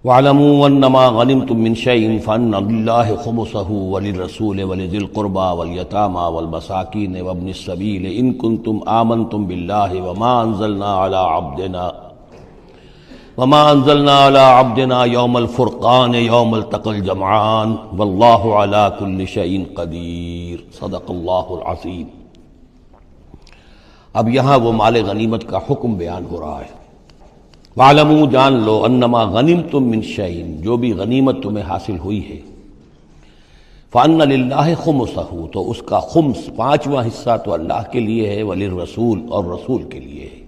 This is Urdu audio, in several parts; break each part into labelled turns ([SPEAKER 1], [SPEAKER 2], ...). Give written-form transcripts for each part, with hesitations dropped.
[SPEAKER 1] وَاعْلَمُوا أَنَّمَا غَنِمْتُم مِّن شَيْءٍ فَأَنَّ لِلَّهِ خُمُسَهُ وَلِلرَّسُولِ وَلِذِي الْقُرْبَى وَالْيَتَامَى وَالْمَسَاكِينِ وَابْنِ السَّبِيلِ إِن كُنتُمْ آمَنتُم بِاللَّهِ وما أنزلنا على عبدنا يوم الفرقان يوم التقى الجمعان والله على كل شيء قدير صدق اللہ العظیم۔ اب یہاں وہ مال غنیمت کا حکم بیان ہو رہا ہے۔ وَاعْلَمُوا جان لو انما غنمتم من شیء، جو بھی غنیمت تمہیں حاصل ہوئی ہے، فَأَنَّ لِلَّهِ خُمُسَهُ، تو اس کا خمس پانچواں حصہ تو اللہ کے لیے ہے، وَلِلرَّسُولِ اور رسول کے لیے ہے،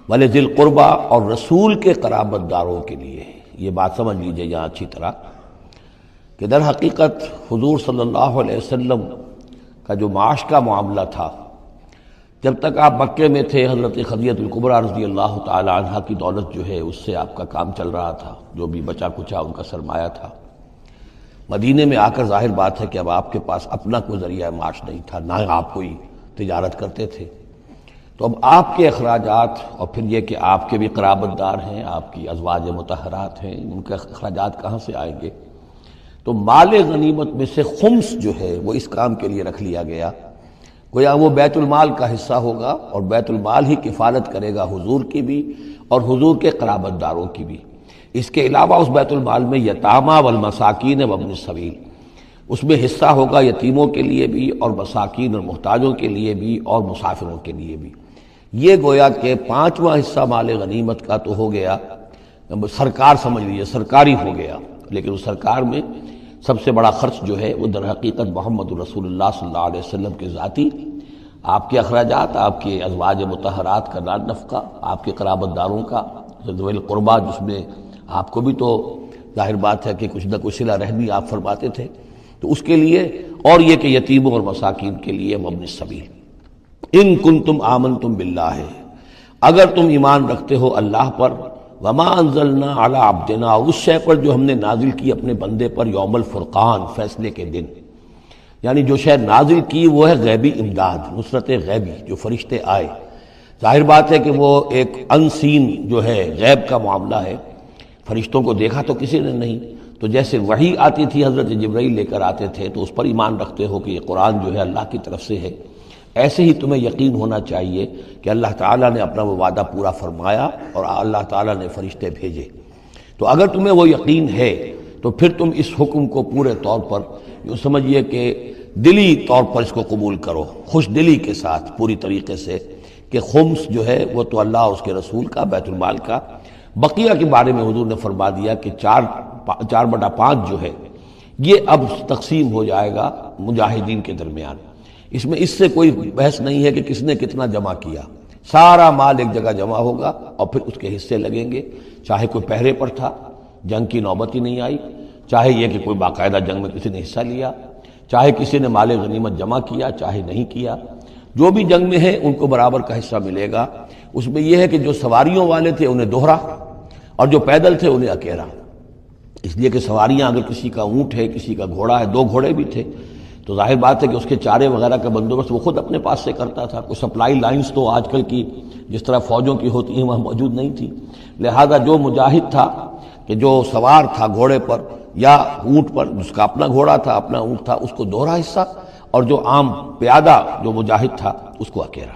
[SPEAKER 1] وَلِذِي الْقُرْبَى اور رسول کے قرابت داروں کے لیے ہے۔ یہ بات سمجھ لیجئے یہاں اچھی طرح کہ در حقیقت حضور صلی اللہ علیہ وسلم کا جو معاش کا معاملہ تھا، جب تک آپ مکے میں تھے حضرت خدیجہ الکبریٰ رضی اللہ تعالی عنہا کی دولت جو ہے اس سے آپ کا کام چل رہا تھا، جو بھی بچا کچا ان کا سرمایہ تھا۔ مدینے میں آ کر ظاہر بات ہے کہ اب آپ کے پاس اپنا کوئی ذریعہ معاش نہیں تھا، نہ آپ کوئی تجارت کرتے تھے، تو اب آپ کے اخراجات اور پھر یہ کہ آپ کے بھی قرابت دار ہیں، آپ کی ازواج مطہرات ہیں، ان کے اخراجات کہاں سے آئیں گے؟ تو مال غنیمت میں سے خمس جو ہے وہ اس کام کے لیے رکھ لیا گیا، گویا وہ بیت المال کا حصہ ہوگا، اور بیت المال ہی کفالت کرے گا حضور کی بھی اور حضور کے قرابت داروں کی بھی۔ اس کے علاوہ اس بیت المال میں یتامى والمساکین وابن السبیل، اس میں حصہ ہوگا یتیموں کے لیے بھی اور مساکین اور محتاجوں کے لیے بھی اور مسافروں کے لیے بھی۔ یہ گویا کہ پانچواں حصہ مال غنیمت کا تو ہو گیا، سرکار سمجھ لیجیے سرکاری ہو گیا، لیکن اس سرکار میں سب سے بڑا خرچ جو ہے وہ در حقیقت محمد رسول اللہ صلی اللہ علیہ وسلم کے ذاتی، آپ کے اخراجات، آپ کے ازواج مطہرات کا نان نفقہ، آپ کے قرابت داروں کا ذوی القربیٰ، جس میں آپ کو بھی تو ظاہر بات ہے کہ کچھ نہ کچھ صلہ رحمی آپ فرماتے تھے، تو اس کے لیے، اور یہ کہ یتیموں اور مساکین کے لیے وابن السبیل۔ ان کنتم آمنتم باللہ، اگر تم ایمان رکھتے ہو اللہ پر، وما انزلنا علی عبدنا، اس شے پر جو ہم نے نازل کی اپنے بندے پر، یوم الفرقان، فیصلے کے دن، یعنی جو شے نازل کی وہ ہے غیبی امداد، نصرت غیبی، جو فرشتے آئے۔ ظاہر بات ہے کہ وہ ایک انسین جو ہے غیب کا معاملہ ہے، فرشتوں کو دیکھا تو کسی نے نہیں، تو جیسے وحی آتی تھی حضرت جبرائیل لے کر آتے تھے تو اس پر ایمان رکھتے ہو کہ یہ قرآن جو ہے اللہ کی طرف سے ہے، ایسے ہی تمہیں یقین ہونا چاہیے کہ اللہ تعالیٰ نے اپنا وہ وعدہ پورا فرمایا اور اللہ تعالیٰ نے فرشتے بھیجے۔ تو اگر تمہیں وہ یقین ہے تو پھر تم اس حکم کو پورے طور پر یوں سمجھیے کہ دلی طور پر اس کو قبول کرو، خوش دلی کے ساتھ پوری طریقے سے، کہ خمس جو ہے وہ تو اللہ اور اس کے رسول کا، بیت المال کا۔ بقیہ کے بارے میں حضور نے فرما دیا کہ 4/5 جو ہے یہ اب تقسیم ہو جائے گا مجاہدین کے درمیان۔ اس میں اس سے کوئی بحث نہیں ہے کہ کس نے کتنا جمع کیا، سارا مال ایک جگہ جمع ہوگا اور پھر اس کے حصے لگیں گے، چاہے کوئی پہرے پر تھا، جنگ کی نوبت ہی نہیں آئی، چاہے یہ کہ کوئی باقاعدہ جنگ میں کسی نے حصہ لیا، چاہے کسی نے مال غنیمت جمع کیا چاہے نہیں کیا، جو بھی جنگ میں ہے ان کو برابر کا حصہ ملے گا۔ اس میں یہ ہے کہ جو سواریوں والے تھے انہیں دوہرا، اور جو پیدل تھے انہیں اکیلا، اس لیے کہ سواریاں اگر کسی کا اونٹ ہے، کسی کا گھوڑا ہے، 2 گھوڑے بھی تھے، تو ظاہر بات ہے کہ اس کے چارے وغیرہ کا بندوبست وہ خود اپنے پاس سے کرتا تھا۔ کوئی سپلائی لائنز تو آج کل کی جس طرح فوجوں کی ہوتی ہیں وہاں موجود نہیں تھی، لہذا جو مجاہد تھا کہ جو سوار تھا گھوڑے پر یا اونٹ پر، جس کا اپنا گھوڑا تھا اپنا اونٹ تھا، اس کو دوہرا حصہ، اور جو عام پیادہ جو مجاہد تھا اس کو اکیلا۔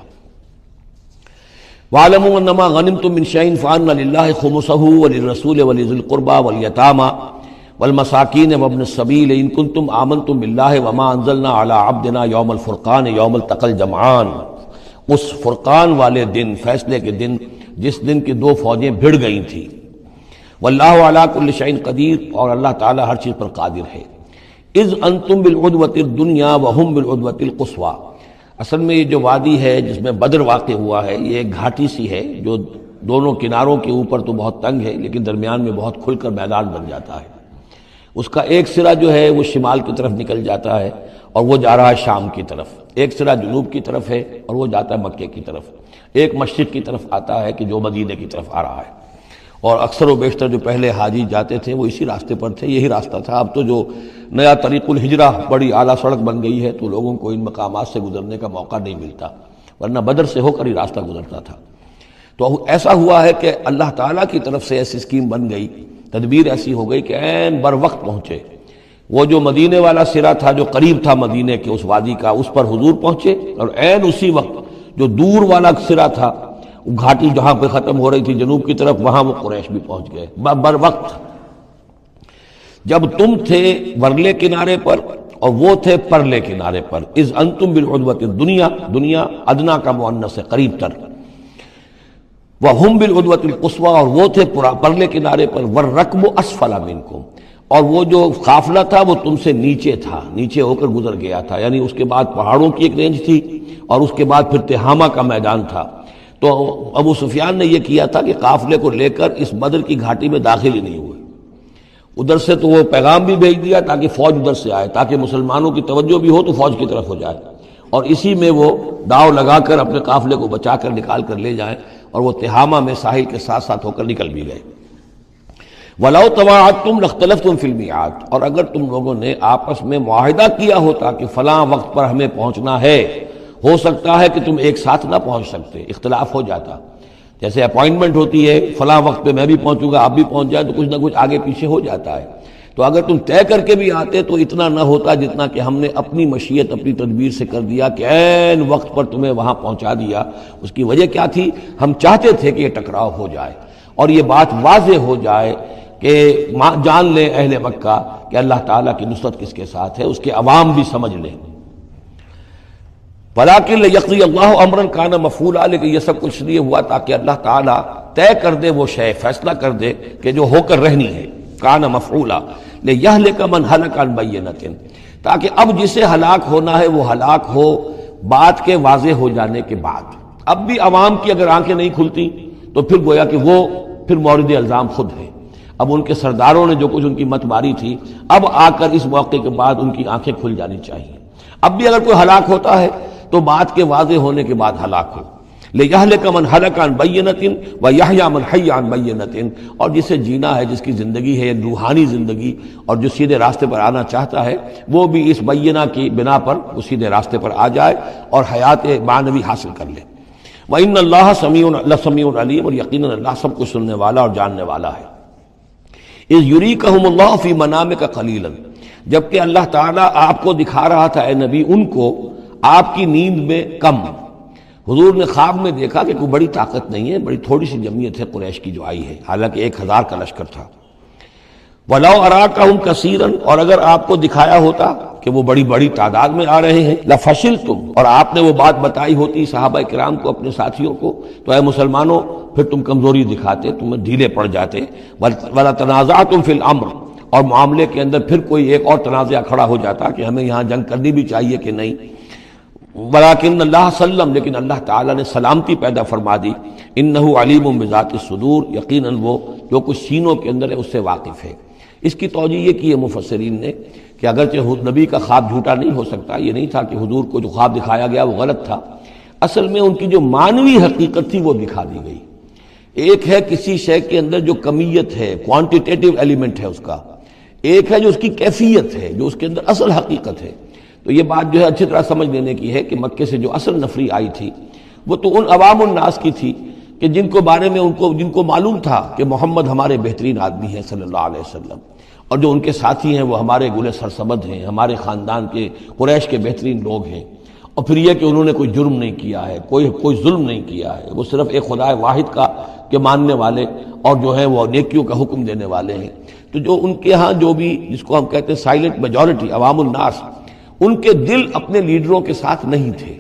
[SPEAKER 1] وَاعْلَمُوا أَنَّمَا غَنِمْتُم مِّن شَيْءٍ فَأَنَّ لِلَّهِ خُمُسَهُ وَلِلرَّسُولِ وَلِذِي الْقُرْبَى وَالْيَتَامَى والمساکین وابن السبیل ان کنتم آمنتم باللہ وما انزلنا علی عبدنا یوم الفرقان یوم التقى الجمعان، اس فرقان والے دن، فیصلے کے دن، جس دن کی 2 فوجیں بھڑ گئی تھیں۔ واللہ علی کل شیء قدیر، اور اللہ تعالیٰ ہر چیز پر قادر ہے۔ اذ انتم بالعدوۃ الدنیا وہم بالعدوۃ القصویٰ، اصل میں یہ جو وادی ہے جس میں بدر واقع ہوا ہے، یہ ایک گھاٹی سی ہے جو دونوں کناروں کے اوپر تو بہت تنگ ہے لیکن درمیان میں بہت کھل کر میدان بن جاتا ہے۔ اس کا ایک سرا جو ہے وہ شمال کی طرف نکل جاتا ہے اور وہ جا رہا ہے شام کی طرف، ایک سرا جنوب کی طرف ہے اور وہ جاتا ہے مکے کی طرف، ایک مشرق کی طرف آتا ہے کہ جو مدینے کی طرف آ رہا ہے، اور اکثر و بیشتر جو پہلے حاجی جاتے تھے وہ اسی راستے پر تھے، یہی راستہ تھا۔ اب تو جو نیا طریق الہجرہ بڑی اعلیٰ سڑک بن گئی ہے تو لوگوں کو ان مقامات سے گزرنے کا موقع نہیں ملتا، ورنہ بدر سے ہو کر ہی راستہ گزرتا تھا۔ تو ایسا ہوا ہے کہ اللہ تعالیٰ کی طرف سے ایسی اسکیم بن گئی تدبیر ایسی ہو گئی کہ عین بر وقت پہنچے، وہ جو مدینے والا سرا تھا جو قریب تھا مدینے کے اس وادی کا، اس پر حضور پہنچے، اور عین اسی وقت جو دور والا سرا تھا، گھاٹی جہاں پہ ختم ہو رہی تھی جنوب کی طرف، وہاں وہ قریش بھی پہنچ گئے بر وقت۔ جب تم تھے ورلے کنارے پر اور وہ تھے پرلے کنارے پر، اذ انتم بالعدوۃ الدنیا، دنیا ادنا کا مؤنث ہے قریب تر، وہم بالعدوۃ القصویٰ، اور وہ تھے پرلے کنارے پر، والرکب اسفل منکم، اور وہ جو قافلہ تھا وہ تم سے نیچے تھا، نیچے ہو کر گزر گیا تھا، یعنی اس کے بعد پہاڑوں کی ایک رینج تھی اور اس کے بعد پھر تہامہ کا میدان تھا۔ تو ابو سفیان نے یہ کیا تھا کہ قافلے کو لے کر اس بدر کی گھاٹی میں داخل ہی نہیں ہوئے، ادھر سے تو وہ پیغام بھی بھیج دیا تاکہ فوج ادھر سے آئے، تاکہ مسلمانوں کی توجہ بھی ہو تو فوج کی طرف ہو جائے، اور اسی میں وہ داؤ لگا کر اپنے قافلے کو بچا کر نکال کر لے جائیں، اور وہ تہامہ میں ساحل کے ساتھ ساتھ ہو کر نکل بھی گئے۔ وَلَوْ تَوَاعَدْتُمْ لَاخْتَلَفْتُمْ فِي الْمِيعَادِ، اور اگر تم لوگوں نے آپس میں معاہدہ کیا ہوتا کہ فلاں وقت پر ہمیں پہنچنا ہے، ہو سکتا ہے کہ تم ایک ساتھ نہ پہنچ سکتے، اختلاف ہو جاتا، جیسے اپوائنٹمنٹ ہوتی ہے فلاں وقت پہ میں بھی پہنچوں گا آپ بھی پہنچ جائے تو کچھ نہ کچھ آگے پیچھے ہو جاتا ہے، تو اگر تم طے کر کے بھی آتے تو اتنا نہ ہوتا جتنا کہ ہم نے اپنی مشیت اپنی تدبیر سے کر دیا کہ عین وقت پر تمہیں وہاں پہنچا دیا۔ اس کی وجہ کیا تھی؟ ہم چاہتے تھے کہ یہ ٹکراؤ ہو جائے اور یہ بات واضح ہو جائے کہ جان لیں اہل مکہ کہ اللہ تعالیٰ کی نصرت کس کے ساتھ ہے، اس کے عوام بھی سمجھ لیں۔ وَلَٰكِن لِيَقْضِيَ اللَّهُ أَمْرًا كَانَ مَفْعُولًا، لیکن یہ سب کچھ لیے ہوا تاکہ اللہ تعالیٰ طے کر دے وہ شے، فیصلہ کر دے کہ جو ہو کر رہنی ہے، كَانَ مَفْعُولًا لِيَهْلِكَ مَنْ هَلَكَ عَنْ بَيِّنَةٍ، تاکہ اب جسے ہلاک ہونا ہے وہ ہلاک ہو بات کے واضح ہو جانے کے بعد۔ اب بھی عوام کی اگر آنکھیں نہیں کھلتی تو پھر گویا کہ وہ پھر مورد الزام خود ہے، اب ان کے سرداروں نے جو کچھ ان کی مت ماری تھی، اب آ کر اس موقع کے بعد ان کی آنکھیں کھل جانی چاہیے۔ اب بھی اگر کوئی ہلاک ہوتا ہے تو بات کے واضح ہونے کے بعد ہلاک ہو، لِيَهْلِكَ مَنْ هَلَكَ عَنْ بَيِّنَةٍ وَيَحْيَىٰ مَنْ حَيَّ عَنْ بَيِّنَةٍ، اور جسے جینا ہے، جس کی زندگی ہے روحانی زندگی، اور جو سیدھے راستے پر آنا چاہتا ہے وہ بھی اس بینہ کی بنا پر وہ سیدھے راستے پر آ جائے اور حیات معنوی حاصل کر لے۔ وَإِنَّ اللَّهَ سَمِيعٌ عَلِيمٌ، اور یقیناً اللہ سب کچھ سننے والا اور جاننے والا ہے۔ اِذْ يُرِيكَهُمُ اللَّهُ فِي مَنَامِكَ قَلِيلًا، جبکہ اللہ تعالیٰ آپ کو دکھا رہا تھا اے نبی ان کو آپ کی نیند میں کم۔ حضور نے خواب میں دیکھا کہ کوئی بڑی طاقت نہیں ہے، بڑی تھوڑی سی جمعیت ہے قریش کی جو آئی ہے، حالانکہ 1000 کا لشکر تھا۔ وَلَوْ أَرَاكَهُمْ كَثِيرًا، اور اگر آپ کو دکھایا ہوتا کہ وہ بڑی بڑی تعداد میں آ رہے ہیں، لَفَشِلْتُمْ، اور آپ نے وہ بات بتائی ہوتی صحابہ کرام کو، اپنے ساتھیوں کو، تو اے مسلمانوں پھر تم کمزوری دکھاتے، تم ڈھیلے پڑ جاتے۔ وَلَا تَنَازَعْتُمْ فِي الْأَمْرِ، اور معاملے کے اندر پھر کوئی ایک اور تنازع کھڑا ہو جاتا کہ ہمیں یہاں جنگ کرنی بھی چاہیے کہ نہیں۔ ولیکن اللہ سلم، لیکن اللہ تعالیٰ نے سلامتی پیدا فرما دی۔ انہ علیم بذات الصدور، یقیناً وہ جو کچھ سینوں کے اندر ہے اس سے واقف ہے۔ اس کی توجیہ یہ کی ہے مفسرین نے کہ اگرچہ نبی کا خواب جھوٹا نہیں ہو سکتا، یہ نہیں تھا کہ حضور کو جو خواب دکھایا گیا وہ غلط تھا، اصل میں ان کی جو معنوی حقیقت تھی وہ دکھا دی گئی۔ ایک ہے کسی شے کے اندر جو کمیت ہے، کوانٹیٹیو ایلیمنٹ ہے اس کا، ایک ہے جو اس کی کیفیت ہے، جو اس کے اندر اصل حقیقت ہے۔ تو یہ بات جو ہے اچھی طرح سمجھ لینے کی ہے کہ مکے سے جو اصل نفری آئی تھی وہ تو ان عوام الناس کی تھی کہ جن کو بارے میں جن کو معلوم تھا کہ محمد ہمارے بہترین آدمی ہیں صلی اللہ علیہ وسلم، اور جو ان کے ساتھی ہیں وہ ہمارے گل سرسبد ہیں، ہمارے خاندان کے قریش کے بہترین لوگ ہیں، اور پھر یہ کہ انہوں نے کوئی جرم نہیں کیا ہے، کوئی ظلم نہیں کیا ہے، وہ صرف ایک خدا واحد کا کے ماننے والے اور جو ہیں وہ نیکیوں کا حکم دینے والے ہیں۔ تو جو ان کے ہاں جو بھی جس کو ہم کہتے ہیں سائلنٹ میجورٹی، عوام الناس، ان کے دل اپنے لیڈروں کے ساتھ نہیں تھے۔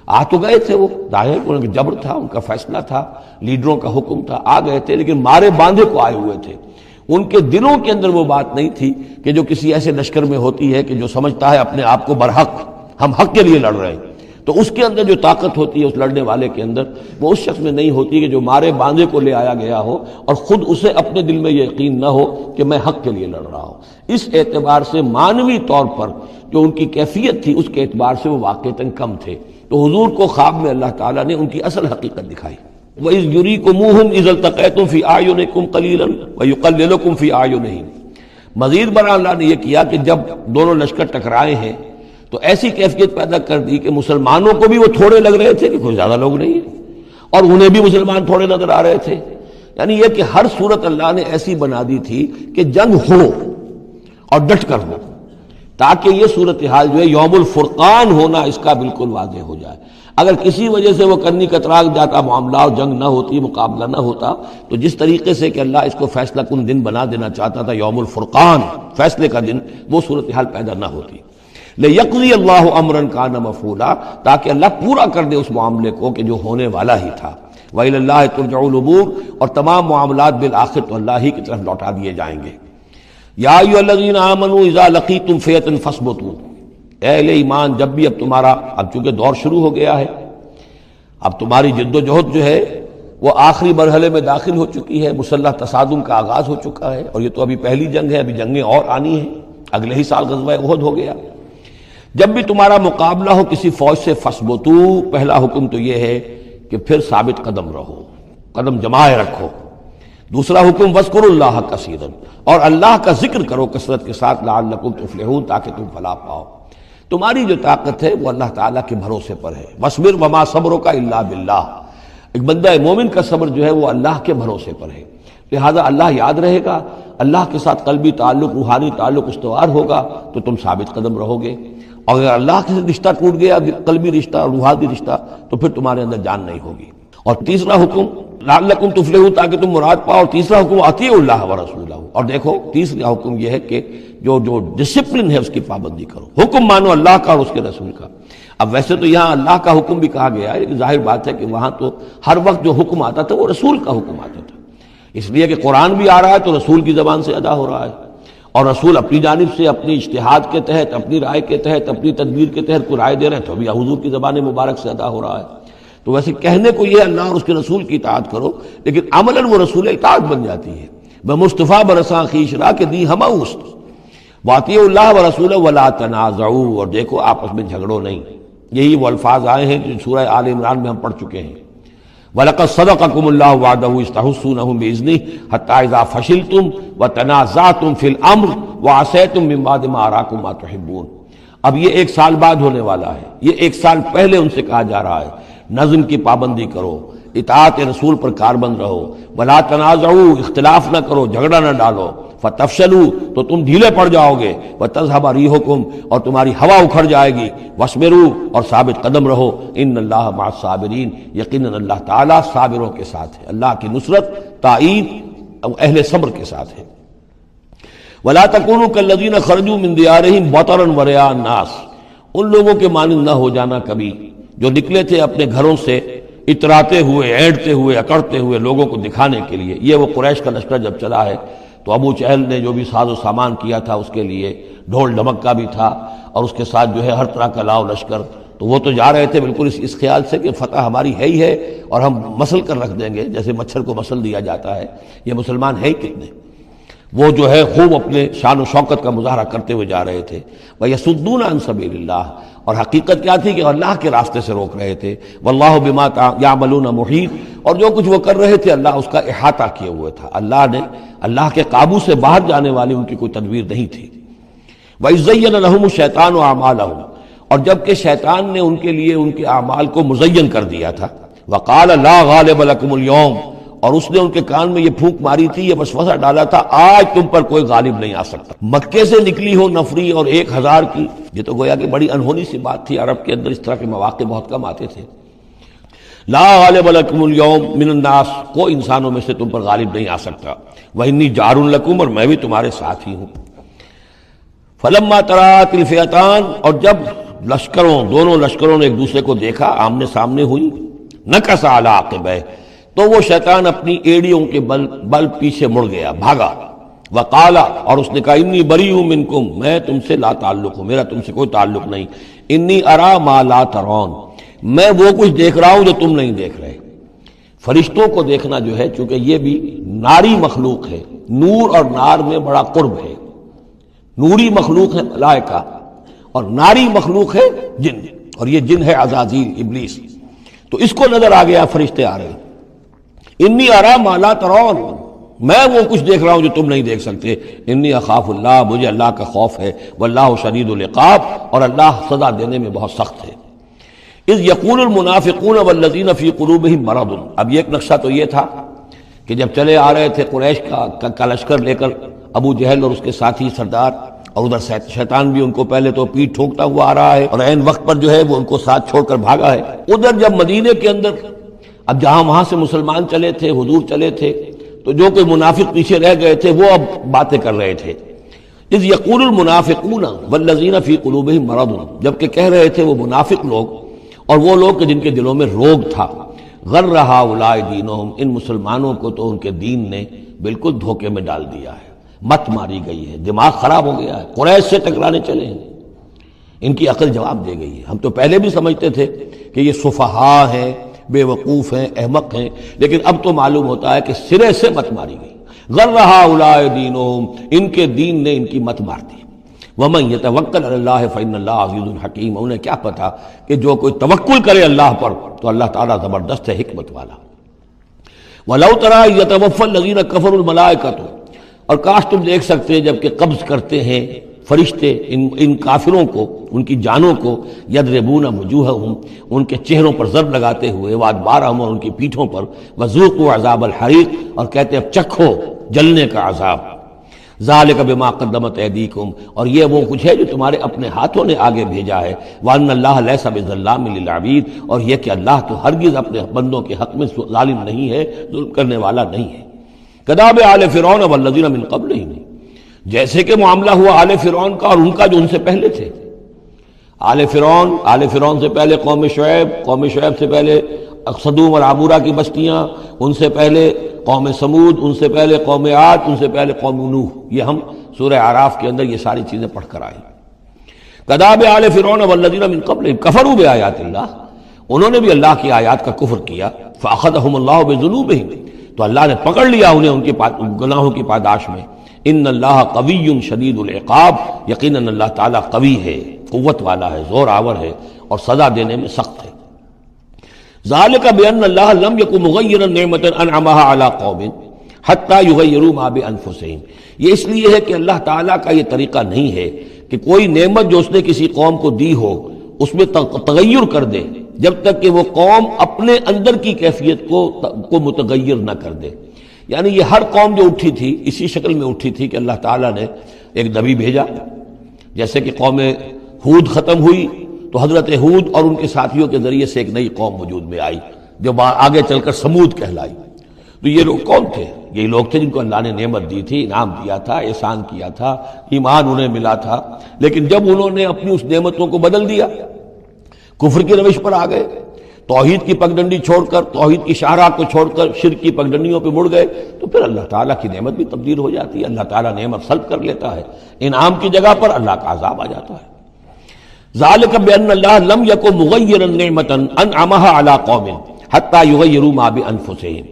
[SPEAKER 1] آ تو گئے تھے، وہ ظاہر ان کا جبر تھا، ان کا فیصلہ تھا، لیڈروں کا حکم تھا، آ گئے تھے، لیکن مارے باندھے کو آئے ہوئے تھے۔ ان کے دلوں کے اندر وہ بات نہیں تھی کہ جو کسی ایسے لشکر میں ہوتی ہے کہ جو سمجھتا ہے اپنے آپ کو برحق، ہم حق کے لیے لڑ رہے ہیں، تو اس کے اندر جو طاقت ہوتی ہے اس لڑنے والے کے اندر، وہ اس شخص میں نہیں ہوتی کہ جو مارے باندھے کو لے آیا گیا ہو اور خود اسے اپنے دل میں یہ یقین نہ ہو کہ میں حق کے لیے لڑ رہا ہوں۔ اس اعتبار سے معنوی طور پر جو ان کی کیفیت تھی اس کے اعتبار سے وہ واقعتاً کم تھے۔ تو حضور کو خواب میں اللہ تعالیٰ نے ان کی اصل حقیقت دکھائی۔ وَإِذْ يُرِيكُمُوهُمْ إِذْ الْتَقَيْتُمْ فِي أَعْيُنِكُمْ قَلِيلًا وَيُقَلِّلُكُمْ فِي أَعْيُنِهِمْ، مزید برآں اللہ نے یہ کیا کہ جب دونوں لشکر ٹکرائے ہیں تو ایسی کیفیت پیدا کر دی کہ مسلمانوں کو بھی وہ تھوڑے لگ رہے تھے کہ کوئی زیادہ لوگ نہیں ہیں، اور انہیں بھی مسلمان تھوڑے نظر آ رہے تھے۔ یعنی یہ کہ ہر صورت اللہ نے ایسی بنا دی تھی کہ جنگ ہو اور ڈٹ کر ہو، تاکہ یہ صورتحال جو ہے یوم الفرقان ہونا اس کا بالکل واضح ہو جائے۔ اگر کسی وجہ سے وہ کرنی کترا جاتا معاملہ اور جنگ نہ ہوتی، مقابلہ نہ ہوتا، تو جس طریقے سے کہ اللہ اس کو فیصلہ کن دن بنا دینا چاہتا تھا، یوم الفرقان فیصلے کا دن، وہ صورتحال پیدا نہ ہوتی۔ لِيَقْضِيَ اللَّهُ أَمْرًا كَانَ مَفْعُولًا، تاکہ اللہ پورا کر دے اس معاملے کو کہ جو ہونے والا ہی تھا۔ وَإِلَى اللَّهِ تُرْجَعُ الْأُمُورُ، اور تمام معاملات بالآخر تو اللہ ہی کی طرف لوٹا دیے جائیں گے۔ یا ایھا الذین آمنوا اذا لقیتم فئۃ فاثبتوا، اے اہل ایمان جب بھی اب تمہارا، اب چونکہ دور شروع ہو گیا ہے، اب تمہاری جد و جہد جو ہے وہ آخری مرحلے میں داخل ہو چکی ہے، مسلح تصادم کا آغاز ہو چکا ہے، اور یہ تو ابھی پہلی جنگ ہے، ابھی جنگیں اور آنی ہیں، اگلے ہی سال غزوہ احد ہو گیا۔ جب بھی تمہارا مقابلہ ہو کسی فوج سے فاثبتوا، پہلا حکم تو یہ ہے کہ پھر ثابت قدم رہو، قدم جمائے رکھو۔ دوسرا حکم وَاذْكُرُوا اللَّهَ كَثِيرًا، اور اللہ کا ذکر کرو کثرت کے ساتھ، لعلکم تفلحون، تاکہ تم فلاح پاؤ۔ تمہاری جو طاقت ہے وہ اللہ تعالیٰ کے بھروسے پر ہے۔ وَاصْبِرْ وَمَا صَبْرُكَ إِلَّا بِاللَّهِ، ایک بندہ مومن کا صبر جو ہے وہ اللہ کے بھروسے پر ہے، لہذا اللہ یاد رہے گا، اللہ کے ساتھ قلبی تعلق، روحانی تعلق استوار ہوگا تو تم ثابت قدم رہو گے، اور اگر اللہ کے رشتہ ٹوٹ گیا، قلبی رشتہ، روحانی رشتہ، تو پھر تمہارے اندر جان نہیں ہوگی۔ اور تیسرا حکم لعلکم تفلحون، تاکہ تم مراد پاؤ، اور تیسرا حکم اطیعوا اللہ ورسولہ، اور دیکھو تیسرا حکم یہ ہے کہ جو ڈسپلن ہے اس کی پابندی کرو، حکم مانو اللہ کا اور اس کے رسول کا۔ اب ویسے تو یہاں اللہ کا حکم بھی کہا گیا ہے، لیکن ظاہر بات ہے کہ وہاں تو ہر وقت جو حکم آتا تھا وہ رسول کا حکم آتا تھا، اس لیے کہ قرآن بھی آ رہا ہے تو رسول کی زبان سے ادا ہو رہا ہے، اور رسول اپنی جانب سے اپنی اجتہاد کے تحت، اپنی رائے کے تحت، اپنی تدبیر کے تحت کوئی رائے دے رہے ہیں تو بھی حضور کی زبان مبارک سے ادا ہو رہا ہے۔ تو ویسے کہنے کو یہ اللہ اور اس کے رسول کی اطاعت کرو، لیکن عملاً وہ رسول اطاعت بن جاتی ہے۔ بمصطفیٰ برساں خویش را کہ دی ہمہ اوست، واطیعوا اللہ ورسولہ ولا تنازعوا، اور دیکھو آپس میں جھگڑو نہیں۔ یہی وہ الفاظ آئے ہیں جو سورہ آل عمران میں ہم پڑھ چکے ہیں۔ وَلَقَدْ صَدَقَكُمُ اللَّهُ وَعْدَهُ إِذْ تَحُسُّونَهُمْ بِإِذْنِهِ حَتَّىٰ إِذَا فَشِلْتُمْ وَتَنَازَعْتُمْ فِي الْأَمْرِ وَعَصَيْتُمْ مِن بَعْدِ مَا أَرَاكُمْ مَا تُحِبُّونَ۔ اب یہ ایک سال بعد ہونے والا ہے، یہ ایک سال پہلے ان سے کہا جا رہا ہے نظم کی پابندی کرو، اطاعت رسول پر کاربند رہو، ولا تنازعوا، اختلاف نہ کرو، جھگڑا نہ ڈالو، فتفشلوا، تو تم ڈھیلے پڑ جاؤ گے، وتذهب ريحكم، اور تمہاری ہوا اکھڑ جائے گی، واصبروا، اور ثابت قدم رہو، ان اللہ مع الصابرین، یقیناً اللہ تعالیٰ صابروں کے ساتھ ہے، اللہ کی نصرت، تائید اہل صبر کے ساتھ ہے۔ ولا تكونوا كالذين خرجوا من ديارهم بطرا ورئاء الناس، ان لوگوں کے مانند نہ ہو جانا کبھی جو نکلے تھے اپنے گھروں سے اتراتے ہوئے، اینٹتے ہوئے، اکڑتے ہوئے لوگوں کو دکھانے کے لیے۔ یہ وہ قریش کا لشکر جب چلا ہے تو ابو جہل نے جو بھی ساز و سامان کیا تھا اس کے لیے ڈھول ڈھمک کا بھی تھا، اور اس کے ساتھ جو ہے ہر طرح کا لاؤ لشکر، تو وہ تو جا رہے تھے بالکل اس خیال سے کہ فتح ہماری ہے ہی ہے اور ہم مسل کر رکھ دیں گے، جیسے مچھر کو مسل دیا جاتا ہے، یہ مسلمان ہیں کتنے۔ وہ جو ہے خوب اپنے شان و شوکت کا مظاہرہ کرتے ہوئے جا رہے تھے۔ وَيَصُدُّونَ عَن سَبِيلِ اللَّهِ، اور حقیقت کیا تھی کہ اللہ کے راستے سے روک رہے تھے۔ وَاللَّهُ بِمَا يَعْمَلُونَ مُحِيطٌ، اور جو کچھ وہ کر رہے تھے اللہ اس کا احاطہ کیے ہوئے تھا، اللہ کے قابو سے باہر جانے والی ان کی کوئی تدبیر نہیں تھی۔ وَإِذْ زَيَّنَ لَهُمُ الشَّيْطَانُ أَعْمَالَهُمْ، اور جب کہ شیطان نے ان کے لیے ان کے اعمال کو مزین کر دیا تھا۔ وَقَالَ لَا غَالِبَ لَكُمُ الْيَوْمَ، اور اس نے ان کے کان میں یہ پھونک ماری تھی، یہ وسوسہ ڈالا تھا، آج تم پر کوئی غالب نہیں آ سکتا۔ مکے سے نکلی ہو نفری اور 1000 کی، یہ تو گویا کہ بڑی انہونی سی بات تھی، عرب کے اندر اس طرح کے مواقع بہت کم آتے تھے۔ لا غالب لکم اليوم من الناس، کوئی انسانوں میں سے تم پر غالب نہیں آ سکتا۔ وانی جار لکم، اور میں بھی تمہارے ساتھ ہی ہوں۔ فلما تراءت الفئتان، اور جب دونوں لشکروں نے ایک دوسرے کو دیکھا، آمنے سامنے ہوئی، نکص علی عقبیہ، تو وہ شیطان اپنی ایڑیوں کے بل پیچھے مڑ گیا، بھاگا۔ وقال، اور اس نے کہا انی بریء منکم، میں تم سے لا تعلق ہوں، میرا تم سے کوئی تعلق نہیں۔ انی ارا ما لا ترون، میں وہ کچھ دیکھ رہا ہوں جو تم نہیں دیکھ رہے۔ فرشتوں کو دیکھنا جو ہے، چونکہ یہ بھی ناری مخلوق ہے، نور اور نار میں بڑا قرب ہے، نوری مخلوق ہے ملائکہ اور ناری مخلوق ہے جن، اور یہ جن ہے عزازیل، ابلیس، تو اس کو نظر آ گیا فرشتے آ رہے ہیں۔ انی ارا ما لا ترون، میں وہ کچھ دیکھ رہا ہوں جو تم نہیں دیکھ سکتے۔ انی اخاف اللہ، مجھے اللہ کا خوف ہے۔ واللہ شدید العقاب، اور اللہ سزا دینے میں بہت سخت ہے۔ اذ یقول المنافقون والذین فی قلوبہم مرض، اب یہ ایک نقشہ تو یہ تھا کہ جب چلے آ رہے تھے قریش کا لشکر لے کر ابو جہل اور اس کے ساتھی سردار، اور ادھر شیطان بھی ان کو پہلے تو پیٹ ٹھوکتا ہوا آ رہا ہے اور عین وقت پر جو ہے وہ ان کو ساتھ چھوڑ کر بھاگا ہے۔ ادھر جب مدینے کے اندر اب جہاں وہاں سے مسلمان چلے تھے، حضور چلے تھے، تو جو کوئی منافق پیچھے رہ گئے تھے وہ اب باتیں کر رہے تھے۔ اذ یقول المنافقون والذین فی قلوبہم مرض، جبکہ کہہ رہے تھے وہ منافق لوگ اور وہ لوگ کہ جن کے دلوں میں روگ تھا، غر ہؤلاء دینہم، ان مسلمانوں کو تو ان کے دین نے بالکل دھوکے میں ڈال دیا ہے، مت ماری گئی ہے، دماغ خراب ہو گیا ہے، قریش سے ٹکرانے چلے ہیں، ان کی عقل جواب دے گئی ہے۔ ہم تو پہلے بھی سمجھتے تھے کہ یہ سفہاء ہیں، بے وقوف ہیں، احمق ہیں، لیکن اب تو معلوم ہوتا ہے کہ سرے سے مت ماری گئی۔ غر ہؤلاء دینہم، ان کے دین نے ان کی مت مار دی۔ ومن یتوکل علی اللہ فإن اللہ عزیز حکیم، انہیں کیا پتا کہ جو کوئی توکل کرے اللہ پر تو اللہ تعالیٰ زبردست ہے، حکمت والا۔ وَلَوْ تَرَىٰ إِذْ يَتَوَفَّى الَّذِينَ كَفَرُوا الْمَلَائِكَةُ، اور کاش تم دیکھ سکتے جب کہ قبض کرتے ہیں فرشتے ان کافروں کو، ان کی جانوں کو، یضربون وجوہہم، ان کے چہروں پر ضرب لگاتے ہوئے، وادبارہم، اور ان کی پیٹھوں پر، وذوقوا عذاب الحریق، اور کہتے اب چکھو جلنے کا عذاب، ذالک بما قدمت ایدیکم، اور یہ وہ کچھ ہے جو تمہارے اپنے ہاتھوں نے آگے بھیجا ہے، وان اللہ لیس بظلام للعبید، اور یہ کہ اللہ تو ہرگز اپنے بندوں کے حق میں ظالم نہیں ہے، ظلم کرنے والا نہیں ہے۔ کداب آل فرعون والذین من قبلہم، جیسے کہ معاملہ ہوا آل فرعون کا اور ان کا جو ان سے پہلے تھے۔ آل فرعون سے پہلے قوم شعیب سے پہلے صدوم اور عمورہ کی بستیاں، ان سے پہلے قوم سمود، ان سے پہلے قوم عاد، ان سے پہلے قوم نوح، یہ ہم سورہ اعراف کے اندر یہ ساری چیزیں پڑھ کر آئیں۔ کذاب آل فرعون والذین من قبلہم کفروا بآیات اللہ، انہوں نے بھی اللہ کی آیات کا کفر کیا، فأخذہم اللہ بذنوبہم، تو اللہ نے پکڑ لیا انہیں ان کے گناہوں کی پاداش میں۔ ان اللہ قوی شدید العقاب، یقیناً اللہ تعالیٰ قوی ہے، قوت والا ہے، زور آور ہے، اور سزا دینے میں سخت ہے۔ ذالک بان اللہ لم یکن مغیرا نعمۃ انعمها علی قوم حتی یغیروا ما بانفسہم، یہ اس لیے ہے کہ اللہ تعالیٰ کا یہ طریقہ نہیں ہے کہ کوئی نعمت جو اس نے کسی قوم کو دی ہو اس میں تغیر کر دے جب تک کہ وہ قوم اپنے اندر کی کیفیت کو متغیر نہ کر دے۔ یعنی یہ ہر قوم جو اٹھی تھی اسی شکل میں اٹھی تھی کہ اللہ تعالیٰ نے ایک نبی بھیجا، جیسے کہ قوم ہود ختم ہوئی تو حضرت ہود اور ان کے ساتھیوں کے ذریعے سے ایک نئی قوم وجود میں آئی جو آگے چل کر سمود کہلائی۔ تو یہ لوگ کون تھے؟ یہ لوگ تھے جن کو اللہ نے نعمت دی تھی، انعام دیا تھا، احسان کیا تھا، ایمان انہیں ملا تھا، لیکن جب انہوں نے اپنی اس نعمتوں کو بدل دیا، کفر کی روش پر آ گئے، توحید کی پگڈنڈی چھوڑ کر، توحید کی شاہراہ کو چھوڑ کر شرک کی پگڈنڈیوں پہ مڑ گئے، تو پھر اللہ تعالیٰ کی نعمت بھی تبدیل ہو جاتی ہے، اللہ تعالیٰ نعمت سلب کر لیتا ہے، انعام کی جگہ پر اللہ کا عذاب آ جاتا ہے۔ ذالک بان اللہ لم یکن مغیرا نعمۃ انعمها علی قوم حتی یغیروا ما بانفسہم،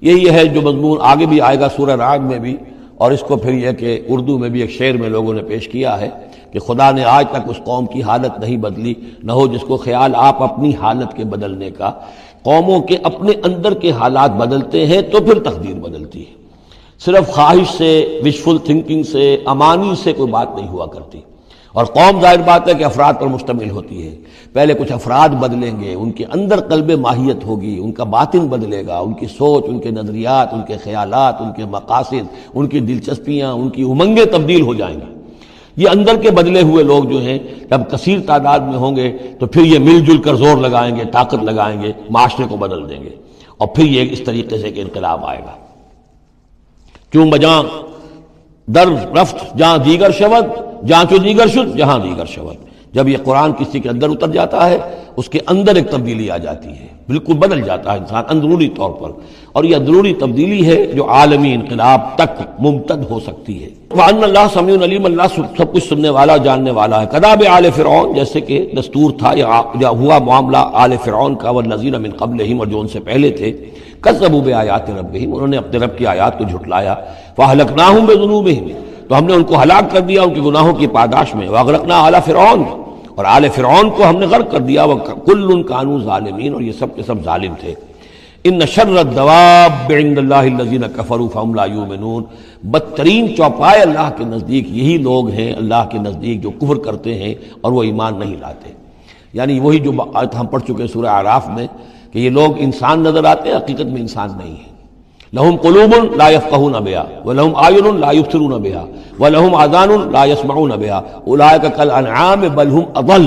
[SPEAKER 1] یہی ہے جو مضمون آگے بھی آئے گا سورہ رعد میں بھی، اور اس کو پھر یہ کہ اردو میں بھی ایک شعر میں لوگوں نے پیش کیا ہے کہ خدا نے آج تک اس قوم کی حالت نہیں بدلی، نہ ہو جس کو خیال آپ اپنی حالت کے بدلنے کا۔ قوموں کے اپنے اندر کے حالات بدلتے ہیں تو پھر تقدیر بدلتی ہے، صرف خواہش سے، وشفل تھنکنگ سے، امانی سے کوئی بات نہیں ہوا کرتی۔ اور قوم ظاہر بات ہے کہ افراد پر مشتمل ہوتی ہے، پہلے کچھ افراد بدلیں گے، ان کے اندر قلب ماہیت ہوگی، ان کا باطن بدلے گا، ان کی سوچ، ان کے نظریات، ان کے خیالات، ان کے مقاصد، ان کی دلچسپیاں، ان کی امنگیں تبدیل ہو جائیں گی۔ یہ اندر کے بدلے ہوئے لوگ جو ہیں جب کثیر تعداد میں ہوں گے تو پھر یہ مل جل کر زور لگائیں گے، طاقت لگائیں گے، معاشرے کو بدل دیں گے، اور پھر یہ اس طریقے سے کہ انقلاب آئے گا۔ کیوں بجاں در رفت جہاں دیگر شود، جہاں چو دیگر شد جہاں دیگر شود، جب یہ قرآن کسی کے اندر اتر جاتا ہے اس کے اندر ایک تبدیلی آ جاتی ہے، بالکل بدل جاتا ہے انسان اندرونی طور پر، اور یہ اندرونی تبدیلی ہے جو عالمی انقلاب تک ممتد ہو سکتی ہے۔ وَأَنَّ اللَّهَ سَمِيعٌ عَلِيمٌ، اللہ سب کچھ سننے والا، جاننے والا ہے۔ کداب آل فرعون، جیسے کہ دستور تھا یا ہوا معاملہ آل فرعون کا، والذین من قبلہم، اور جو ان سے پہلے تھے، کذبوا بآیات ربہم، انہوں نے اپنے رب کی آیات کو جھٹلایا، فأہلکناہم بذنوبہم، تو ہم نے ان کو ہلاک کر دیا ان کے گناہوں کی پاداش میں، واغرقنا آل فرعون، اور آل فرعون کو ہم نے غرق کر دیا، وکل کانوا ظالمین، اور یہ سب کے سب ظالم تھے۔ ان شر الدواب عند اللہ الذین کفروا فہم لا یؤمنون، بدترین چوپائے اللہ کے نزدیک یہی لوگ ہیں، اللہ کے نزدیک جو کفر کرتے ہیں اور وہ ایمان نہیں لاتے۔ یعنی وہی جو آیت ہم پڑھ چکے سورہ اعراف میں کہ یہ لوگ انسان نظر آتے ہیں، حقیقت میں انسان نہیں ہیں، لہم قلوب لا یفقہون بہا ولہم اعین لا یبصرون بہا ولہم آذان لا یسمعون بہا اولئک کالانعام بل ہم اضل،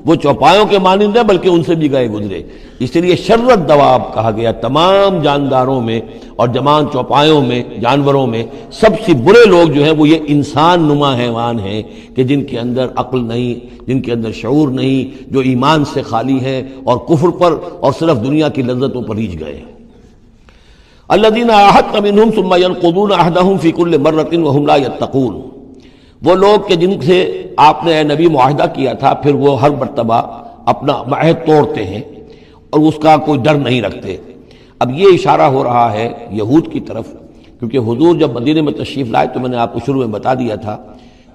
[SPEAKER 1] وہ چوپایوں کے مانند ہیں بلکہ ان سے بھی گئے گزرے۔ اس لیے شرت دواب کہا گیا تمام جانداروں میں اور جمان چوپایوں میں، جانوروں میں سب سے برے لوگ جو ہیں وہ یہ انسان نما حیوان ہیں کہ جن کے اندر عقل نہیں، جن کے اندر شعور نہیں، جو ایمان سے خالی ہیں اور کفر پر اور صرف دنیا کی لذتوں پر ریجھ گئے ہیں۔ الذین عاہدت منہم ثم ینقضون عہدہم فی کل مرۃ وہم لا یتقون، وہ لوگ کہ جن سے آپ نے اے نبی معاہدہ کیا تھا پھر وہ ہر مرتبہ اپنا عہد توڑتے ہیں اور اس کا کوئی ڈر نہیں رکھتے۔ اب یہ اشارہ ہو رہا ہے یہود کی طرف، کیونکہ حضور جب مدینے میں تشریف لائے تو میں نے آپ کو شروع میں بتا دیا تھا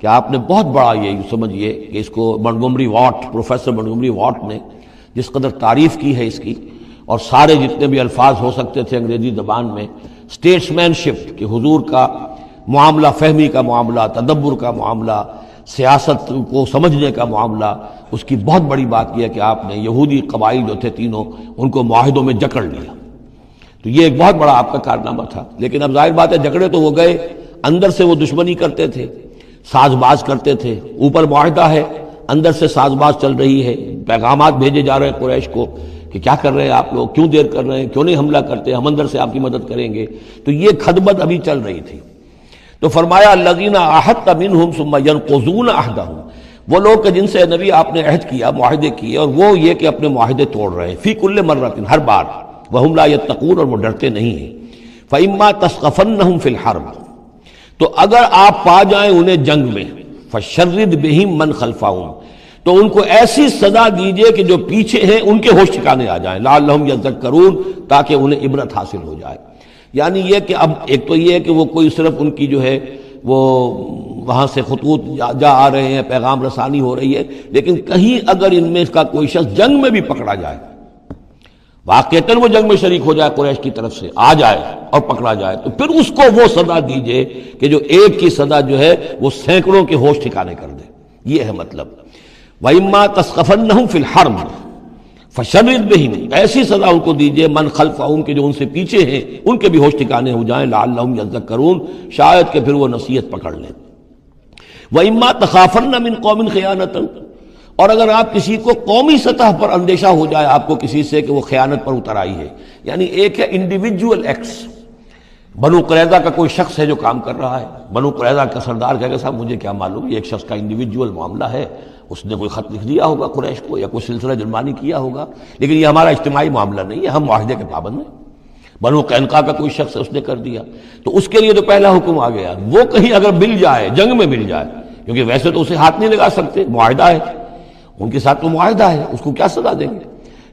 [SPEAKER 1] کہ آپ نے بہت بڑا یہ سمجھیے کہ اس کو Montgomery what, professor Montgomery what نے جس قدر تعریف کی ہے اس کی، اور سارے جتنے بھی الفاظ ہو سکتے تھے انگریزی زبان میں، اسٹیٹس مین شپ کہ حضور کا معاملہ، فہمی کا معاملہ، تدبر کا معاملہ، سیاست کو سمجھنے کا معاملہ، اس کی بہت بڑی بات یہ ہے کہ آپ نے یہودی قبائل جو تھے تینوں ان کو معاہدوں میں جکڑ لیا۔ تو یہ ایک بہت بڑا آپ کا کارنامہ تھا، لیکن اب ظاہر بات ہے جکڑے تو وہ گئے، اندر سے وہ دشمنی کرتے تھے، ساز باز کرتے تھے۔ اوپر معاہدہ ہے، اندر سے ساز باز چل رہی ہے، پیغامات بھیجے جا رہے ہیں قریش کو کہ کیا کر رہے ہیں آپ لوگ، کیوں دیر کر رہے ہیں، کیوں نہیں حملہ کرتے، ہم اندر سے آپ کی مدد کریں گے۔ تو یہ خدمت ابھی چل رہی تھی۔ تو فرمایا الذین عاہدت منہم ثم ینقضون عہدہم، وہ لوگ کہ جن سے نبی آپ نے عہد کیا، معاہدے کیے، اور وہ یہ کہ اپنے معاہدے توڑ رہے ہیں، فی کل مرۃ، ہر بار، وہم لا یتقون، اور وہ ڈرتے نہیں ہیں۔ فإما تثقفنہم فی الحرب، تو اگر آپ پا جائیں انہیں جنگ میں، فشرد بہم من خلفہم، تو ان کو ایسی سزا دیجئے کہ جو پیچھے ہیں ان کے ہوش ٹھکانے آ جائیں، لعلہم یذکرون، تاکہ انہیں عبرت حاصل ہو جائے۔ یعنی یہ کہ اب ایک تو یہ ہے کہ وہ کوئی صرف ان کی جو ہے وہ وہاں سے خطوط جا آ رہے ہیں، پیغام رسانی ہو رہی ہے، لیکن کہیں اگر ان میں کا کوئی شخص جنگ میں بھی پکڑا جائے، واقعتاً وہ جنگ میں شریک ہو جائے، قریش کی طرف سے آ جائے اور پکڑا جائے، تو پھر اس کو وہ سزا دیجئے کہ جو ایک کی سزا جو ہے وہ سینکڑوں کے ہوش ٹھکانے کر دے۔ یہ ہے مطلب۔ وَإِمَّا تَثْقَفَنَّهُمْ فِي الْحَرْبِ فَشَرِّدْ بِهِمْ، ایسی سزا ان کو دیجئے من خلفہم کہ جو ان سے پیچھے ہیں ان کے بھی ہوش ٹھکانے ہو جائیں، لعلہم یذکرون، شاید کہ پھر وہ نصیحت پکڑ لیں۔ وَإِمَّا تَخَافَنَّ مِنْ قَوْمٍ خِيَانَةً، اور اگر آپ کسی کو قومی سطح پر اندیشہ ہو جائے آپ کو کسی سے کہ وہ خیانت پر اتر آئی ہے، یعنی ایک ہے انڈیویجول ایکٹس، بنو قریظہ کا کوئی شخص ہے جو کام کر رہا ہے، بنو قریظہ کا سردار کہے گا صاحب مجھے کیا معلوم، یہ ایک شخص کا انڈیویجول معاملہ ہے، اس نے کوئی خط لکھ دیا ہوگا قریش کو یا کوئی سلسلہ جرمانی کیا ہوگا، لیکن یہ ہمارا اجتماعی معاملہ نہیں ہے، ہم معاہدے کے پابند ہیں۔ بنو قینقاع کا کوئی شخص اس نے کر دیا، تو اس کے لیے تو پہلا حکم آ گیا، وہ کہیں اگر مل جائے، جنگ میں مل جائے، کیونکہ ویسے تو اسے ہاتھ نہیں لگا سکتے، معاہدہ ہے ان کے ساتھ، تو معاہدہ ہے، اس کو کیا سزا دیں گے،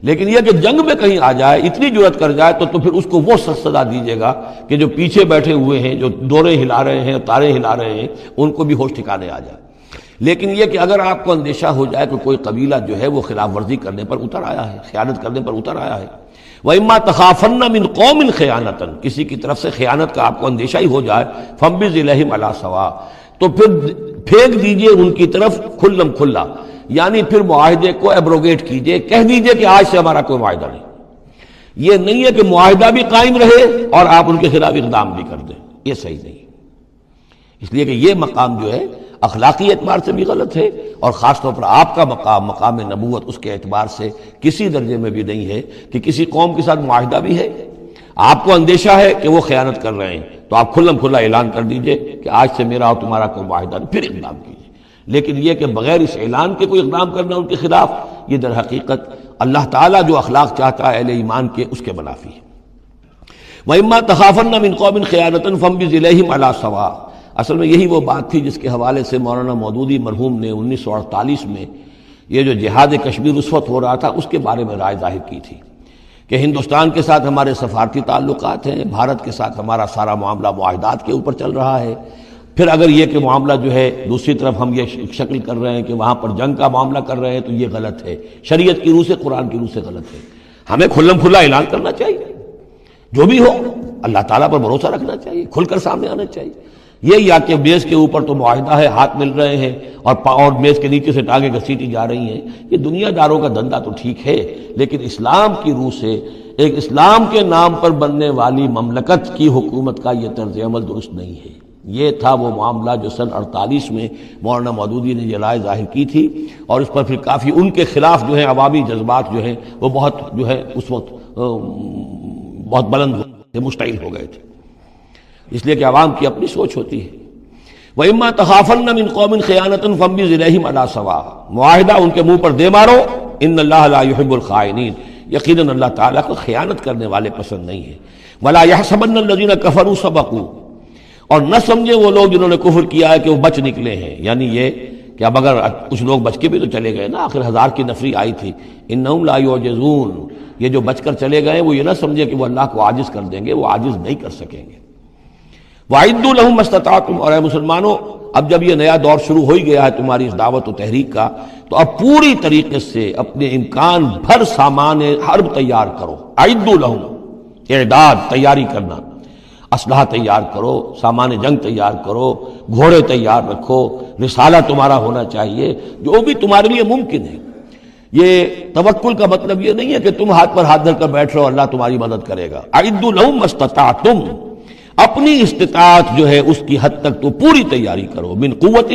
[SPEAKER 1] لیکن یہ کہ جنگ میں کہیں آ جائے، اتنی جرأت کر جائے تو پھر اس کو وہ سزا دیجیے گا کہ جو پیچھے بیٹھے ہوئے ہیں، جو ڈورے ہلا رہے ہیں، تارے ہلا رہے ہیں، ان کو بھی ہوش ٹھکانے آ جائے۔ لیکن یہ کہ اگر آپ کو اندیشہ ہو جائے کہ کوئی قبیلہ جو ہے وہ خلاف ورزی کرنے پر اتر آیا ہے، خیانت کرنے پر اتر آیا ہے، وَإِمَّا تَخَافَنَّ مِنْ قَوْمٍ خِيَانَةً، کسی کی طرف سے خیانت کا آپ کو اندیشہ ہی ہو جائے، فَانبِذْ إِلَيْهِمْ عَلَىٰ سَوَاءٍ، تو پھر پھینک دیجئے ان کی طرف کھلم کھلا، یعنی پھر معاہدے کو ایبروگیٹ کیجئے، کہہ دیجئے کہ آج سے ہمارا کوئی معاہدہ نہیں۔ یہ نہیں ہے کہ معاہدہ بھی قائم رہے اور آپ ان کے خلاف اقدام بھی کر دیں، یہ صحیح نہیں، اس لیے کہ یہ مقام جو ہے اخلاقی اعتبار سے بھی غلط ہے، اور خاص طور پر آپ کا مقام، مقام نبوت، اس کے اعتبار سے کسی درجے میں بھی نہیں ہے کہ کسی قوم کے ساتھ معاہدہ بھی ہے، آپ کو اندیشہ ہے کہ وہ خیانت کر رہے ہیں، تو آپ کھلم کھلا اعلان کر دیجئے کہ آج سے میرا اور تمہارا کوئی معاہدہ نہیں، پھر اقدام کیجئے۔ لیکن یہ کہ بغیر اس اعلان کے کوئی اقدام کرنا ان کے خلاف، یہ در حقیقت اللہ تعالیٰ جو اخلاق چاہتا ہے اہل ایمان کے، اس کے منافی ہے۔ وَإِمَّا تَخَافَنَّ مِنْ قَوْمٍ خِيَانَةً فَانبِذْ إِلَيْهِمْ عَلَىٰ سَوَاءٍ، اصل میں یہی وہ بات تھی جس کے حوالے سے مولانا مودودی مرحوم نے 1948 میں یہ جو جہاد کشمیر اس وقت ہو رہا تھا اس کے بارے میں رائے ظاہر کی تھی کہ ہندوستان کے ساتھ ہمارے سفارتی تعلقات ہیں، بھارت کے ساتھ ہمارا سارا معاملہ معاہدات کے اوپر چل رہا ہے، پھر اگر یہ کہ معاملہ جو ہے دوسری طرف ہم یہ شکل کر رہے ہیں کہ وہاں پر جنگ کا معاملہ کر رہے ہیں تو یہ غلط ہے، شریعت کی روح سے، قرآن کی روح سے غلط ہے۔ ہمیں کھلم کھلا اعلان کرنا چاہیے، جو بھی ہو اللہ تعالیٰ پر بھروسہ رکھنا چاہیے، کھل کر سامنے آنا چاہیے۔ یہ یا کہ میز کے اوپر تو معاہدہ ہے، ہاتھ مل رہے ہیں اور میز کے نیچے سے ٹانگیں گھسیٹی جا رہی ہیں، یہ دنیا داروں کا دھندا تو ٹھیک ہے، لیکن اسلام کی روح سے ایک اسلام کے نام پر بننے والی مملکت کی حکومت کا یہ طرز عمل درست نہیں ہے۔ یہ تھا وہ معاملہ جو سن 48 میں مولانا مودودی نے یہ رائے ظاہر کی تھی، اور اس پر پھر کافی ان کے خلاف جو ہے عوامی جذبات جو ہیں وہ بہت جو ہے اس وقت بہت بلند ہوئے، مشتعل ہو گئے تھے، اس لیے کہ عوام کی اپنی سوچ ہوتی ہے۔ وَإِمَّا تَخَافَنَّ مِن قَوْمٍ خِيَانَةً فَانبِذْ إِلَيْهِمْ عَلَىٰ سَوَاءٍ، معاہدہ ان کے منہ پر دے مارو، ان اللہ لا يحب الخائنین، یقیناً اللہ تعالیٰ کو خیانت کرنے والے پسند نہیں ہے۔ وَلَا يَحْسَبَنَّ الَّذِينَ كَفَرُوا سَبَقُوا، اور نہ سمجھے وہ لوگ جنہوں نے کفر کیا ہے کہ وہ بچ نکلے ہیں، یعنی یہ کہ اب اگر کچھ لوگ بچ کے بھی تو چلے گئے نا، آخر 1000 کی نفری آئی تھی، انہم لا یعجزون، یہ جو بچ کر چلے گئے وہ یہ نہ سمجھے کہ وہ اللہ کو عاجز کر دیں گے، وہ عاجز نہیں کر سکیں گے۔ وَأَعِدُّوا لَهُم مَّا اسْتَطَعْتُمْ، اور اے مسلمانوں اب جب یہ نیا دور شروع ہو ہی گیا ہے تمہاری اس دعوت و تحریک کا، تو اب پوری طریقے سے اپنے امکان بھر سامان حرب تیار کرو۔ اعدوا لهم، اعداد تیاری کرنا، اسلحہ تیار کرو، سامان جنگ تیار کرو، گھوڑے تیار رکھو، رسالہ تمہارا ہونا چاہیے، جو بھی تمہارے لیے ممکن ہے۔ یہ توکل کا مطلب یہ نہیں ہے کہ تم ہاتھ پر ہاتھ دھر کر بیٹھ رہو اللہ تمہاری مدد کرے گا۔ اعدوا لهم ما استطعتم، اپنی استطاعت جو ہے اس کی حد تک تو پوری تیاری کرو، من قوت،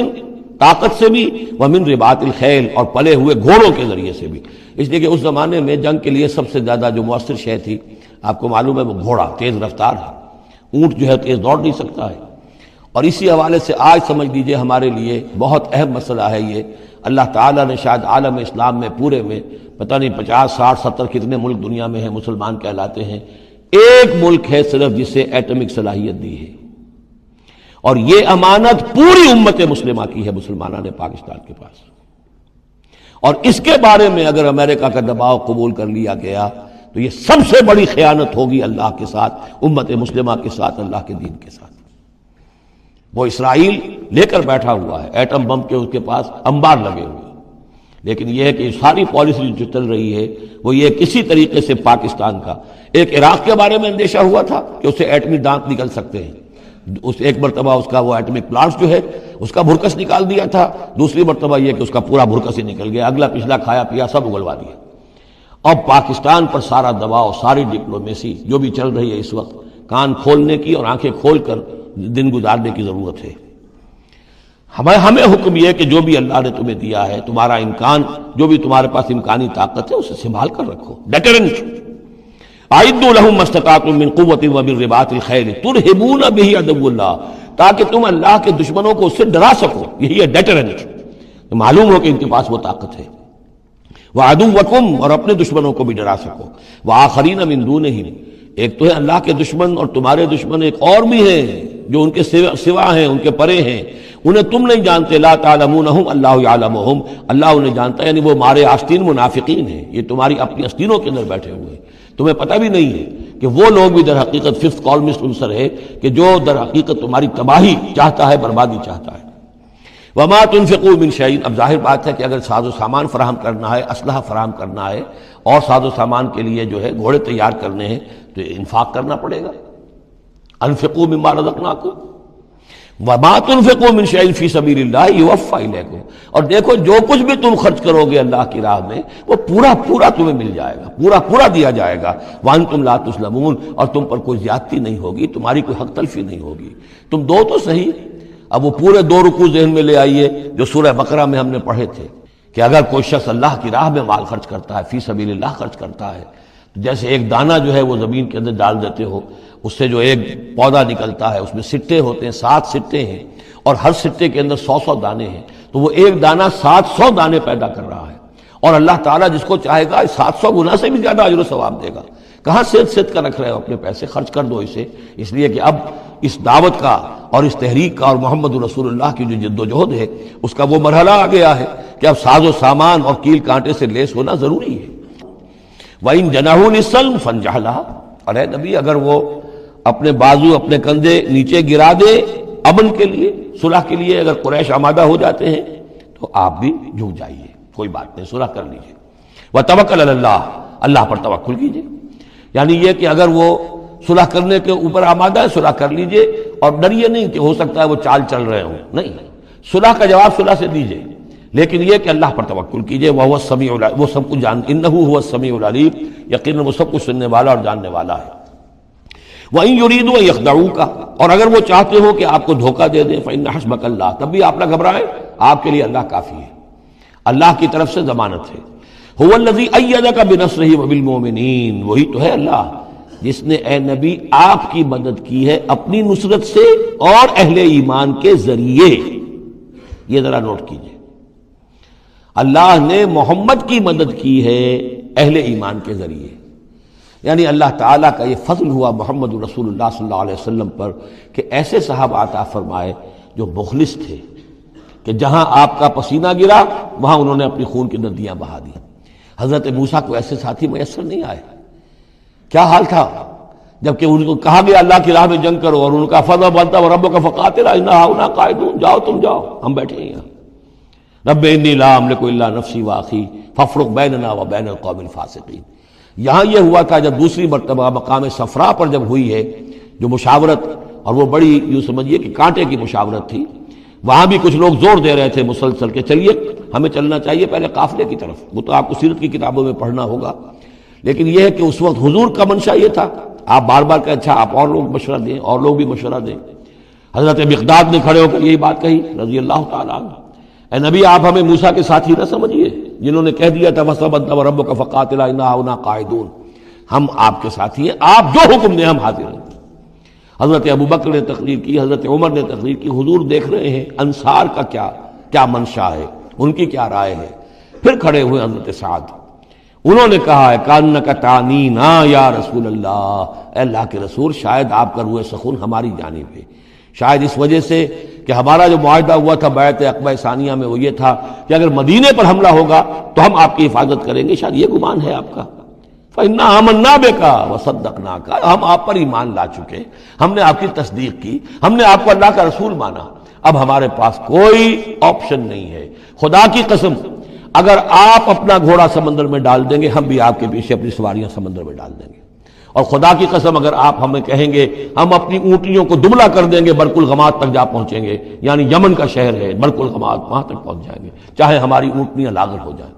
[SPEAKER 1] طاقت سے بھی، ومن رباط الخیل، اور پلے ہوئے گھوڑوں کے ذریعے سے بھی، اس لیے کہ اس زمانے میں جنگ کے لیے سب سے زیادہ جو مؤثر شے تھی آپ کو معلوم ہے وہ گھوڑا، تیز رفتار ہے، اونٹ جو ہے تیز دوڑ نہیں سکتا ہے۔ اور اسی حوالے سے آج سمجھ لیجئے ہمارے لیے بہت اہم مسئلہ ہے یہ، اللہ تعالیٰ نے شاید عالم اسلام میں پورے میں پتہ نہیں 50 60 70 کتنے ملک دنیا میں ہیں مسلمان کہلاتے ہیں، ایک ملک ہے صرف جسے ایٹمک صلاحیت دی ہے، اور یہ امانت پوری امت مسلمہ کی ہے، مسلمانان پاکستان کے پاس، اور اس کے بارے میں اگر امریکہ کا دباؤ قبول کر لیا گیا تو یہ سب سے بڑی خیانت ہوگی اللہ کے ساتھ، امت مسلمہ کے ساتھ، اللہ کے دین کے ساتھ۔ وہ اسرائیل لے کر بیٹھا ہوا ہے ایٹم بم کے، اس کے پاس انبار لگے ہوئے، لیکن یہ ہے کہ ساری پالیسی جو چل رہی ہے وہ یہ کسی طریقے سے پاکستان کا، ایک عراق کے بارے میں اندیشہ ہوا تھا کہ اسے ایٹمی دانت نکل سکتے ہیں، اس ایک مرتبہ اس کا وہ ایٹمک پلانٹ جو ہے اس کا بھرکس نکال دیا تھا، دوسری مرتبہ یہ کہ اس کا پورا بھرکس ہی نکل گیا، اگلا پچھلا کھایا پیا سب اگلوا دیا۔ اب پاکستان پر سارا دباؤ، ساری ڈپلومیسی جو بھی چل رہی ہے اس وقت، کان کھولنے کی اور آنکھیں کھول کر دن گزارنے کی ضرورت ہے۔ ہمیں حکم یہ ہے کہ جو بھی اللہ نے تمہیں دیا ہے، تمہارا امکان، جو بھی تمہارے پاس امکانی طاقت ہے اسے سنبھال کر رکھو، ڈیٹرنٹ۔ اعدوا لهم ما استطعتم من قوة ومن رباط الخیل ترہبون به عدو اللہ، تاکہ تم اللہ کے دشمنوں کو اس سے ڈرا سکو، یہی ہے ڈیٹرنٹ، معلوم ہو کہ ان کے پاس وہ طاقت ہے۔ وعدوکم، اور اپنے دشمنوں کو بھی ڈرا سکو، وآخرین من دونہم، ایک تو ہے اللہ کے دشمن اور تمہارے دشمن ایک اور بھی ہیں جو ان کے سوا ہیں، ان کے پرے ہیں، انہیں تم نہیں جانتے، لا تعلمونہم اللہ یعلمہم، اللہ انہیں جانتا ہے، یعنی وہ مارے آستین منافقین ہیں، یہ تمہاری اپنی آستینوں کے اندر بیٹھے ہوئے ہیں، تمہیں پتہ بھی نہیں ہے کہ وہ لوگ بھی در حقیقت ففتھ کالمسٹ عنصر ہے کہ جو در حقیقت تمہاری تباہی چاہتا ہے، بربادی چاہتا ہے۔ وما تنفقوا من شیء، اب ظاہر بات ہے کہ اگر ساز و سامان فراہم کرنا ہے، اسلحہ فراہم کرنا ہے، اور ساز و سامان کے لیے جو ہے گھوڑے تیار کرنے ہیں تو انفاق کرنا پڑے گا۔ انفقوا مما رزقناکم وما تنفقوا من شیء فی سبیل اللہ یوفی الیکم، اور دیکھو جو کچھ بھی تم خرچ کرو گے اللہ کی راہ میں وہ پورا پورا تمہیں مل جائے گا، پورا پورا دیا جائے گا۔ وانتم لا تظلمون، اور تم پر کوئی زیادتی نہیں ہوگی، تمہاری کوئی حق تلفی نہیں ہوگی۔ تم دو تو صحیح، اب وہ پورے 2 رکوع ذہن میں لے آئیے جو سورہ بقرہ میں ہم نے پڑھے تھے کہ اگر کوئی شخص اللہ کی راہ میں مال خرچ کرتا ہے، فی سبیل اللہ خرچ کرتا ہے، جیسے ایک دانہ جو ہے وہ زمین کے اندر ڈال دیتے ہو، اس سے جو ایک پودا نکلتا ہے اس میں سٹے ہوتے ہیں، 7 سٹے ہیں، اور ہر سٹے کے اندر 100 دانے ہیں، تو وہ ایک دانہ 700 دانے پیدا کر رہا ہے، اور اللہ تعالیٰ جس کو چاہے گا 700 گنا سے بھی زیادہ اجر و ثواب دے گا۔ کہاں صد کا رکھ رہے ہو اپنے پیسے، خرچ کر دو اسے، اس لیے کہ اب اس دعوت کا اور اس تحریک کا اور محمد رسول اللہ کی جو جد و جہد ہے اس کا وہ مرحلہ آ گیا ہے کہ اب ساز و سامان اور کیل کانٹے سے لیس ہونا ضروری ہے۔ وَإِن جَنَحُوا لِلسَّلْمِ فَانْجَحْ لَهَا، اور اے نبی اگر وہ اپنے بازو اپنے کندھے نیچے گرا دے امن کے لیے، صلح کے لیے، اگر قریش آمادہ ہو جاتے ہیں تو آپ بھی جھک جائیے، کوئی بات نہیں، صلح کر لیجیے۔ وَتَوَکَّلْ عَلَى اللَّهِ، اللہ پر توکل کیجیے، یعنی یہ کہ اگر وہ صلح کرنے کے اوپر آمادہ ہے صلح کر لیجئے، اور ڈریے نہیں کہ ہو سکتا ہے وہ چال چل رہے ہوں، نہیں، صلح کا جواب صلح سے دیجئے، لیکن یہ کہ اللہ پر توکل کیجئے، وہ السمیع العلیم، وہ سب کچھ انہ هو السمیع العلیم، یقیناً وہ سب کچھ سننے والا اور جاننے والا ہے۔ وَإِن يُرِيدُوا أَن يَخْدَعُوكَ، اور اگر وہ چاہتے ہو کہ آپ کو دھوکہ دے دیں، فَإِنَّ حَسْبَكَ اللَّهُ، تب بھی آپ نہ گھبرائیں، آپ کے لیے اللہ کافی ہے، اللہ کی طرف سے ضمانت ہے۔ هُوَ الَّذِي أَيَّدَكَ بِنَصْرِهِ وَبِالْمُؤْمِنِينَ، وہی تو ہے اللہ جس نے اے نبی آپ کی مدد کی ہے اپنی نصرت سے اور اہل ایمان کے ذریعے۔ یہ ذرا نوٹ کیجئے، اللہ نے محمد کی مدد کی ہے اہل ایمان کے ذریعے، یعنی اللہ تعالیٰ کا یہ فضل ہوا محمد رسول اللہ صلی اللہ علیہ وسلم پر کہ ایسے صحابہ عطا فرمائے جو مخلص تھے، کہ جہاں آپ کا پسینہ گرا وہاں انہوں نے اپنی خون کی ندیاں بہا دی۔ حضرت موسیٰ کو ایسے ساتھی میسر نہیں آئے، کیا حال تھا جبکہ ان کو کہا گیا اللہ کی راہ میں جنگ کرو، اور ان کا فضل بنتا وہ رب کا فقاتل انا ہاؤنا قاعدون، جاؤ تم جاؤ، ہم بیٹھے ہیں یہاں۔ رب انی لا املک الا نفسی واخی فافرق بیننا وبین القوم الفاسقین۔ یہاں یہ ہوا تھا جب دوسری مرتبہ مقام صفرا پر جب ہوئی ہے جو مشاورت، اور وہ بڑی یوں سمجھیے کہ کانٹے کی مشاورت تھی، وہاں بھی کچھ لوگ زور دے رہے تھے مسلسل کہ چلیے ہمیں چلنا چاہیے پہلے قافلے کی طرف، وہ تو آپ کو سیرت کی کتابوں میں پڑھنا ہوگا، لیکن یہ ہے کہ اس وقت حضور کا منشا یہ تھا، آپ بار بار کہ اچھا آپ اور لوگ مشورہ دیں، اور لوگ بھی مشورہ دیں۔ حضرت مقداد نے کھڑے ہو کر یہی بات کہی رضی اللہ تعالیٰ عنہ، اے نبی آپ ہمیں موسیٰ کے ساتھی نہ سمجھیے جنہوں نے کہہ دیا تھا فَصَبَّتْنَا وَرَبُّكَ فَقَاتِلَا إِنَّا هَاهُنَا قَاعِدُونَ، ہم آپ کے ساتھی ہیں، آپ جو حکم دیں ہم حاضر ہیں۔ حضرت ابوبکر نے تقریر کی، حضرت عمر نے تقریر کی، حضور دیکھ رہے ہیں انصار کا کیا منشا ہے، ان کی کیا رائے ہے۔ پھر کھڑے ہوئے حضرت سعد، انہوں نے کہا ہے کَأَنَّكَ تَعْنِينَا یا رسول اللہ، اے اللہ کے رسول شاید آپ کا روح سخن ہماری جانب ہے، شاید اس وجہ سے کہ ہمارا جو معاہدہ ہوا تھا بیعت عقبہ ثانیہ میں وہ یہ تھا کہ اگر مدینے پر حملہ ہوگا تو ہم آپ کی حفاظت کریں گے، شاید یہ گمان ہے آپ کا۔ فَإِنَّا آمَنَّا بِكَ وَصَدَّقْنَاكَ، ہم آپ پر ایمان لا چکے، ہم نے آپ کی تصدیق کی، ہم نے آپ کو اللہ کا رسول مانا، اب ہمارے پاس کوئی آپشن نہیں ہے۔ خدا کی قسم اگر آپ اپنا گھوڑا سمندر میں ڈال دیں گے ہم بھی آپ کے پیچھے اپنی سواریاں سمندر میں ڈال دیں گے، اور خدا کی قسم اگر آپ ہمیں کہیں گے ہم اپنی اونٹیوں کو دبلا کر دیں گے برق الغماد تک جا پہنچیں گے، یعنی یمن کا شہر ہے برق الغماد، وہاں تک پہنچ جائیں گے چاہے ہماری اونٹنیاں لاغر ہو جائیں۔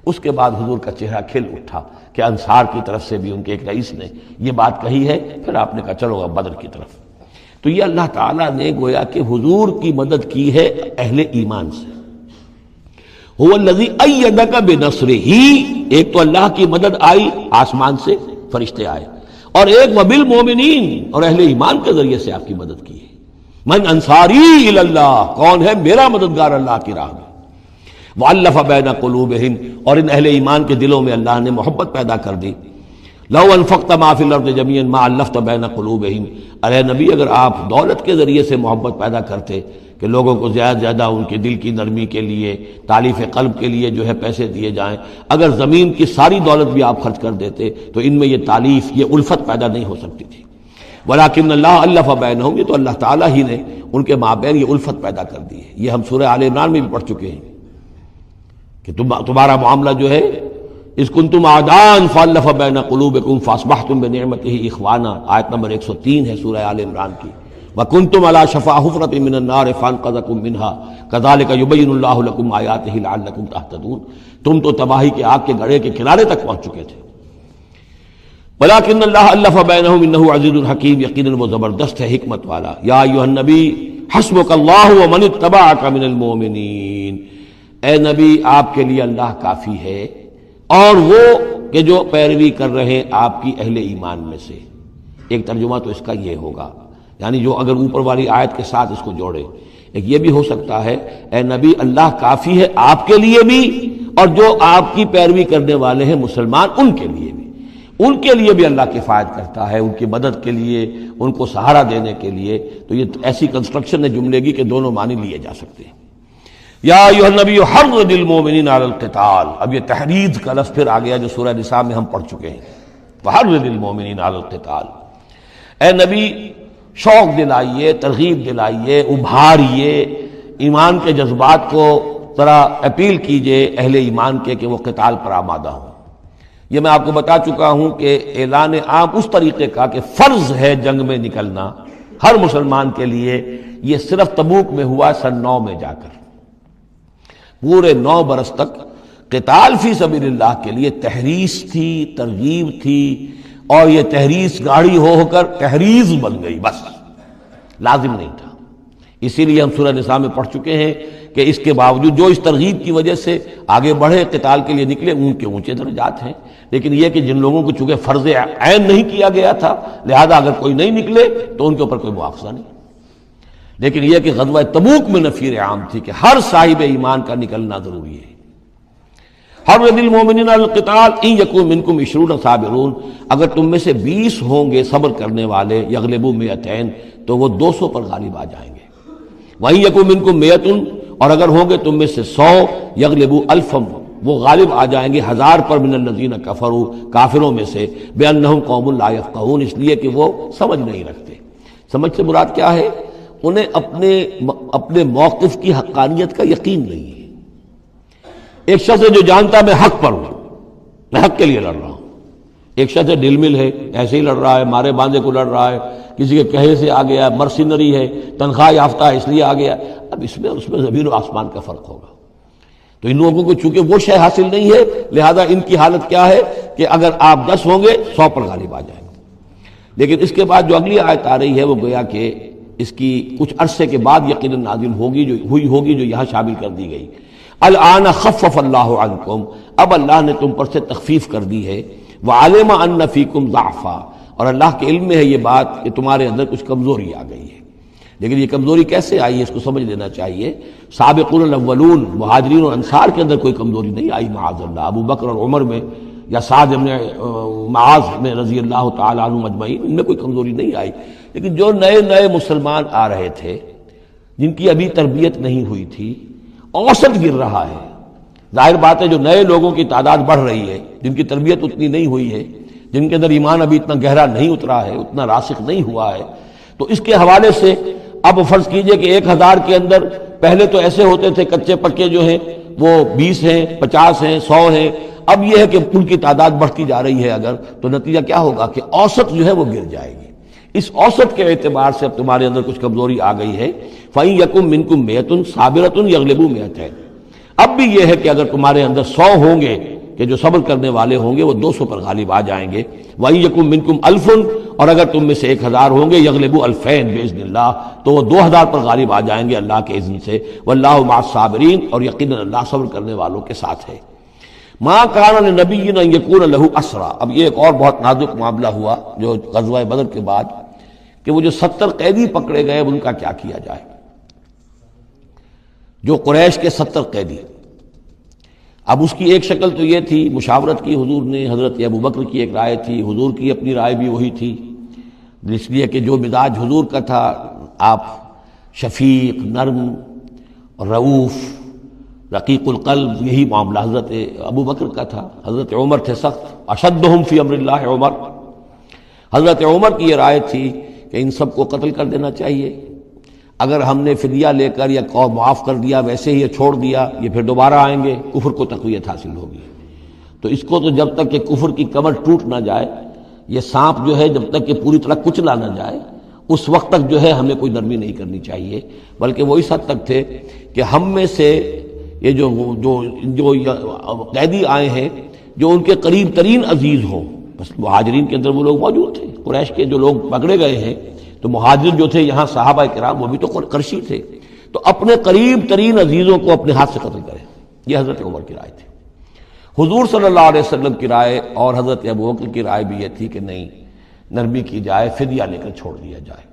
[SPEAKER 1] اس کے بعد حضور کا چہرہ کھل اٹھا کہ انصار کی طرف سے بھی ان کے ایک رئیس نے یہ بات کہی ہے، پھر آپ نے کہا چلو اب بدر کی طرف۔ تو یہ اللہ تعالیٰ نے گویا کہ حضور کی مدد کی ہے اہل ایمان سے۔ هو الذی ایدک بنصرہ، ایک تو اللہ کی مدد آئی آسمان سے، فرشتے آئے، اور ایک وبالمؤمنین، اور اہل ایمان کے ذریعے سے آپ کی مدد کی ہے۔ من انصاری الی اللہ، کون ہے میرا مددگار اللہ کی راہ میں۔ وَأَلَّفَ بَيْنَ قُلُوبِهِمْ، اور ان اہل ایمان کے دلوں میں اللہ نے محبت پیدا کر دی۔ لَوْ أَنفَقْتَ مَا فِي الْأَرْضِ جَمِيعًا مَا أَلَّفْتَ بَيْنَ قُلُوبِهِمْ، ارے نبی اگر آپ دولت کے ذریعے سے محبت پیدا کرتے کہ لوگوں کو زیادہ زیادہ ان کے دل کی نرمی کے لیے، تالیف قلب کے لیے جو ہے پیسے دیے جائیں، اگر زمین کی ساری دولت بھی آپ خرچ کر دیتے تو ان میں یہ تالیف، یہ الفت پیدا نہیں ہو سکتی تھی۔ وَلَٰكِنَّ اللَّهَ أَلَّفَ بَيْنَهُمْ، یہ تو اللہ تعالیٰ ہی نے ان کے مابین یہ الفت پیدا کر دی ہے۔ یہ ہم سورہ آل عمران میں بھی پڑھ چکے ہیں کہ تمہارا معاملہ جو ہے اِذْ كُنْتُمْ أَعْدَاءً فَأَلَّفَ بَيْنَ قُلُوبِكُمْ فَأَصْبَحْتُمْ بِنِعْمَتِهِ إِخْوَانًا، آیت نمبر 103 ہے سورہ آل عمران کی۔ وَكُنْتُمْ عَلَىٰ شَفَا حُفْرَةٍ مِّنَ النَّارِ فَأَنقَذَكُم مِّنْهَا كَذَٰلِكَ يُبَيِّنُ اللَّهُ لَكُمْ آيَاتِهِ لَعَلَّكُمْ تَهْتَدُونَ، تم تو تباہی کے آگ کے گڑھے کے کنارے تک پہنچ چکے تھے۔ وَلَٰكِنَّ اللَّهَ أَلَّفَ بَيْنَهُمْ إِنَّهُ عَزِيزٌ حَكِيمٌ، یقیناً وہ زبردست ہے حکمت والا۔ یا ایھا النبی حسبک اللہ ومن اتبعک من المؤمنین، اے نبی آپ کے لیے اللہ کافی ہے اور وہ کہ جو پیروی کر رہے آپ کی اہل ایمان میں سے۔ ایک ترجمہ تو اس کا یہ ہوگا، یعنی جو اگر اوپر والی آیت کے ساتھ اس کو جوڑے، ایک یہ بھی ہو سکتا ہے اے نبی اللہ کافی ہے آپ کے لیے بھی، اور جو آپ کی پیروی کرنے والے ہیں مسلمان ان کے لیے بھی، ان کے لیے بھی اللہ کفایت کرتا ہے، ان کی مدد کے لیے، ان کو سہارا دینے کے لیے۔ تو یہ ایسی کنسٹرکشن ہے جملے کی کہ دونوں معنی لیے جا سکتے ہیں۔ یا ایھا النبی حرض المؤمنین علی القتال، اب یہ تحرید کا لفظ پھر آ گیا جو سورہ نساء میں ہم پڑھ چکے ہیں۔ وحرض المؤمنین علی القتال، اے نبی شوق دلائیے، ترغیب دلائیے، ابھاریے، ایمان کے جذبات کو ذرا اپیل کیجئے اہل ایمان کے کہ وہ قتال پر آمادہ ہوں۔ یہ میں آپ کو بتا چکا ہوں کہ اعلان عام اس طریقے کا کہ فرض ہے جنگ میں نکلنا ہر مسلمان کے لیے، یہ صرف تبوک میں ہوا سن 9 میں جا کر۔ پورے 9 برس تک قتال فی سبیل اللہ کے لیے تحریص تھی، ترغیب تھی، اور یہ تحریص گاڑی ہو کر تحریض بن گئی، بس لازم نہیں تھا۔ اسی لیے ہم سورہ نساء میں پڑھ چکے ہیں کہ اس کے باوجود جو اس ترغیب کی وجہ سے آگے بڑھے، قتال کے لیے نکلے، ان کے اونچے درجات ہیں، لیکن یہ کہ جن لوگوں کو چونکہ فرض عین نہیں کیا گیا تھا، لہذا اگر کوئی نہیں نکلے تو ان کے اوپر کوئی مواخذہ نہیں۔ لیکن یہ کہ غزوہ تبوک میں نفیر عام تھی کہ ہر صاحب ایمان کا نکلنا ضروری ہے۔ حرض المؤمنین علی القتال ان یکن منکم 20 صابرون، اگر تم میں سے 20 ہوں گے صبر کرنے والے، یغلبوا 200 تو وہ 200 پر غالب آ جائیں گے۔ وَإِن یکن منکم 100، اور اگر ہوں گے تم میں سے 100، یغلبوا 1000، وہ غالب آ جائیں گے 1000 پر، من الذین کفروا، کافروں میں سے، بأنہم قوم لا یفقہون، اس لیے کہ وہ سمجھ نہیں رکھتے۔ سمجھ سے مراد کیا ہے؟ انہیں اپنے موقف کی حقانیت کا یقین نہیں ہے۔ ایک شخص ہے جو جانتا میں حق پر ہوں، میں حق کے لیے لڑ رہا ہوں، ایک شخص ہے ڈل مل ہے، ایسے ہی لڑ رہا ہے، مارے باندھے کو لڑ رہا ہے، کسی کے کہے سے آ گیا، مرسنری ہے، تنخواہ یافتہ ہے اس لیے آ گیا۔ اب اس میں زمین و آسمان کا فرق ہوگا۔ تو ان لوگوں کو چونکہ وہ شے حاصل نہیں ہے، لہذا ان کی حالت کیا ہے کہ اگر آپ 10 ہوں گے 100 پر غالب آ جائیں گے۔ لیکن اس کے بعد جو اگلی آیت آ رہی ہے وہ گویا کہ اس کی کچھ عرصے کے بعد یقیناً نازل ہوگی، جو یہاں شامل کر دی گئی۔ الآن خفف اللہ عنکم، اب اللہ نے تم پر سے تخفیف کر دی ہے، وعلم ان فیکم ضعفا، اور اللہ کے علم میں ہے یہ بات کہ تمہارے اندر کچھ کمزوری آ گئی ہے۔ لیکن یہ کمزوری کیسے آئی ہے اس کو سمجھ لینا چاہیے۔ سابقون الاولون، مہاجرین اور انصار کے اندر کوئی کمزوری نہیں آئی معاذ اللہ، ابو بکر اور عمر میں یا سعد بن معاذ میں رضی اللہ تعالیٰ عنہ مجمعین، ان میں کوئی کمزوری نہیں آئی۔ لیکن جو نئے مسلمان آ رہے تھے، جن کی ابھی تربیت نہیں ہوئی تھی، اوسط گر رہا ہے۔ ظاہر بات ہے جو نئے لوگوں کی تعداد بڑھ رہی ہے، جن کی تربیت اتنی نہیں ہوئی ہے، جن کے اندر ایمان ابھی اتنا گہرا نہیں اترا ہے، اتنا راسخ نہیں ہوا ہے، تو اس کے حوالے سے اب فرض کیجئے کہ 1000 کے اندر پہلے تو ایسے ہوتے تھے کچے پکے جو ہیں وہ 20 ہیں، 50 ہیں، 100 ہیں، اب یہ ہے کہ ان کی تعداد بڑھتی جا رہی ہے اگر، تو نتیجہ کیا ہوگا کہ اوسط جو ہے وہ گر جائے گی۔ اس اوسط کے اعتبار سے اب تمہارے اندر کچھ کمزوری آ گئی ہے۔ فَإِن يَكُن مِّنكُم مِّائَةٌ صَابِرَةٌ يَغْلِبُوا 200، اب بھی یہ ہے کہ اگر تمہارے اندر 100 ہوں گے کہ جو صبر کرنے والے ہوں گے وہ 200 پر غالب آ جائیں گے۔ وَإِن يَكُن مِّنكُم 1000، اور اگر تم میں سے 1000 ہوں گے، يَغْلِبُوا 2000 بِإِذْنِ اللَّهِ، تو وہ 2000 پر غالب آ جائیں گے اللہ کے اذن سے۔ وَاللَّهُ مَعَ الصَّابِرِينَ، اور یقیناً اللہ صبر کرنے والوں کے ساتھ ہے۔ مَا كَانَ لِنَبِيٍّ أَن يَكُونَ لَهُ أَسْرَىٰ، اب یہ ایک اور بہت نازک معاملہ ہوا جو غزوہ بدر کے بعد، کہ وہ جو 70 قیدی پکڑے گئے ان کا کیا کیا جائے۔ جو قریش کے 70 قیدی، اب اس کی ایک شکل تو یہ تھی، مشاورت کی حضور نے، حضرت ابو بکر کی ایک رائے تھی، حضور کی اپنی رائے بھی وہی تھی، اس لیے کہ جو مزاج حضور کا تھا، آپ شفیق، نرم، رؤوف، رقیق القلب، یہی معاملہ حضرت ابو بکر کا تھا۔ حضرت عمر تھے سخت، اشدہم فی امر اللہ عمر، حضرت عمر کی یہ رائے تھی کہ ان سب کو قتل کر دینا چاہیے، اگر ہم نے فدیہ لے کر یا معاف کر دیا، ویسے ہی یہ چھوڑ دیا، یہ پھر دوبارہ آئیں گے، کفر کو تقویت حاصل ہوگی۔ تو اس کو تو جب تک کہ کفر کی کمر ٹوٹ نہ جائے، یہ سانپ جو ہے جب تک کہ پوری طرح کچلا نہ جائے، اس وقت تک جو ہے ہمیں کوئی نرمی نہیں کرنی چاہیے، بلکہ وہ اس حد تک تھے کہ ہم میں سے یہ جو قیدی آئے ہیں جو ان کے قریب ترین عزیز ہوں، بس مہاجرین کے اندر وہ لوگ موجود تھے، قریش کے جو لوگ پکڑے گئے ہیں، تو مہاجر جو تھے یہاں صحابہ کرام وہ بھی تو قرشی تھے، تو اپنے قریب ترین عزیزوں کو اپنے ہاتھ سے قتل کریں۔ یہ حضرت عمر کی رائے تھی۔ حضور صلی اللہ علیہ وسلم کی رائے اور حضرت ابو بکر کی رائے بھی یہ تھی کہ نہیں، نرمی کی جائے، فدیہ لے کر چھوڑ دیا جائے۔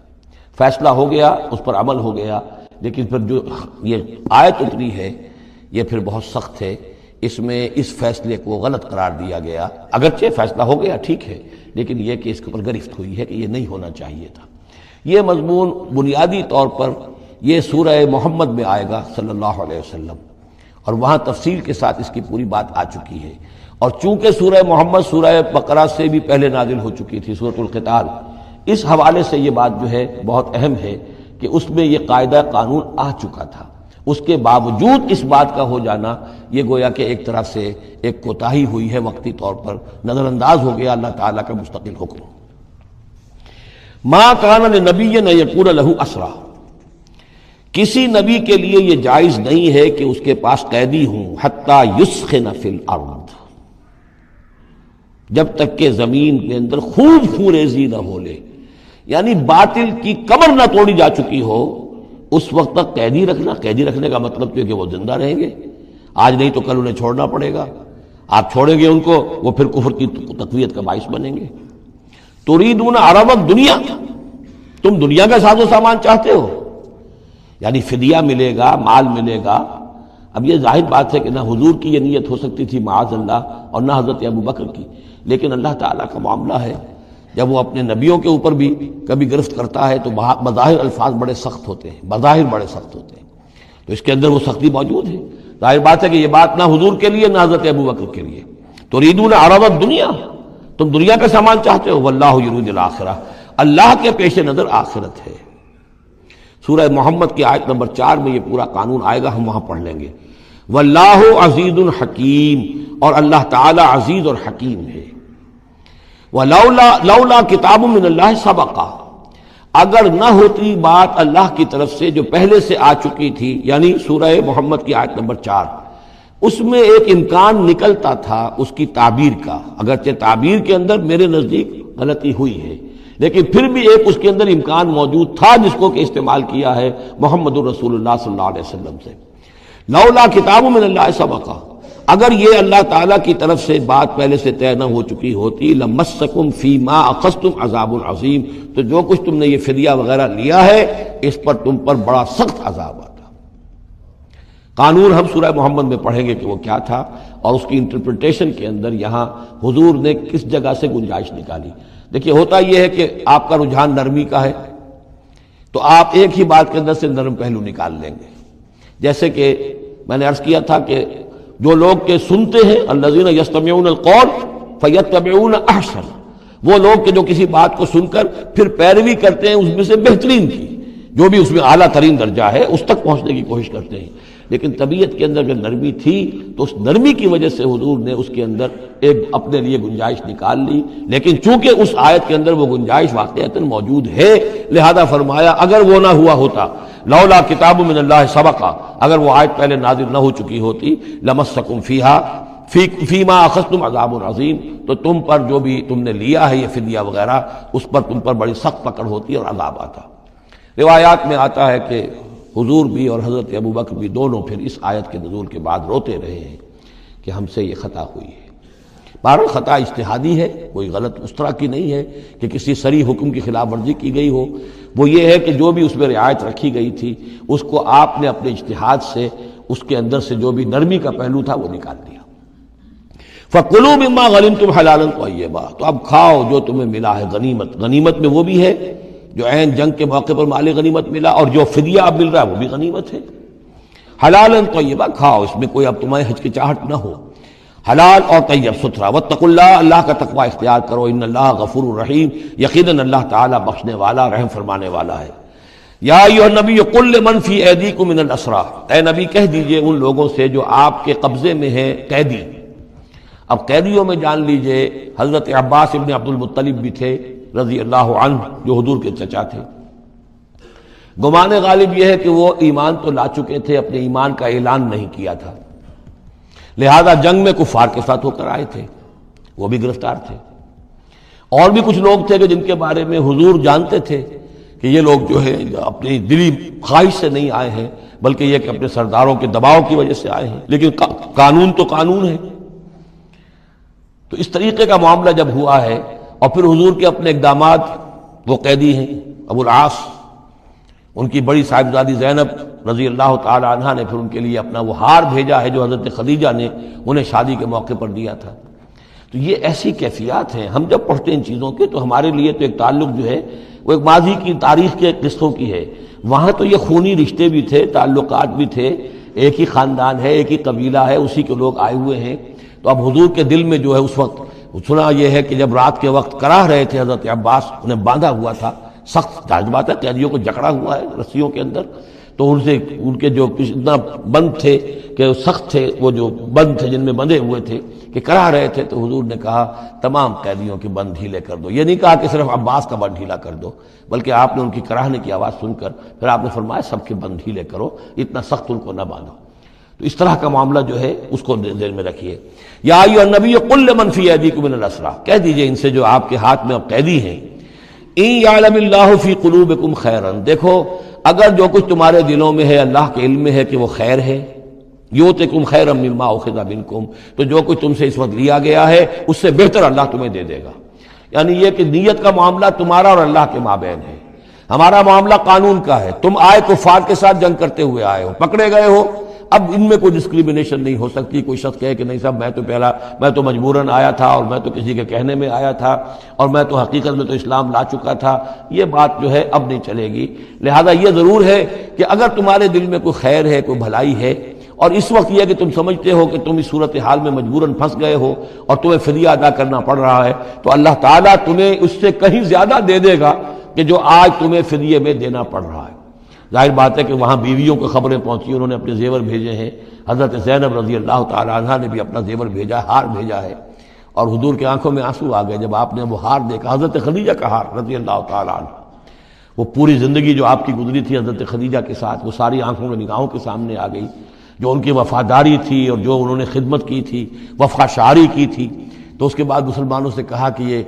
[SPEAKER 1] فیصلہ ہو گیا، اس پر عمل ہو گیا، لیکن پھر جو یہ آیت اتری ہے یہ پھر بہت سخت ہے، اس میں اس فیصلے کو غلط قرار دیا گیا، اگرچہ فیصلہ ہو گیا ٹھیک ہے، لیکن یہ کہ اس کے اوپر گرفت ہوئی ہے کہ یہ نہیں ہونا چاہیے تھا۔ یہ مضمون بنیادی طور پر یہ سورہ محمد میں آئے گا صلی اللہ علیہ وسلم، اور وہاں تفصیل کے ساتھ اس کی پوری بات آ چکی ہے، اور چونکہ سورہ محمد سورہ بقرہ سے بھی پہلے نازل ہو چکی تھی، سورۃ القتال، اس حوالے سے یہ بات جو ہے بہت اہم ہے کہ اس میں یہ قاعدہ قانون آ چکا تھا، اس کے باوجود اس بات کا ہو جانا یہ گویا کہ ایک طرح سے ایک کوتاہی ہوئی ہے، وقتی طور پر نظر انداز ہو گیا اللہ تعالیٰ کا مستقل حکم۔ ما کان لنبی ان یکون لہ اسریٰ، کسی نبی کے لیے یہ جائز نہیں ہے کہ اس کے پاس قیدی ہوں حتی یسخن فی الارض، جب تک کہ زمین کے اندر خوب خوریزی نہ ہو لے، یعنی باطل کی کمر نہ توڑی جا چکی ہو اس وقت تک قیدی رکھنا۔ قیدی رکھنے کا مطلب یہ کہ وہ زندہ رہیں گے، آج نہیں تو کل انہیں چھوڑنا پڑے گا، آپ چھوڑیں گے ان کو وہ پھر کفر کی تقویت کا باعث بنیں گے۔ تريدون عرض الدنیا، تم دنیا کا ساز و سامان چاہتے ہو، یعنی فدیہ ملے گا، مال ملے گا۔ اب یہ ظاہر بات ہے کہ نہ حضور کی یہ نیت ہو سکتی تھی معاذ اللہ، اور نہ حضرت ابو بکر کی، لیکن اللہ تعالیٰ کا معاملہ ہے، جب وہ اپنے نبیوں کے اوپر بھی کبھی گرفت کرتا ہے تو بظاہر الفاظ بڑے سخت ہوتے ہیں، بظاہر بڑے سخت ہوتے ہیں، تو اس کے اندر وہ سختی موجود ہے۔ ظاہر بات ہے کہ یہ بات نہ حضور کے لیے نہ حضرت ابو بکر کے لیے۔ تريدون عرض الدنیا، تم دنیا کا سامان چاہتے ہو، واللہ یرید الآخرہ، اللہ کے پیش نظر آخرت ہے۔ سورہ محمد کی آیت نمبر 4 میں یہ پورا قانون آئے گا، ہم وہاں پڑھ لیں گے۔ واللہ عزیز حکیم، اور اللہ تعالی عزیز اور حکیم ہے۔ لولا کتاب من اللہ سبقا، اگر نہ ہوتی بات اللہ کی طرف سے جو پہلے سے آ چکی تھی، یعنی سورہ محمد کی آیت نمبر 4، اس میں ایک امکان نکلتا تھا اس کی تعبیر کا، اگرچہ تعبیر کے اندر میرے نزدیک غلطی ہوئی ہے، لیکن پھر بھی ایک اس کے اندر امکان موجود تھا جس کو کہ استعمال کیا ہے محمد الرسول اللہ صلی اللہ علیہ وسلم سے۔ لولا کتاب من اللہ سبقا، اگر یہ اللہ تعالیٰ کی طرف سے بات پہلے سے طے نہ ہو چکی ہوتی، لمسکم فیما اخذتم عذاب عظیم، تو جو کچھ تم نے یہ فدیہ وغیرہ لیا ہے اس پر تم پر بڑا سخت عذاب آتا۔ قانون ہم سورہ محمد میں پڑھیں گے کہ وہ کیا تھا، اور اس کی انٹرپریٹیشن کے اندر یہاں حضور نے کس جگہ سے گنجائش نکالی۔ دیکھیے ہوتا یہ ہے کہ آپ کا رجحان نرمی کا ہے تو آپ ایک ہی بات کے اندر سے نرم پہلو نکال لیں گے، جیسے کہ میں نے عرض کیا تھا کہ جو لوگ کے سنتے ہیں الذین یستمعون القول فیتبعون احسن، وہ لوگ کہ جو کسی بات کو سن کر پھر پیروی کرتے ہیں اس میں سے بہترین کی، جو بھی اس میں اعلیٰ ترین درجہ ہے اس تک پہنچنے کی کوشش کرتے ہیں۔ لیکن طبیعت کے اندر جو نرمی تھی تو اس نرمی کی وجہ سے حضور نے اس کے اندر ایک اپنے لیے گنجائش نکال لی، لیکن چونکہ اس آیت کے اندر وہ گنجائش واقعتاً موجود ہے، لہذا فرمایا اگر وہ نہ ہوا ہوتا، لولا کتاب من اللہ سبقا، اگر وہ آیت پہلے نازل نہ ہو چکی ہوتی، لمسکم فیما اخذتم عذاب عظیم، تو تم پر جو بھی تم نے لیا ہے یہ فدیہ وغیرہ اس پر تم پر بڑی سخت پکڑ ہوتی اور عذاب آتا۔ روایات میں آتا ہے کہ حضور بھی اور حضرت ابو بکر بھی دونوں پھر اس آیت کے نزول کے بعد روتے رہے ہیں کہ ہم سے یہ خطا ہوئی ہے۔ بہرحال خطا اجتہادی ہے، کوئی غلط اس طرح کی نہیں ہے کہ کسی صریح حکم کی خلاف ورزی کی گئی ہو، وہ یہ ہے کہ جو بھی اس میں رعایت رکھی گئی تھی اس کو آپ نے اپنے اجتہاد سے اس کے اندر سے جو بھی نرمی کا پہلو تھا وہ نکال دیا۔ فَكُلُوا مِمَّا غَنِمْتُمْ حَلَالًا طَيِّبًا، تو اب کھاؤ جو تمہیں ملا ہے غنیمت۔ غنیمت میں وہ بھی ہے جو عین جنگ کے موقع پر مال غنیمت ملا، اور جو فدیہ اب مل رہا ہے وہ بھی غنیمت ہے۔ حلال طیبہ، کھاؤ، اس میں کوئی اب تمہیں ہچکچاہٹ نہ ہو، حلال اور طیب ستھرا۔ واتقوا اللہ، اللہ کا تقوی اختیار کرو، ان اللہ غفور الرحیم، یقیناً اللہ تعالیٰ بخشنے والا رحم فرمانے والا ہے۔ یا ایھا النبی قل لمن فی ایدیکم من الاسریٰ، اے نبی کہہ دیجئے ان لوگوں سے جو آپ کے قبضے میں ہیں قیدی۔ اب قیدیوں میں جان لیجئے حضرت عباس ابن عبد المطلب بھی تھے رضی اللہ عنہ، جو حضور کے چچا تھے۔ گمان غالب یہ ہے کہ وہ ایمان تو لا چکے تھے، اپنے ایمان کا اعلان نہیں کیا تھا، لہذا جنگ میں کفار کے ساتھ ہو کر آئے تھے، وہ بھی گرفتار تھے۔ اور بھی کچھ لوگ تھے کہ جن کے بارے میں حضور جانتے تھے کہ یہ لوگ جو ہے اپنی دلی خواہش سے نہیں آئے ہیں، بلکہ یہ کہ اپنے سرداروں کے دباؤ کی وجہ سے آئے ہیں، لیکن قانون تو قانون ہے۔ تو اس طریقے کا معاملہ جب ہوا ہے، اور پھر حضور کے اپنے اقدامات، وہ قیدی ہیں ابو العاص، ان کی بڑی صاحبزادی زینب رضی اللہ تعالی عنہا نے پھر ان کے لیے اپنا وہ ہار بھیجا ہے جو حضرت خدیجہ نے انہیں شادی کے موقع پر دیا تھا۔ تو یہ ایسی کیفیات ہیں، ہم جب پڑھتے ہیں ان چیزوں کے تو ہمارے لیے تو ایک تعلق جو ہے وہ ایک ماضی کی تاریخ کے قصوں کی ہے، وہاں تو یہ خونی رشتے بھی تھے، تعلقات بھی تھے، ایک ہی خاندان ہے، ایک ہی قبیلہ ہے، اسی کے لوگ آئے ہوئے ہیں۔ تو اب حضور کے دل میں جو ہے اس وقت سنا یہ ہے کہ جب رات کے وقت کراہ رہے تھے حضرت عباس، انہیں باندھا ہوا تھا، سخت جذبات ہے، قیدیوں کو جکڑا ہوا ہے رسیوں کے اندر، تو تو ان سے ان کے جو اتنا بند تھے کہ سخت تھے، وہ جو بند تھے جن میں بندھے ہوئے تھے کہ کرا رہے تھے، تو حضور نے کہا تمام قیدیوں کے بند ڈھیلے کر دو۔ یہ نہیں کہا کہ صرف عباس کا بند ڈھیلا کر دو، بلکہ آپ نے ان کی کراہنے کی آواز سن کر پھر آپ نے فرمایا سب کے بند ڈھیلے کرو، اتنا سخت ان کو نہ باندھو۔ تو اس طرح کا معاملہ جو ہے اس کو ذہن میں رکھیے۔ یا ایھا النبی قل لمن فی ایدیکم من الاسریٰ، کہہ دیجئے ان سے جو آپ کے ہاتھ میں اب قیدی ہیں، ان یعلم اللہ فی قلوبکم خیرا، دیکھو اگر جو کچھ تمہارے دلوں میں ہے اللہ کے علم میں ہے کہ وہ خیر ہے، یؤتکم خیرا مما اخذ منکم، تو جو کچھ تم سے اس وقت لیا گیا ہے اس سے بہتر اللہ تمہیں دے دے گا۔ یعنی یہ کہ نیت کا معاملہ تمہارا اور اللہ کے مابین ہے، ہمارا معاملہ قانون کا ہے۔ تم آئے کفار کے ساتھ جنگ کرتے ہوئے آئے ہو، پکڑے گئے ہو، اب ان میں کوئی ڈسکریمنیشن نہیں ہو سکتی۔ کوئی شخص کہے کہ نہیں صاحب میں تو مجبوراً آیا تھا، اور میں تو کسی کے کہنے میں آیا تھا، اور میں تو حقیقت میں تو اسلام لا چکا تھا، یہ بات جو ہے اب نہیں چلے گی۔ لہذا یہ ضرور ہے کہ اگر تمہارے دل میں کوئی خیر ہے، کوئی بھلائی ہے، اور اس وقت یہ کہ تم سمجھتے ہو کہ تم اس صورتحال میں مجبوراً پھنس گئے ہو اور تمہیں فدیہ ادا کرنا پڑ رہا ہے، تو اللہ تعالیٰ تمہیں اس سے کہیں زیادہ دے دے گا کہ جو آج تمہیں فدیے میں دینا پڑ رہا ہے۔ ظاہر بات ہے کہ وہاں بیویوں کو خبریں پہنچی، انہوں نے اپنے زیور بھیجے ہیں، حضرت زینب رضی اللہ تعالی عنہا نے بھی اپنا زیور بھیجا، ہار بھیجا ہے، اور حضور کی آنکھوں میں آنسو آ گئے جب آپ نے وہ ہار دیکھا، حضرت خدیجہ کا ہار رضی اللہ تعالی عنہ۔ وہ پوری زندگی جو آپ کی گزری تھی حضرت خدیجہ کے ساتھ، وہ ساری آنکھوں میں نگاہوں کے سامنے آ گئی، جو ان کی وفاداری تھی اور جو انہوں نے خدمت کی تھی، وفا شعاری کی تھی۔ تو اس کے بعد مسلمانوں سے کہا کہ یہ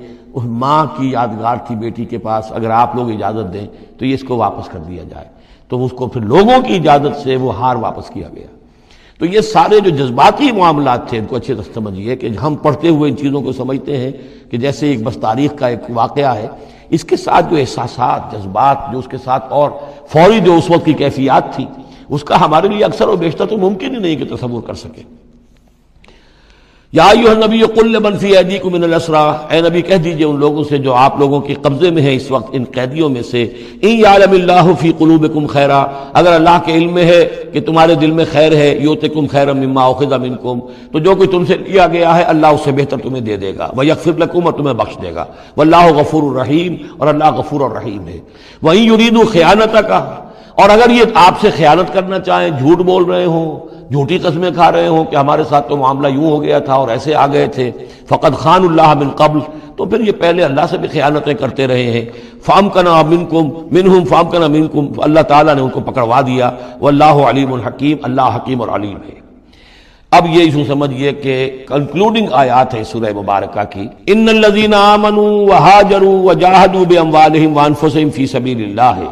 [SPEAKER 1] ماں کی یادگار تھی بیٹی کے پاس، اگر آپ لوگ اجازت دیں تو یہ اس کو واپس کر دیا جائے، تو اس کو پھر لوگوں کی اجازت سے وہ ہار واپس کیا گیا۔ تو یہ سارے جو جذباتی معاملات تھے ان کو اچھے سے سمجھیے کہ ہم پڑھتے ہوئے ان چیزوں کو سمجھتے ہیں کہ جیسے ایک بس تاریخ کا ایک واقعہ ہے، اس کے ساتھ جو احساسات، جذبات، جو اس کے ساتھ اور فوری جو اس وقت کی کیفیات تھی، اس کا ہمارے لیے اکثر و بیشتر تو ممکن ہی نہیں کہ تصور کر سکے۔ یا ایھا النبی قل لمن فی ایدیکم من الاسریٰ، اے نبی کہہ دیجئے ان لوگوں سے جو آپ لوگوں کے قبضے میں ہیں اس وقت، ان قیدیوں میں سے، ان یعلم اللہ فی قلوبکم خیرا، اگر اللہ کے علم میں ہے کہ تمہارے دل میں خیر ہے، یؤتکم خیرا مما اخذ منکم، تو جو کچھ تم سے لیا گیا ہے اللہ اس سے بہتر تمہیں دے دے گا، ویغفر لکم، اور تمہیں بخش دے گا، واللہ غفور الرحیم، اور اللہ غفور الرحیم ہے۔ وَإِن يُرِيدُوا خِيَانَتَكَ، اور اگر یہ آپ سے خیانت کرنا چاہیں، جھوٹ بول رہے ہوں، جھوٹی قسمیں کھا رہے ہوں کہ ہمارے ساتھ تو معاملہ یوں ہو گیا تھا اور ایسے آ گئے تھے، فقد خان اللہ من قبل، تو پھر یہ پہلے اللہ سے بھی خیانتیں کرتے رہے ہیں، فامکنا منکم، اللہ تعالیٰ نے ان کو پکڑوا دیا، واللہ علیم الحکیم، اللہ حکیم اور علیم ہے۔ اب یہ یوں سمجھیے کہ کنکلوڈنگ آیات ہے سورہ مبارکہ کی، ان الذین آمنوا وہاجروا وجاہدوا باموالہم وانفسہم فی سبیل اللہ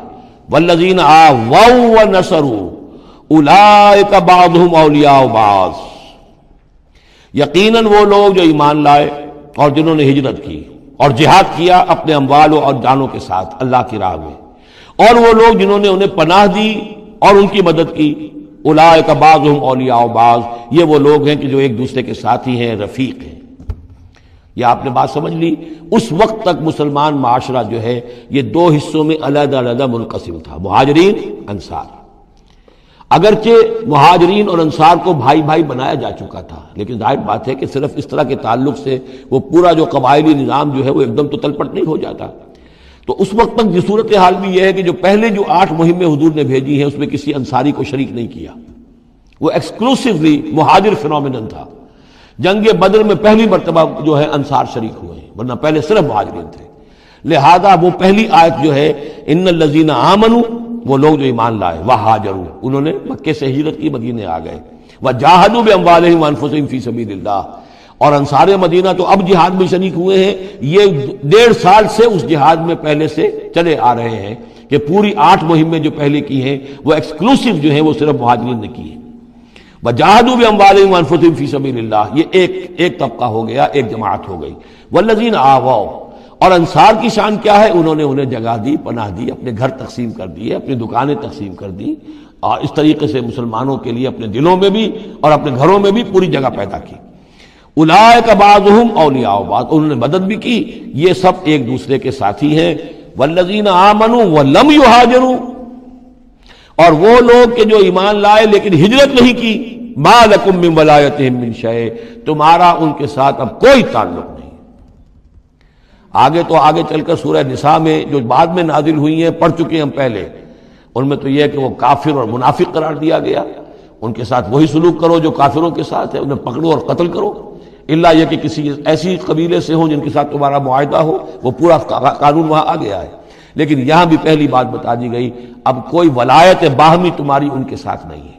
[SPEAKER 1] والذین آووا ونصروا اولئک بعضهم اولیاء بعض، یقیناً وہ لوگ جو ایمان لائے اور جنہوں نے ہجرت کی اور جہاد کیا اپنے اموال اور جانوں کے ساتھ اللہ کی راہ میں، اور وہ لوگ جنہوں نے انہیں پناہ دی اور ان کی مدد کی، اولئک بعضهم اولیاء بعض، یہ وہ لوگ ہیں کہ جو ایک دوسرے کے ساتھی ہیں، رفیق ہیں۔ یہ آپ نے بات سمجھ لی۔ اس وقت تک مسلمان معاشرہ جو ہے یہ دو حصوں میں علیحدہ علیحدہ منقسم تھا، مہاجرین، انصار۔ اگرچہ مہاجرین اور انصار کو بھائی بھائی بنایا جا چکا تھا، لیکن ظاہر بات ہے کہ صرف اس طرح کے تعلق سے وہ پورا جو قبائلی نظام جو ہے وہ ایک دم تو تلپٹ نہیں ہو جاتا۔ تو اس وقت تک یہ صورتحال بھی یہ ہے کہ جو پہلے جو 8 مہمیں حضور نے بھیجی ہیں اس میں کسی انصاری کو شریک نہیں کیا، وہ ایکسکلوسیولی مہاجر فینومینن تھا۔ جنگ بدر میں پہلی مرتبہ جو ہے انصار شریک ہوئے ہیں، ورنہ پہلے صرف مہاجرین تھے۔ لہذا وہ پہلی آیت جو ہے ان الذین آمنوا، وہ لوگ جو ایمان لائے، وہاجروا، انہوں نے مکے سے ہجرت کی، مدینے آ گئے، وجاہدوا باموالہم وانفسہم فی سبیل اللہ، اور انصار مدینہ تو اب جہاد میں شریک ہوئے ہیں، یہ 1.5 سال سے اس جہاد میں پہلے سے چلے آ رہے ہیں کہ پوری 8 مہمیں جو پہلے کی ہیں وہ ایکسکلوسیو جو ہیں وہ صرف مہاجرین نے کی ہیں۔ وجاہدوا باموالہم وانفسہم فی سبیل اللہ، یہ ایک طبقہ ہو گیا، ایک جماعت ہو گئی۔ والذین آووا، اور انصار کی شان کیا ہے؟ انہوں نے انہیں جگہ دی، پناہ دی، اپنے گھر تقسیم کر دیے، اپنی دکانیں تقسیم کر دی، اور اس طریقے سے مسلمانوں کے لیے اپنے دلوں میں بھی اور اپنے گھروں میں بھی پوری جگہ پیدا کی۔ اولئک بعضهم اولیاء بعض، انہوں نے مدد بھی کی، یہ سب ایک دوسرے کے ساتھی ہیں۔ والذین آمنوا ولم یہاجروا، اور وہ لوگ کہ جو ایمان لائے لیکن ہجرت نہیں کی، ما لکم من ولایتہم من شیء، تمہارا ان کے ساتھ اب کوئی تعلق نہیں۔ آگے چل کر سورہ نساء میں جو بعد میں نازل ہوئی ہیں، پڑھ چکے ہم پہلے، ان میں تو یہ ہے کہ وہ کافر اور منافق قرار دیا گیا، ان کے ساتھ وہی سلوک کرو جو کافروں کے ساتھ ہے، انہیں پکڑو اور قتل کرو، الا یہ کہ کسی ایسی قبیلے سے ہوں جن کے ساتھ تمہارا معاہدہ ہو، وہ پورا قانون وہاں آ گیا ہے۔ لیکن یہاں بھی پہلی بات بتا دی گئی، اب کوئی ولایت باہمی تمہاری ان کے ساتھ نہیں ہے۔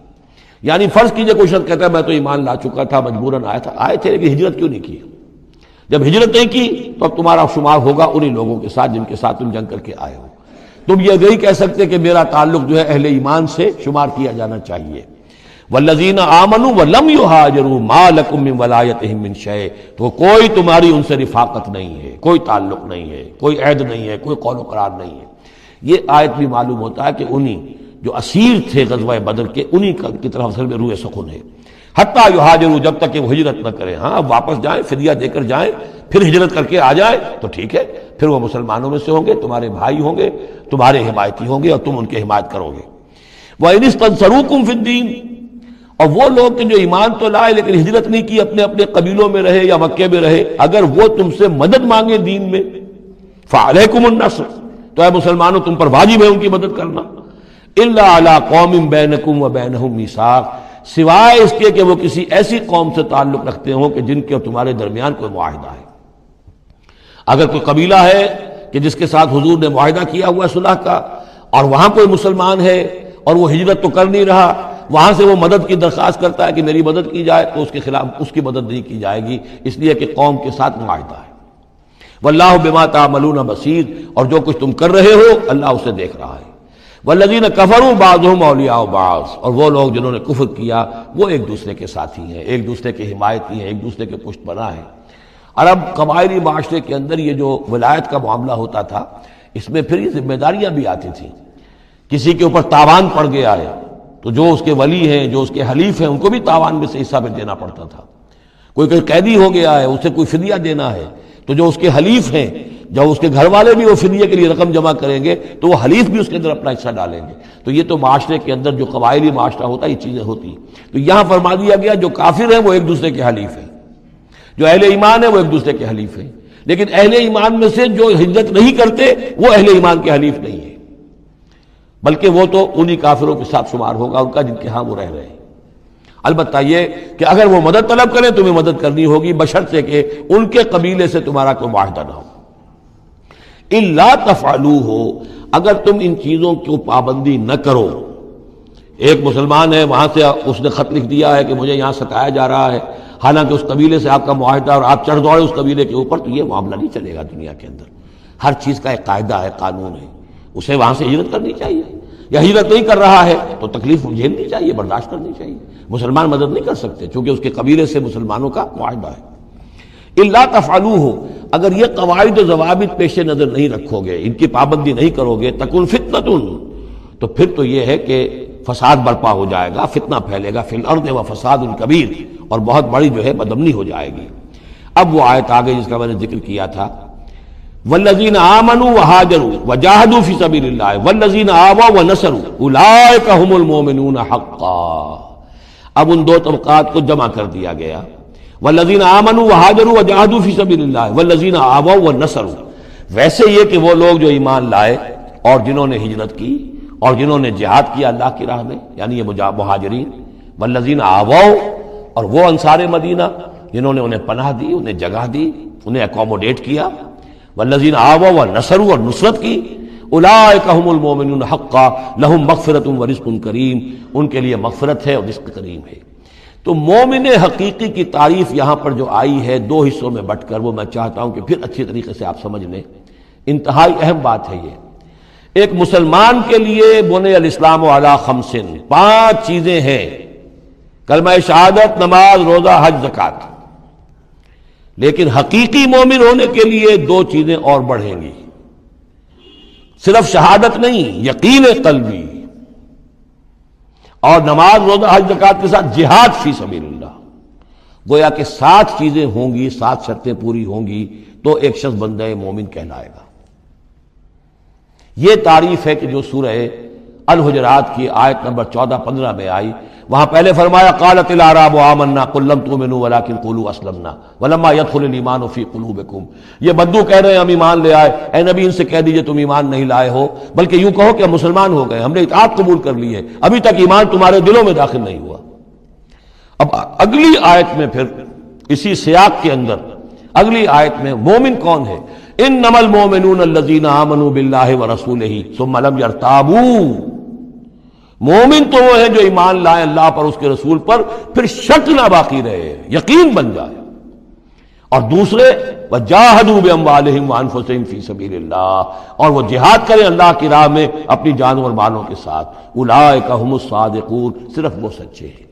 [SPEAKER 1] یعنی فرض کیجئے کوئی شخص کہتا ہے میں تو ایمان لا چکا تھا، مجبوراً آیا تھا، آئے تھے لیکن ہجرت کیوں نہیں کی؟ جب ہجرت نہیں کی تو اب تمہارا شمار ہوگا انہی لوگوں کے ساتھ جن کے ساتھ تم جنگ کر کے آئے ہو۔ تم یہ نہیں کہہ سکتے کہ میرا تعلق جو ہے اہل ایمان سے شمار کیا جانا چاہیے۔ والذین آمنوا ولم یہاجروا ما لکم من ولایتہم من شیء، تو کوئی تمہاری ان سے رفاقت نہیں ہے، کوئی تعلق نہیں ہے، کوئی عہد نہیں ہے، کوئی قول و قرار نہیں ہے۔ یہ آیت بھی معلوم ہوتا ہے کہ انہی جو اسیر تھے غزوہ بدر کے، انہی کی طرف اصل میں روح سخن ہے۔ حتیٰ یہاجروا، جب تک کہ وہ ہجرت نہ کریں، ہاں اب واپس جائیں، فدیہ دے کر جائیں، پھر ہجرت کر کے آ جائیں تو ٹھیک ہے، پھر وہ مسلمانوں میں سے ہوں گے، تمہارے بھائی ہوں گے، تمہارے حمایتی ہوں گے اور تم ان کی حمایت کرو گے۔ وَإِنِ اسْتَنصَرُوكُمْ فِي الدِّينِ، اور وہ لوگ کہ جو ایمان تو لائے لیکن ہجرت نہیں کی، اپنے اپنے قبیلوں میں رہے یا مکے میں رہے، اگر وہ تم سے مدد مانگے دین میں، فَعَلَيْكُمُ النَّصْرُ، تو اے مسلمانوں تم پر واجب ہے ان کی مدد کرنا۔ إِلَّا عَلَىٰ قَوْمٍ بَيْنَكُمْ وَبَيْنَهُمْ مِيثَاقٌ، سوائے اس کے کہ وہ کسی ایسی قوم سے تعلق رکھتے ہوں کہ جن کے اور تمہارے درمیان کوئی معاہدہ ہے۔ اگر کوئی قبیلہ ہے کہ جس کے ساتھ حضور نے معاہدہ کیا ہوا ہے صلح کا، اور وہاں کوئی مسلمان ہے اور وہ ہجرت تو کر نہیں رہا، وہاں سے وہ مدد کی درخواست کرتا ہے کہ میری مدد کی جائے، تو اس کے خلاف اس کی مدد نہیں کی جائے گی، اس لیے کہ قوم کے ساتھ معاہدہ ہے۔ واللہ بما تعملون بصیر، اور جو کچھ تم کر رہے ہو اللہ اسے دیکھ رہا ہے۔ والذین کفروا بعضهم اولیاء بعض، اور وہ لوگ جنہوں نے کفر کیا وہ ایک دوسرے کے ساتھی ہیں، ایک دوسرے کے حمایتی ہیں، ایک دوسرے کے پشت پناہ ہیں۔ عرب قبائلی معاشرے کے اندر یہ جو ولایت کا معاملہ ہوتا تھا، اس میں پھر یہ ذمہ داریاں بھی آتی تھیں۔ کسی کے اوپر تاوان پڑ گیا ہے تو جو اس کے ولی ہیں، جو اس کے حلیف ہیں، ان کو بھی تاوان میں سے حصہ پھر دینا پڑتا تھا۔ کوئی قیدی ہو گیا ہے، اسے کوئی فدیہ دینا ہے، تو جو اس کے حلیف ہیں، جب اس کے گھر والے بھی وہ فدیے کے لیے رقم جمع کریں گے تو وہ حلیف بھی اس کے اندر اپنا حصہ ڈالیں گے۔ تو یہ تو معاشرے کے اندر جو قبائلی معاشرہ ہوتا ہے یہ چیزیں ہوتی ہیں۔ تو یہاں فرما دیا گیا جو کافر ہیں وہ ایک دوسرے کے حلیف ہیں، جو اہل ایمان ہیں وہ ایک دوسرے کے حلیف ہیں، لیکن اہل ایمان میں سے جو ہجرت نہیں کرتے وہ اہل ایمان کے حلیف نہیں ہیں، بلکہ وہ تو انہی کافروں کے ساتھ شمار ہوگا ان کا جن کے ہاں وہ رہ رہے ہیں۔ البتہ یہ کہ اگر وہ مدد طلب کریں تمہیں مدد کرنی ہوگی، بشرطے کہ ان کے قبیلے سے تمہارا کوئی معاہدہ نہ ہو۔ الا تفعلوہ، اگر تم ان چیزوں کی پابندی نہ کرو، ایک مسلمان ہے وہاں سے اس نے خط لکھ دیا ہے کہ مجھے یہاں ستایا جا رہا ہے، حالانکہ اس قبیلے سے آپ کا معاہدہ اور آپ چڑھ دوڑے اس قبیلے کے اوپر، تو یہ معاملہ نہیں چلے گا دنیا کے اندر۔ ہر چیز کا ایک قاعدہ ہے، قانون ہے، اسے وہاں سے ہجرت کرنی چاہیے، یا ہجرت نہیں کر رہا ہے تو تکلیف جھیلنی چاہیے، برداشت کرنی چاہیے۔ مسلمان مدد نہیں کر سکتے چونکہ اس کے قبیلے سے مسلمانوں کا معاہدہ ہے۔ الا تفعلوہ، اگر یہ قواعد و ضوابط پیش نظر نہیں رکھو گے، ان کی پابندی نہیں کرو گے، تکن فتنۃ، تو پھر تو یہ ہے کہ فساد برپا ہو جائے گا، فتنہ پھیلے گا، فی الارض و فساد کبیر، اور بہت بڑی جو ہے بدامنی ہو جائے گی۔ اب وہ آیت آگے جس کا میں نے ذکر کیا تھا، والذین آمنوا وہاجروا وجاہدوا فی سبیل اللہ والذین آووا ونصروا اولئک ھم المؤمنون حقا۔ اب ان دو طبقات کو جمع کر دیا گیا، والذین آمنوا وہاجروا وجاہدوا فی سبیل اللہ والذین آووا ونصروا، ویسے یہ کہ وہ لوگ جو ایمان لائے اور جنہوں نے ہجرت کی اور جنہوں نے جہاد کیا اللہ کی راہ میں، یعنی یہ مہاجرین، والذین آووا، اور وہ انصار مدینہ جنہوں نے انہیں پناہ دی، انہیں جگہ دی، انہیں اکوموڈیٹ کیا، والذین آووا ونصروا، اور نصرت کی، اولئک ھم المؤمنون حقا لہم مغفرۃ ورزق کریم، ان کے لیے مغفرت ہے اور رزق کریم ہے۔ تو مومن حقیقی کی تعریف یہاں پر جو آئی ہے دو حصوں میں بٹ کر، وہ میں چاہتا ہوں کہ پھر اچھی طریقے سے آپ سمجھ لیں، انتہائی اہم بات ہے یہ۔ ایک مسلمان کے لیے بنی الاسلام علی خمس، 5 چیزیں ہیں، کلمہ شہادت، نماز، روزہ، حج، زکوٰۃ، لیکن حقیقی مومن ہونے کے لیے 2 چیزیں اور بڑھیں گی، صرف شہادت نہیں، یقین قلبی، اور نماز، روزہ، حج، زکوٰۃ کے ساتھ جہاد فی سبیل اللہ۔ گویا کہ 7 چیزیں ہوں گی، 7 شرطیں پوری ہوں گی تو ایک شخص بندہ مومن کہلائے گا۔ یہ تعریف ہے کہ جو سورہ الحجرات کی آیت نمبر 14-15 میں آئی. وہاں پہلے فرمایا قالت الاعراب آمنا قل لم تؤمنوا ولکن قولوا اسلمنا ولما يدخل الايمان في قلوبكم. یہ بدو کہہ رہے ہیں ہم ایمان لے آئے. اے نبی ان سے کہہ دیجئے تم ایمان نہیں لائے ہو، بلکہ یوں کہو کہ ہم مسلمان ہو گئے، ہم نے اطاعت قبول کر لی ہے، ابھی تک ایمان تمہارے دلوں میں داخل نہیں ہوا. اب اگلی آیت میں پھر اسی سیاق کے اندر اگلی آیت میں مومن کون ہے؟ انما المؤمنون الذين آمنوا بالله ورسوله ثم لم يرتابوا. مومن تو وہ ہیں جو ایمان لائیں اللہ پر، اس کے رسول پر، پھر شک نہ باقی رہے، یقین بن جائے. اور دوسرے وجاہدوا باموالہم وانفسہم فی سبیل اللہ، اور وہ جہاد کریں اللہ کی راہ میں اپنی جانوں اور مالوں کے ساتھ. اولئک هم الصادقون، صرف وہ سچے ہیں.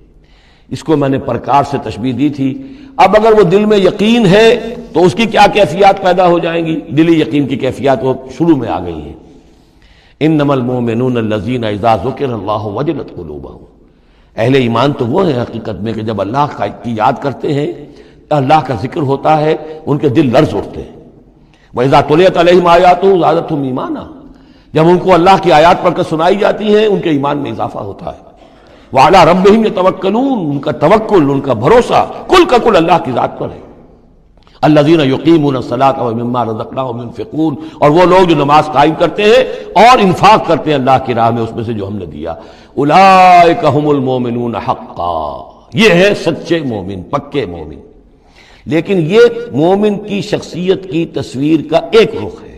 [SPEAKER 1] اس کو میں نے پرکار سے تشبیہ دی تھی. اب اگر وہ دل میں یقین ہے تو اس کی کیا کیفیات پیدا ہو جائیں گی؟ دلی یقین کی کیفیات وہ شروع میں آ گئی ہیں. انما المؤمنون الذین اذا ذکر اللہ وجلت قلوبہم. اہل ایمان تو وہ ہیں حقیقت میں کہ جب اللہ کی یاد کرتے ہیں، اللہ کا ذکر ہوتا ہے، ان کے دل لرز اٹھتے ہیں. وَإِذَا تُلِيَتْ عَلَيْهِمْ آيَاتُهُ زَادَتْهُمْ ایمانا. جب ان کو اللہ کی آیات پڑھ کر سنائی جاتی ہیں، ان کے ایمان میں اضافہ ہوتا ہے. وَعَلَىٰ رَبِّهِمْ يَتَوَكَّلُونَ. ان کا توکل، ان کا بھروسہ کل کا کل اللہ کی ذات پر ہے. الذین یقیمون الصلاۃ ومما رزقناہم ينفقون. اور وہ لوگ جو نماز قائم کرتے ہیں اور انفاق کرتے ہیں اللہ کی راہ میں اس میں سے جو ہم نے دیا. اولئک هم المؤمنون حقا. یہ ہے سچے مومن، پکے مومن. لیکن یہ مومن کی شخصیت کی تصویر کا ایک رخ ہے.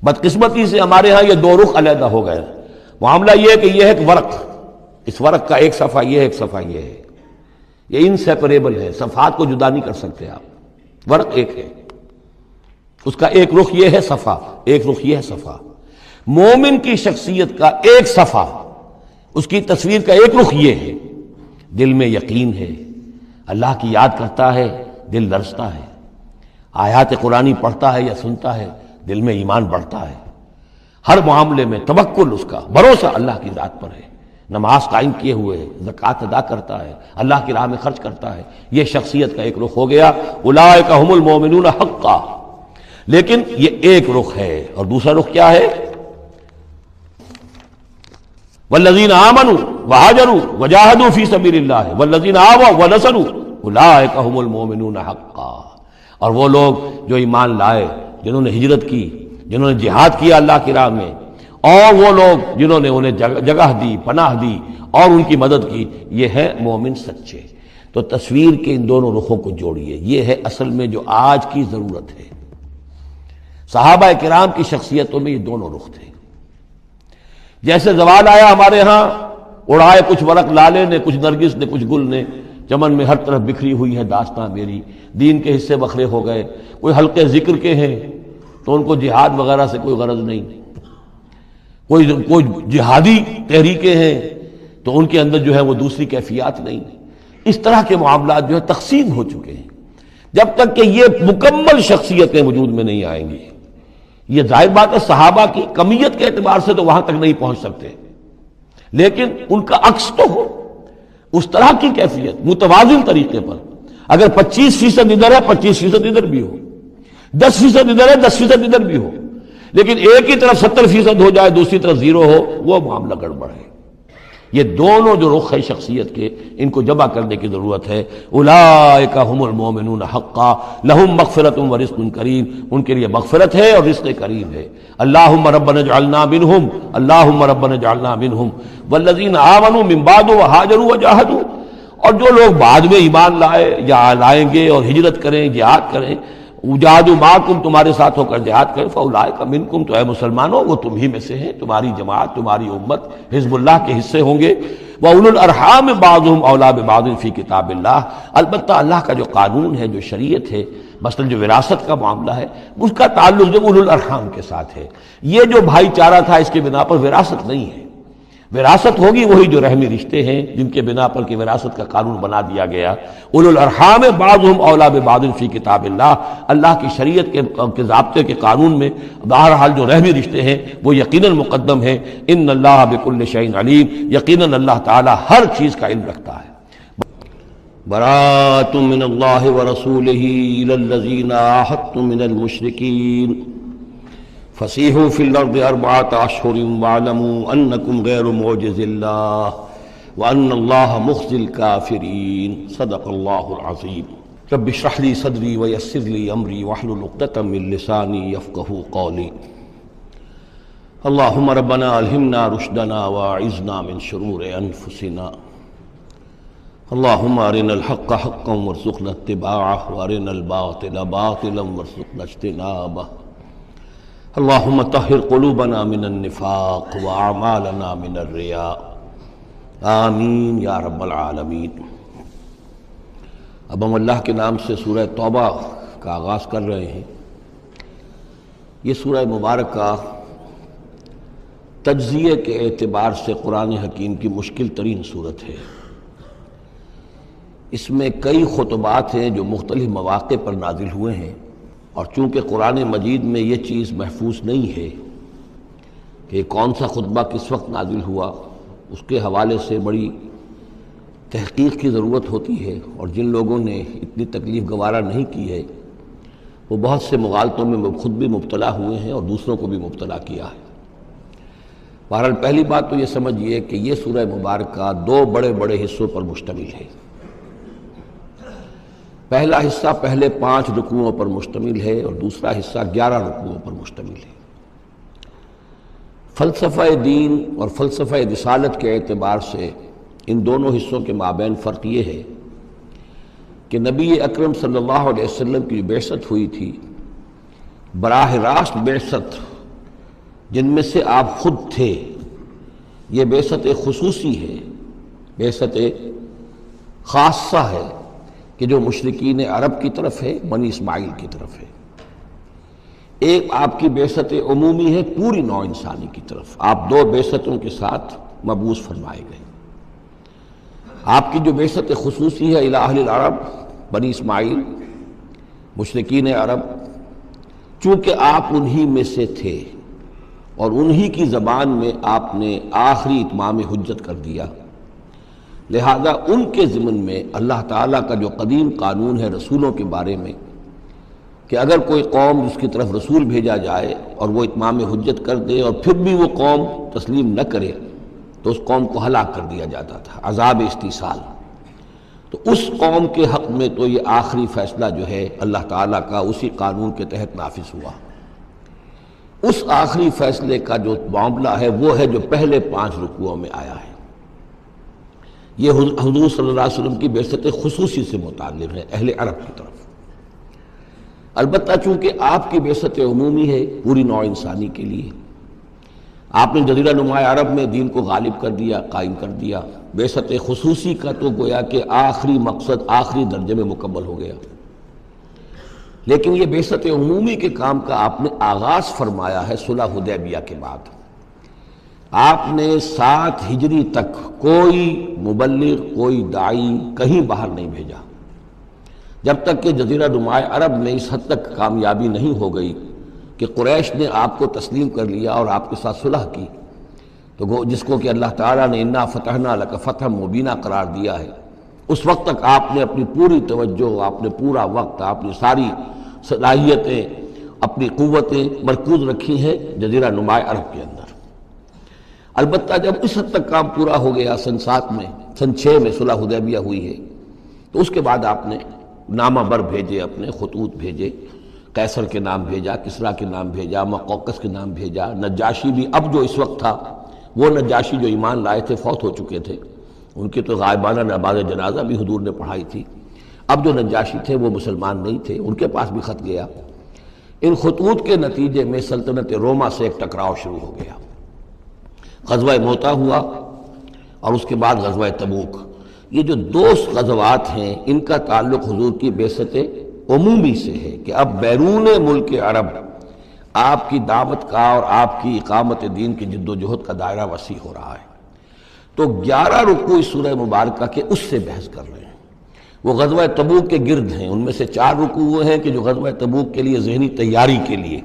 [SPEAKER 1] بدقسمتی سے ہمارے ہاں یہ دو رخ علیحدہ ہو گئے. معاملہ یہ ہے کہ یہ ہے ایک ورق، اس ورق کا ایک صفحہ یہ ہے، ایک صفحہ یہ ہے. یہ انسیپریبل ہے، صفحات کو جدا نہیں کر سکتے آپ. ورق ایک ہے، اس کا ایک رخ یہ ہے صفحہ، ایک رخ یہ ہے صفحہ. مومن کی شخصیت کا ایک صفحہ، اس کی تصویر کا ایک رخ یہ ہے. دل میں یقین ہے، اللہ کی یاد کرتا ہے، دل لرزتا ہے. آیات قرآنی پڑھتا ہے یا سنتا ہے، دل میں ایمان بڑھتا ہے. ہر معاملے میں توکل، اس کا بھروسہ اللہ کی ذات پر ہے. نماز قائم کیے ہوئے ہے، زکوٰۃ ادا کرتا ہے، اللہ کی راہ میں خرچ کرتا ہے. یہ شخصیت کا ایک رخ ہو گیا. اولئک هم المؤمنون حقا. لیکن یہ ایک رخ ہے. اور دوسرا رخ کیا ہے؟ والذین آمنوا وہاجروا وجاہدوا فی سبیل اللہ والذین آووا ونصروا اولئک هم المؤمنون حقا. اور وہ لوگ جو ایمان لائے، جنہوں نے ہجرت کی، جنہوں نے جہاد کیا اللہ کی راہ میں، اور وہ لوگ جنہوں نے انہیں جگہ دی، پناہ دی اور ان کی مدد کی، یہ ہے مومن سچے. تو تصویر کے ان دونوں رخوں کو جوڑیے. یہ ہے اصل میں جو آج کی ضرورت ہے. صحابہ کرام کی شخصیتوں میں یہ دونوں رخ تھے. جیسے زوال آیا ہمارے ہاں، اڑائے کچھ ورق لالے نے، کچھ نرگس نے، کچھ گل نے، چمن میں ہر طرف بکھری ہوئی ہے داستاں میری. دین کے حصے بکھرے ہو گئے. کوئی حلقے ذکر کے ہیں تو ان کو جہاد وغیرہ سے کوئی غرض نہیں. کوئی جہادی تحریکیں ہیں تو ان کے اندر جو ہے وہ دوسری کیفیات نہیں. اس طرح کے معاملات جو ہے تقسیم ہو چکے ہیں. جب تک کہ یہ مکمل شخصیتیں وجود میں نہیں آئیں گی، یہ ظاہر بات ہے صحابہ کی کمیت کے اعتبار سے تو وہاں تک نہیں پہنچ سکتے، لیکن ان کا عکس تو ہو، اس طرح کی کیفیت متوازن طریقے پر. اگر 25% ادھر ہے 25% ادھر بھی ہو، 10% ادھر ہے 10% ادھر بھی ہو، لیکن ایک ہی طرف 70% ہو جائے، دوسری طرف 0 ہو، وہ معاملہ گڑبڑ ہے. یہ دونوں جو رخ ہے شخصیت کے، ان کو جمع کرنے کی ضرورت ہے. اولئک هم المؤمنون حقا لهم مغفرۃ ورزق کریم. ان کے لیے مغفرت ہے اور رزق کریم ہے. اللہم ربنا اجعلنا منہم، اللہم ربنا اجعلنا منہم والذین آمنوا من بعد وہاجروا وجاہدوا. اور جو لوگ بعد میں ایمان لائے یا لائیں گے اور ہجرت کریں، جہاد کریں، وجاہدوا معکم، تمہارے ساتھ ہو کر جہاد کریں، فاولئک منکم، تو اے مسلمانوں وہ تم ہی میں سے ہیں، تمہاری جماعت، تمہاری امت حزب اللہ کے حصے ہوں گے. وَأُولُو الْأَرْحَامِ بَعْضُهُمْ أَوْلَىٰ بِبَعْضٍ فِي کتاب اللہ. البتہ اللہ کا جو قانون ہے، جو شریعت ہے، مثلا جو وراثت کا معاملہ ہے، اس کا تعلق جو اولو الارحام کے ساتھ ہے. یہ جو بھائی چارہ تھا اس کے بنا پر وراثت نہیں ہے. وراثت ہوگی وہی جو رحمی رشتے ہیں جن کے بنا پر کہ وراثت کا قانون بنا دیا گیا. اولو الارحام بعضهم اولیٰ ببعض فی کتاب اللہ. اللہ کی شریعت کے ضابطے کے قانون میں بہرحال جو رحمی رشتے ہیں وہ یقیناً مقدم ہیں. ان اللہ بکل شیء علیم. یقیناً اللہ تعالی ہر چیز کا علم رکھتا ہے. براءۃ من اللہ ورسولہ الی الذین عاہدتم من المشرکین فسیحوا فی الارض اربعۃ اشہر واعلموا انکم غیر معجز اللہ وان اللہ مخزی الکافرین صدق اللہ العظیم رب اشرح لی صدری ویسر لی امری واحلل عقدۃ من لسانی یفقہوا قولی اللہم ربنا الہمنا رشدنا واعذنا من شرور انفسنا اللہم ارنا الحق حقا وارزقنا اتباعہ وارنا الباطل باطلا وارزقنا اجتنابہ اللہم طہر قلوبنا من النفاق واعمالنا من الرياء آمین یا رب العالمین۔ اب ہم اللہ کے نام سے سورہ توبہ کا آغاز کر رہے ہیں۔ یہ سورہ مبارکہ تجزیے کے اعتبار سے قرآن حکیم کی مشکل ترین صورت ہے۔ اس میں کئی خطبات ہیں جو مختلف مواقع پر نازل ہوئے ہیں، اور چونکہ قرآن مجید میں یہ چیز محفوظ نہیں ہے کہ کون سا خطبہ کس وقت نازل ہوا، اس کے حوالے سے بڑی تحقیق کی ضرورت ہوتی ہے، اور جن لوگوں نے اتنی تکلیف گوارا نہیں کی ہے وہ بہت سے مغالطوں میں خود بھی مبتلا ہوئے ہیں اور دوسروں کو بھی مبتلا کیا ہے۔ بہرحال پہلی بات تو یہ سمجھیے کہ یہ سورہ مبارکہ دو بڑے بڑے حصوں پر مشتمل ہے۔ پہلا حصہ پہلے 5 رکوعوں پر مشتمل ہے اور دوسرا حصہ 11 رکوعوں پر مشتمل ہے۔ فلسفہ دین اور فلسفہ رسالت کے اعتبار سے ان دونوں حصوں کے مابین فرق یہ ہے کہ نبی اکرم صلی اللہ علیہ وسلم کی بعثت ہوئی تھی، براہ راست بعثت جن میں سے آپ خود تھے، یہ بعثت خصوصی ہے، بعثت خاصہ ہے کہ جو مشرکین عرب کی طرف ہے، بنی اسماعیل کی طرف ہے۔ ایک آپ کی بعثت عمومی ہے پوری نوع انسانی کی طرف۔ آپ دو بعثتوں کے ساتھ مبعوث فرمائے گئے۔ آپ کی جو بعثت خصوصی ہے الی اہل العرب، بنی اسماعیل، مشرکین عرب، چونکہ آپ انہی میں سے تھے اور انہی کی زبان میں آپ نے آخری اتمام حجت کر دیا، لہذا ان کے ضمن میں اللہ تعالیٰ کا جو قدیم قانون ہے رسولوں کے بارے میں کہ اگر کوئی قوم جس کی طرف رسول بھیجا جائے اور وہ اتمام حجت کر دے اور پھر بھی وہ قوم تسلیم نہ کرے تو اس قوم کو ہلاک کر دیا جاتا تھا، عذاب استیصال۔ تو اس قوم کے حق میں تو یہ آخری فیصلہ جو ہے اللہ تعالیٰ کا اسی قانون کے تحت نافذ ہوا۔ اس آخری فیصلے کا جو معاملہ ہے وہ ہے جو پہلے 5 رکوعوں میں آیا ہے۔ یہ حضور صلی اللہ علیہ وسلم کی بعثت خصوصی سے متعلق ہے، اہل عرب کی طرف۔ البتہ چونکہ آپ کی بعثت عمومی ہے پوری نوع انسانی کے لیے، آپ نے جزیرہ نما عرب میں دین کو غالب کر دیا، قائم کر دیا۔ بعثت خصوصی کا تو گویا کہ آخری مقصد آخری درجے میں مکمل ہو گیا، لیکن یہ بعثت عمومی کے کام کا آپ نے آغاز فرمایا ہے صلح حدیبیہ کے بعد۔ آپ نے 7 ہجری تک کوئی مبلغ، کوئی داعی کہیں باہر نہیں بھیجا، جب تک کہ جزیرہ نما عرب میں اس حد تک کامیابی نہیں ہو گئی کہ قریش نے آپ کو تسلیم کر لیا اور آپ کے ساتھ صلح کی، تو جس کو کہ اللہ تعالیٰ نے انا فتحنا لک فتحا مبینا قرار دیا ہے، اس وقت تک آپ نے اپنی پوری توجہ، آپ نے پورا وقت، آپ نے ساری صلاحیتیں، اپنی قوتیں مرکوز رکھی ہیں جزیرہ نما عرب کے اندر۔ البتہ جب اس حد تک کام پورا ہو گیا سن 7 میں، سن 6 میں صلح حدیبیہ ہوئی ہے، تو اس کے بعد آپ نے نامہ بر بھیجے، اپنے خطوط بھیجے، قیصر کے نام بھیجا، کسریٰ کے نام بھیجا، مقوقس کے نام بھیجا، نجاشی بھی اب جو اس وقت تھا، وہ نجاشی جو ایمان لائے تھے فوت ہو چکے تھے، ان کی تو غائبانہ نماز جنازہ بھی حضور نے پڑھائی تھی۔ اب جو نجاشی تھے وہ مسلمان نہیں تھے، ان کے پاس بھی خط گیا۔ ان خطوط کے نتیجے میں سلطنت روما سے ایک ٹکراؤ شروع ہو گیا۔ غزوہ موتا ہوا اور اس کے بعد غزوہ تبوک۔ یہ جو 2 غزوات ہیں ان کا تعلق حضور کی بعثت عمومی سے ہے کہ اب بیرون ملک عرب آپ کی دعوت کا اور آپ کی اقامت دین کی جد و جہد کا دائرہ وسیع ہو رہا ہے۔ تو 11 رکوع اس سورہ مبارکہ کے اس سے بحث کر رہے ہیں، وہ غزوہ تبوک کے گرد ہیں۔ ان میں سے 4 رکوع وہ ہیں کہ جو غزوہ تبوک کے لیے ذہنی تیاری کے لیے،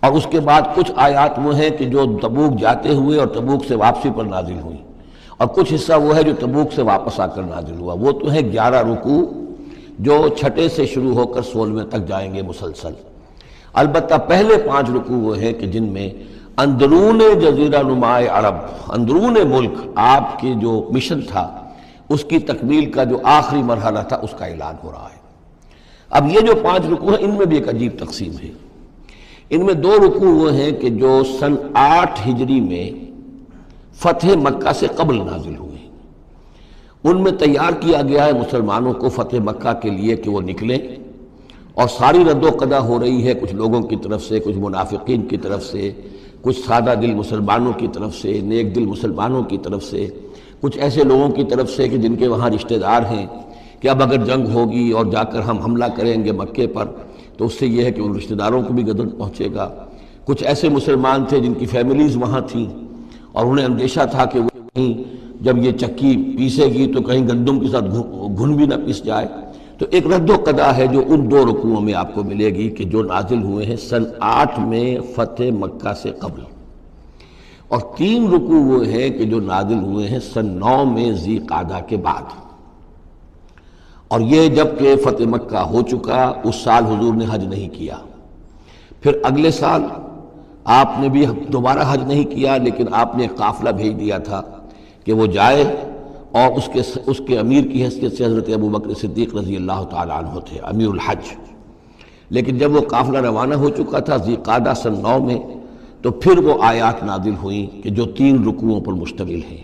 [SPEAKER 1] اور اس کے بعد کچھ آیات وہ ہیں کہ جو تبوک جاتے ہوئے اور تبوک سے واپسی پر نازل ہوئی، اور کچھ حصہ وہ ہے جو تبوک سے واپس آ کر نازل ہوا۔ وہ تو ہے 11 رکوع جو 6 سے شروع ہو کر 16 تک جائیں گے مسلسل۔ البتہ پہلے 5 رکوع وہ ہیں کہ جن میں اندرون جزیرہ نما عرب، اندرون ملک آپ کے جو مشن تھا اس کی تکمیل کا جو آخری مرحلہ تھا اس کا اعلان ہو رہا ہے۔ اب یہ جو 5 رکوع ہیں ان میں بھی ایک عجیب تقسیم ہے۔ ان میں 2 رکوع وہ ہیں کہ جو سن 8 ہجری میں فتح مکہ سے قبل نازل ہوئے ہیں۔ ان میں تیار کیا گیا ہے مسلمانوں کو فتح مکہ کے لیے کہ وہ نکلیں، اور ساری رد و قدا ہو رہی ہے کچھ لوگوں کی طرف سے، کچھ منافقین کی طرف سے، کچھ سادہ دل مسلمانوں کی طرف سے، نیک دل مسلمانوں کی طرف سے، کچھ ایسے لوگوں کی طرف سے کہ جن کے وہاں رشتہ دار ہیں کہ اب اگر جنگ ہوگی اور جا کر ہم حملہ کریں گے مکے پر تو اس سے یہ ہے کہ ان رشتہ داروں کو بھی غضب پہنچے گا۔ کچھ ایسے مسلمان تھے جن کی فیملیز وہاں تھیں اور انہیں اندیشہ تھا کہ کہیں جب یہ چکی پیسے گی تو کہیں گندم کے ساتھ گھن بھی نہ پیس جائے۔ تو ایک رد و قدا ہے جو ان 2 رکوعوں میں آپ کو ملے گی کہ جو نازل ہوئے ہیں سن 8 میں فتح مکہ سے قبل، اور 3 رکوع وہ ہیں کہ جو نازل ہوئے ہیں سن 9 میں ذی قعدہ کے بعد۔ اور یہ جب کہ فتح مکہ ہو چکا، اس سال حضور نے حج نہیں کیا، پھر اگلے سال آپ نے بھی دوبارہ حج نہیں کیا، لیکن آپ نے قافلہ بھیج دیا تھا کہ وہ جائے، اور اس کے امیر کی حیثیت سے حضرت ابوبکر صدیق رضی اللہ تعالیٰ عنہ تھے امیر الحج۔ لیکن جب وہ قافلہ روانہ ہو چکا تھا ذی قعدہ سن 9 میں، تو پھر وہ آیات نازل ہوئیں کہ جو 3 رکوعوں پر مشتمل ہیں،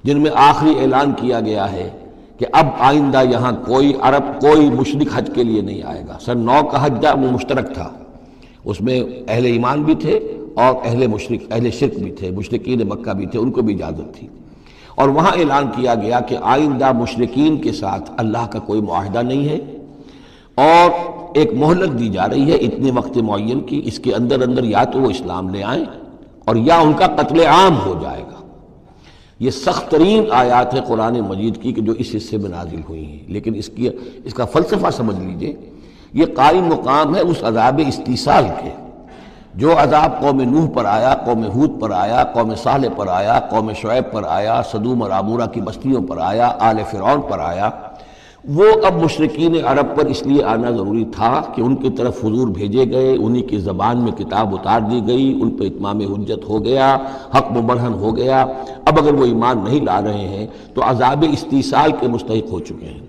[SPEAKER 1] جن میں آخری اعلان کیا گیا ہے کہ اب آئندہ یہاں کوئی عرب، کوئی مشرک حج کے لیے نہیں آئے گا۔ سن 9 کا حج وہ مشترک تھا، اس میں اہل ایمان بھی تھے اور اہل شرک بھی تھے، مشرکین مکہ بھی تھے، ان کو بھی اجازت تھی۔ اور وہاں اعلان کیا گیا کہ آئندہ مشرکین کے ساتھ اللہ کا کوئی معاہدہ نہیں ہے، اور ایک مہلت دی جا رہی ہے اتنے وقت معین کی، اس کے اندر یا تو وہ اسلام لے آئیں اور یا ان کا قتل عام ہو جائے گا۔ یہ سخت ترین آیات ہے قرآن مجید کی کہ جو اس حصے میں نازل ہوئی ہیں، لیکن اس کا فلسفہ سمجھ لیجئے، یہ قائم مقام ہے اس عذاب استیصال کے جو عذاب قوم نوح پر آیا، قوم ہود پر آیا، قوم صالح پر آیا، قوم شعیب پر آیا، سدوم اور عمورہ کی بستیوں پر آیا، آل فرعون پر آیا۔ وہ اب مشرکین عرب پر اس لیے آنا ضروری تھا کہ ان کی طرف حضور بھیجے گئے، انہی کی زبان میں کتاب اتار دی گئی، ان پہ اتمام حجت ہو گیا، حق مبرہن ہو گیا۔ اب اگر وہ ایمان نہیں لا رہے ہیں تو عذاب استیصال کے مستحق ہو چکے ہیں۔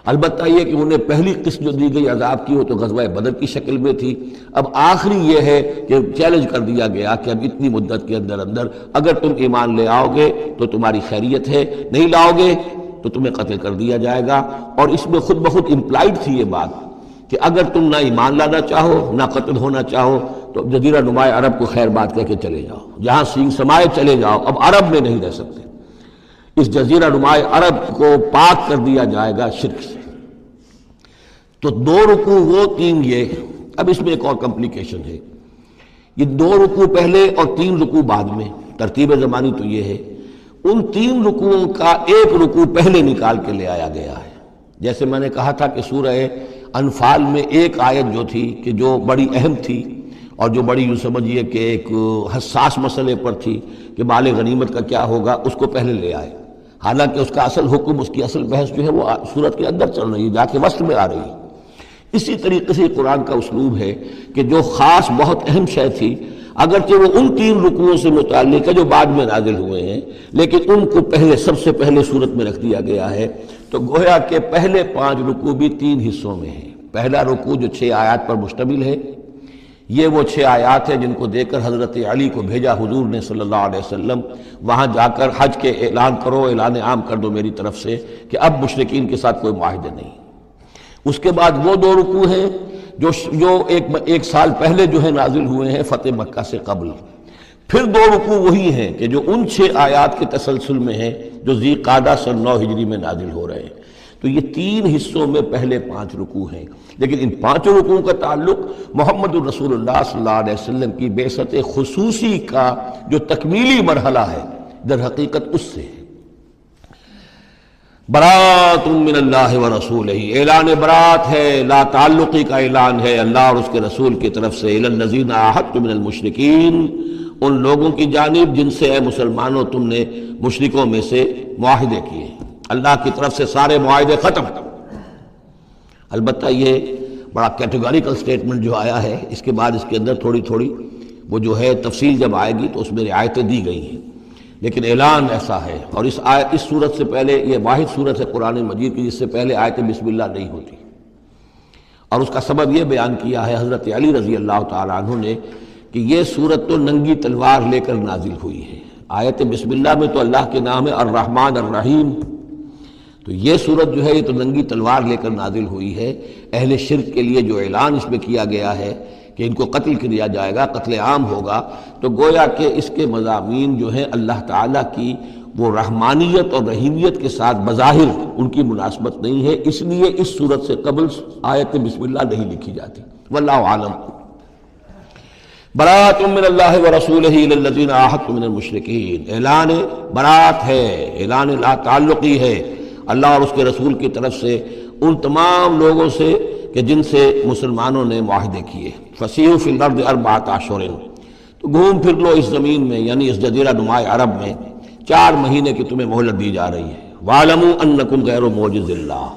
[SPEAKER 1] البتہ یہ کہ انہیں پہلی قسط جو دی گئی عذاب کی وہ تو غزوہ بدر کی شکل میں تھی، اب آخری یہ ہے کہ چیلنج کر دیا گیا کہ اب اتنی مدت کے اندر اگر تم ایمان لے آؤ گے تو تمہاری خیریت ہے، نہیں لاؤ گے تو تمہیں قتل کر دیا جائے گا۔ اور اس میں خود بخود امپلائڈ تھی یہ بات کہ اگر تم نہ ایمان لانا چاہو نہ قتل ہونا چاہو تو جزیرہ نما عرب کو خیر بات کہہ کے چلے جاؤ، جہاں سینگ سمائے چلے جاؤ، اب عرب میں نہیں رہ سکتے۔ اس جزیرہ نما عرب کو پاک کر دیا جائے گا شرک سے۔ تو 2 رکوع وہ 3 یہ، اب اس میں ایک اور کمپلیکیشن ہے، یہ 2 رکوع پہلے اور 3 رکوع بعد میں، ترتیب زمانی تو یہ ہے، ان 3 رکوعوں کا ایک رکوع پہلے نکال کے لے آیا گیا ہے۔ جیسے میں نے کہا تھا کہ سورہ انفال میں ایک آیت جو تھی کہ جو بڑی اہم تھی اور جو بڑی یوں سمجھیے کہ ایک حساس مسئلے پر تھی کہ مال غنیمت کا کیا ہوگا، اس کو پہلے لے آئے، حالانکہ اس کا اصل حکم، اس کی اصل بحث جو ہے وہ سورت کے اندر چل رہی ہے، جا کے وسط میں آ رہی ہے۔ اسی طریقے سے قرآن کا اسلوب ہے کہ جو خاص بہت اہم شے تھی، اگرچہ وہ ان 3 رکوعوں سے متعلق ہے جو بعد میں نازل ہوئے ہیں، لیکن ان کو پہلے سب سے پہلے صورت میں رکھ دیا گیا ہے۔ تو گویا کہ پہلے 5 رکوع بھی 3 حصوں میں ہیں۔ پہلا رکوع جو 6 آیات پر مشتمل ہے، یہ وہ 6 آیات ہیں جن کو دے کر حضرت علی کو بھیجا حضور نے صلی اللہ علیہ وسلم، وہاں جا کر حج کے اعلان کرو، اعلان عام کر دو میری طرف سے کہ اب مشرکین کے ساتھ کوئی معاہدے نہیں۔ اس کے بعد وہ 2 رکوع ہیں جو ایک سال پہلے جو ہے نازل ہوئے ہیں فتح مکہ سے قبل۔ پھر 2 رکوع وہی ہیں کہ جو ان 6 آیات کے تسلسل میں ہیں جو ذی قعدہ سن 9 ہجری میں نازل ہو رہے ہیں۔ تو یہ 3 حصوں میں پہلے 5 رکوع ہیں، لیکن ان 5 رکوعوں کا تعلق محمد الرسول اللہ صلی اللہ علیہ وسلم کی بعثت خصوصی کا جو تکمیلی مرحلہ ہے در حقیقت اس سے ہے۔ برات من اللہ ورسولہ، اعلان برات ہے، لا تعلقی کا اعلان ہے اللہ اور اس کے رسول کی طرف سے، الی الذین عاہدتم من المشرکین، ان لوگوں کی جانب جن سے اے مسلمانوں تم نے مشرکوں میں سے معاہدے کیے، اللہ کی طرف سے سارے معاہدے ختم۔ البتہ یہ بڑا کیٹیگوریکل سٹیٹمنٹ جو آیا ہے، اس کے بعد اس کے اندر تھوڑی تھوڑی وہ جو ہے تفصیل جب آئے گی تو اس میں رعایتیں دی گئی ہیں، لیکن اعلان ایسا ہے۔ اور اس صورت سے پہلے، یہ واحد صورت ہے قرآن مجید کی جس سے پہلے آیت بسم اللہ نہیں ہوتی، اور اس کا سبب یہ بیان کیا ہے حضرت علی رضی اللہ تعالیٰ عنہ نے کہ یہ صورت تو ننگی تلوار لے کر نازل ہوئی ہے۔ آیت بسم اللہ میں تو اللہ کے نام ہے الرحمن الرحیم، تو یہ صورت جو ہے یہ تو ننگی تلوار لے کر نازل ہوئی ہے۔ اہل شرک کے لیے جو اعلان اس میں کیا گیا ہے کہ ان کو قتل کیا جائے گا، قتل عام ہوگا، تو گویا کہ اس کے مضامین جو ہیں اللہ تعالیٰ کی وہ رحمانیت اور رحیمیت کے ساتھ بظاہر ان کی مناسبت نہیں ہے، اس لیے اس صورت سے قبل آیت بسم اللہ نہیں لکھی جاتی۔ واللہ عالم۔ برات من اللہ ورسولہ الی الذین عاہدتم من المشرکین، اعلان برات ہے، اعلان لا تعلقی ہے اللہ اور اس کے رسول کی طرف سے ان تمام لوگوں سے کہ جن سے مسلمانوں نے معاہدے کیے۔ فسیحوا فی الارض اربعۃ اشہر، تو گھوم پھر لو اس زمین میں، یعنی اس جزیرہ نماء عرب میں 4 مہینے کی تمہیں مہلت دی جا رہی ہے۔ وَاعْلَمُوا أَنَّكُمْ غَيْرُ مُعْجِزِ اللَّهِ،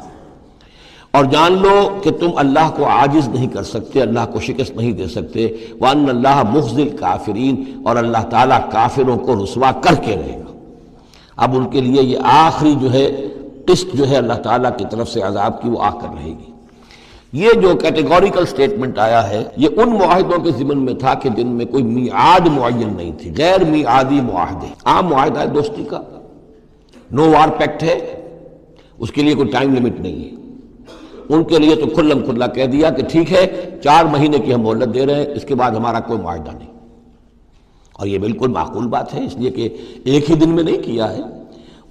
[SPEAKER 1] اور جان لو کہ تم اللہ کو عاجز نہیں کر سکتے، اللہ کو شکست نہیں دے سکتے۔ وَأَنَّ اللَّهَ مُخْزِي الْكَافِرِينَ، اور اللہ تعالیٰ کافروں کو رسوا کر کے رہے گا۔ اب ان کے لیے یہ آخری جو ہے قسط جو ہے اللہ تعالیٰ کی طرف سے عذاب کی وہ آ کر رہے گی۔ یہ جو کیٹیگوریکل سٹیٹمنٹ آیا ہے یہ ان معاہدوں کے ضمن میں تھا کہ جن میں کوئی میعاد معین نہیں تھی، غیر میعادی معاہدے۔ عام معاہدہ ہے دوستی کا، نو وار پیکٹ ہے، اس کے لیے کوئی ٹائم لمٹ نہیں ہے۔ ان کے لیے تو کھلم کھلا کہہ دیا کہ ٹھیک ہے 4 مہینے کی ہم مہلت دے رہے ہیں، اس کے بعد ہمارا کوئی معاہدہ نہیں۔ اور یہ بالکل معقول بات ہے، اس لیے کہ ایک ہی دن میں نہیں کیا ہے۔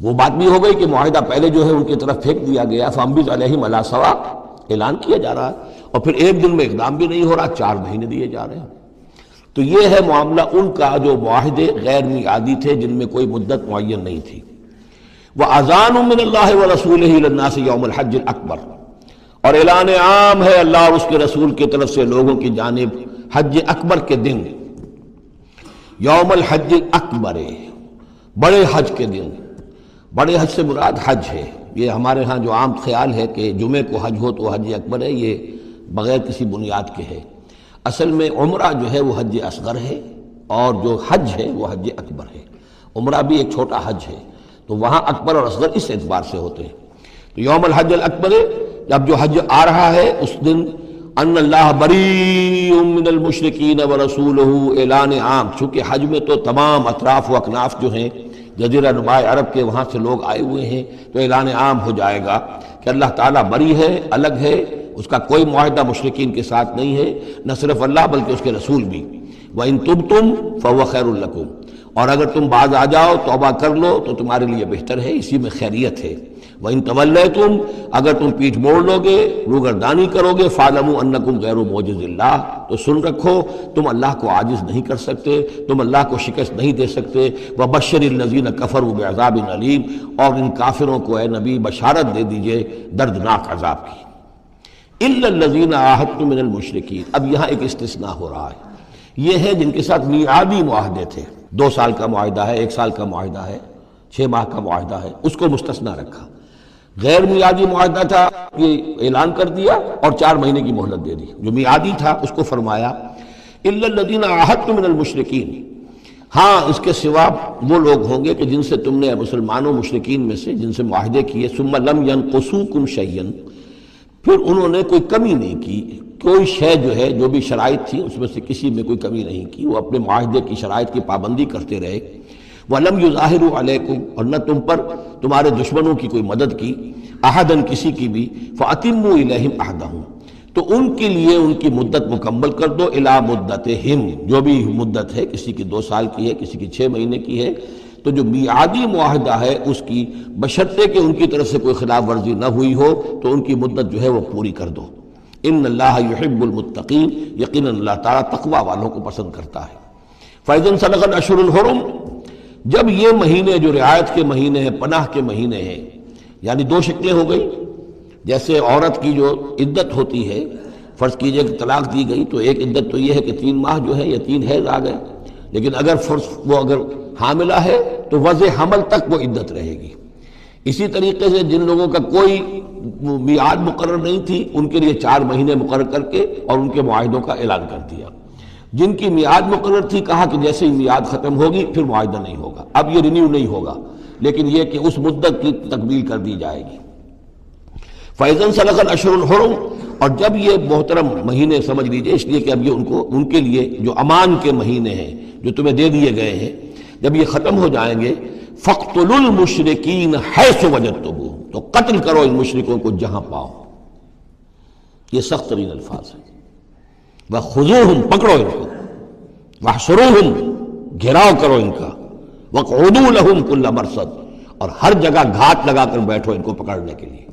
[SPEAKER 1] وہ بات بھی ہو گئی کہ معاہدہ پہلے جو ہے ان کی طرف پھینک دیا گیا، فَأَنبِذْ عَلَيْهِمْ عَلَىٰ سَوَاءٍ، اعلان کیا جا رہا ہے، اور پھر ایک دن میں اقدام بھی نہیں ہو رہا، 4 مہینے دیے جا رہے ہیں۔ تو یہ ہے معاملہ ان کا جو معاہدے غیر میعادی تھے جن میں کوئی مدت معین نہیں تھی۔ وَأَذَانٌ مِّنَ اللَّهِ وَرَسُولِهِ إِلَى النَّاسِ يَوْمَ الْحَجِّ الْأَكْبَرِ، اور اعلان عام ہے اللہ اور اس کے رسول کی طرف سے لوگوں کی جانب حج اکبر کے دن، یوم الحج الاکبر، بڑے حج کے دن۔ بڑے حج سے مراد حج ہے، یہ ہمارے ہاں جو عام خیال ہے کہ جمعے کو حج ہو تو حج اکبر ہے، یہ بغیر کسی بنیاد کے ہے۔ اصل میں عمرہ جو ہے وہ حج اصغر ہے، اور جو حج ہے وہ حج اکبر ہے۔ عمرہ بھی ایک چھوٹا حج ہے، تو وہاں اکبر اور اصغر اس اعتبار سے ہوتے ہیں۔ تو یوم الحج الاکبر، جب جو حج آ رہا ہے اس دن، ان اللہ بریء من المشرکین ورسولہ، اعلان عام، چونکہ حج میں تو تمام اطراف و اکناف جو ہیں جزیرہ نماء عرب کے وہاں سے لوگ آئے ہوئے ہیں، تو اعلان عام ہو جائے گا کہ اللہ تعالیٰ بری ہے، الگ ہے، اس کا کوئی معاہدہ مشرکین کے ساتھ نہیں ہے، نہ صرف اللہ بلکہ اس کے رسول بھی۔ وَإِن تُبْتُمْ فَهُوَ خَيْرٌ لَكُمْ، اور اگر تم باز آ جاؤ، توبہ کر لو تو تمہارے لیے بہتر ہے، اسی میں خیریت ہے۔ وَإِن تَوَلَّيْتُمْ، اگر تم پیٹھ موڑ لو گے، روگردانی کرو گے، فَاعْلَمُوا أَنَّكُمْ غَيْرُ مُعْجِزِ اللَّهِ، تو سن رکھو تم اللہ کو عاجز نہیں کر سکتے، تم اللہ کو شکست نہیں دے سکتے۔ وَبَشِّرِ الَّذِينَ كَفَرُوا بِعَذَابٍ أَلِيمٍ، اور ان کافروں کو اے نبی بشارت دے دیجئے دردناک عذاب کی۔ إِلَّا الَّذِينَ عَاهَدتُّم مِّنَ الْمُشْرِكِينَ، اب یہاں ایک استثناء ہو رہا ہے، یہ ہے جن کے ساتھ میعادی معاہدے تھے، 2 سال کا معاہدہ ہے، 1 سال کا معاہدہ ہے، 6 ماہ کا معاہدہ ہے، اس کو مستثنیٰ رکھا۔ غیر میعادی معاہدہ تھا، یہ اعلان کر دیا اور 4 مہینے کی مہلت دے دی۔ جو میعادی تھا اس کو فرمایا الا الذین عاہدتم من المشرکین، ہاں اس کے سوا وہ لوگ ہوں گے کہ جن سے تم نے مسلمانوں مشرکین میں سے جن سے معاہدے کیے، ثم لم ینقصوکم شیئا، پھر انہوں نے کوئی کمی نہیں کی، کوئی شے جو ہے جو بھی شرائط تھی اس میں سے کسی میں کوئی کمی نہیں کی، وہ اپنے معاہدے کی شرائط کی پابندی کرتے رہے۔ وَلَمْ يُظَاهِرُوا عَلَيْكُمْ، اور نہ تم پر تمہارے دشمنوں کی کوئی مدد کی، احدن کسی کی بھی، فَأَتِمُّوا إِلَيْهِمْ عَهْدَهُمْ، تو ان کے لیے ان کی مدت مکمل کر دو، اِلَىٰ مُدَّتِهِمْ، جو بھی مدت ہے، کسی کی 2 سال کی ہے، کسی کی 6 مہینے کی ہے، تو جو میعادی معاہدہ ہے اس کی بشرطے کہ ان کی طرف سے کوئی خلاف ورزی نہ ہوئی ہو تو ان کی مدت جو ہے وہ پوری کر دو۔ ان اللہ یحب المتقین، یقیناً اللہ تعالیٰ تقوی والوں کو پسند کرتا ہے۔ فَإِذَا انسَلَخَ الْأَشْهُرُ الْحُرُمُ، جب یہ مہینے جو رعایت کے مہینے ہیں، پناہ کے مہینے ہیں، یعنی 2 شکلیں ہو گئی، جیسے عورت کی جو عدت ہوتی ہے، فرض کیجئے کہ طلاق دی گئی تو ایک عدت تو یہ ہے کہ 3 ماہ جو ہے یا 3 حیض آ گئے، لیکن اگر وہ اگر حاملہ ہے تو وضع حمل تک وہ عدت رہے گی۔ اسی طریقے سے جن لوگوں کا کوئی میعاد مقرر نہیں تھی ان کے لیے 4 مہینے مقرر کر کے اور ان کے معاہدوں کا اعلان کر دیا. جن کی میعاد مقرر تھی کہا کہ جیسے ہی میعاد ختم ہوگی پھر معاہدہ نہیں ہوگا، اب یہ رینیو نہیں ہوگا، لیکن یہ کہ اس مدت کی تکمیل کر دی جائے گی. فَإِذَا انْسَلَخَ الْأَشْهُرُ الْحُرُمُ، اور جب یہ محترم مہینے سمجھ لیجئے، اس لیے کہ اب یہ ان کے لیے جو امان کے مہینے ہیں جو تمہیں دے دیے گئے ہیں، جب یہ ختم ہو جائیں گے فَاقْتُلُوا الْمُشْرِكِينَ حَيْثُ وَجَدتُّمُوهُمْ، تو قتل کرو ان مشرکوں کو جہاں پاؤ. یہ سخت ترین الفاظ ہیں. وَخُذُوهُمْ، پکڑو ان کو، وَاحْصُرُوهُمْ، گھیراؤ کرو ان کا، وَاقْعُدُوا لَهُمْ كُلَّ مَرْصَدٍ، اور ہر جگہ گھات لگا کر بیٹھو ان کو پکڑنے کے لیے.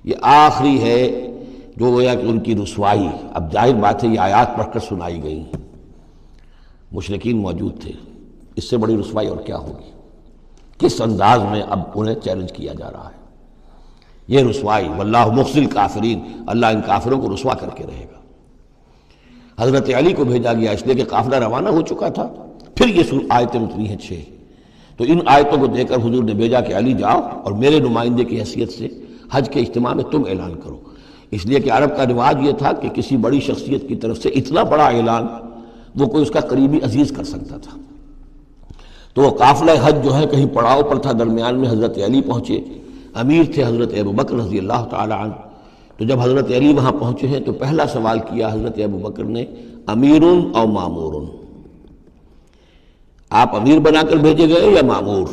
[SPEAKER 1] یہ آخری ہے جو گویا کہ ان کی رسوائی. اب ظاہر بات ہے یہ آیات پڑھ کر سنائی گئی، مشرکین موجود تھے، اس سے بڑی رسوائی اور کیا ہوگی. کس انداز میں اب انہیں چیلنج کیا جا رہا ہے. یہ رسوائی، واللہ مخزی الکافرین، اللہ ان کافروں کو رسوا کر کے رہے گا. حضرت علی کو بھیجا گیا اس لیے کہ قافلہ روانہ ہو چکا تھا. پھر یہ آیتیں اتری ہیں 6. تو ان آیتوں کو دے کر حضور نے بھیجا کہ علی جاؤ اور میرے نمائندے کی حیثیت سے حج کے اجتماع میں تم اعلان کرو. اس لیے کہ عرب کا رواج یہ تھا کہ کسی بڑی شخصیت کی طرف سے اتنا بڑا اعلان وہ کوئی اس کا قریبی عزیز کر سکتا تھا. تو وہ قافلہ حج جو ہے کہیں پڑاؤ پر تھا، درمیان میں حضرت علی پہنچے. امیر تھے حضرت ابوبکر رضی اللہ تعالی عنہ. تو جب حضرت علی وہاں پہنچے ہیں تو پہلا سوال کیا حضرت ابوبکر نے، امیر او مامور، آپ امیر بنا کر بھیجے گئے یا مامور؟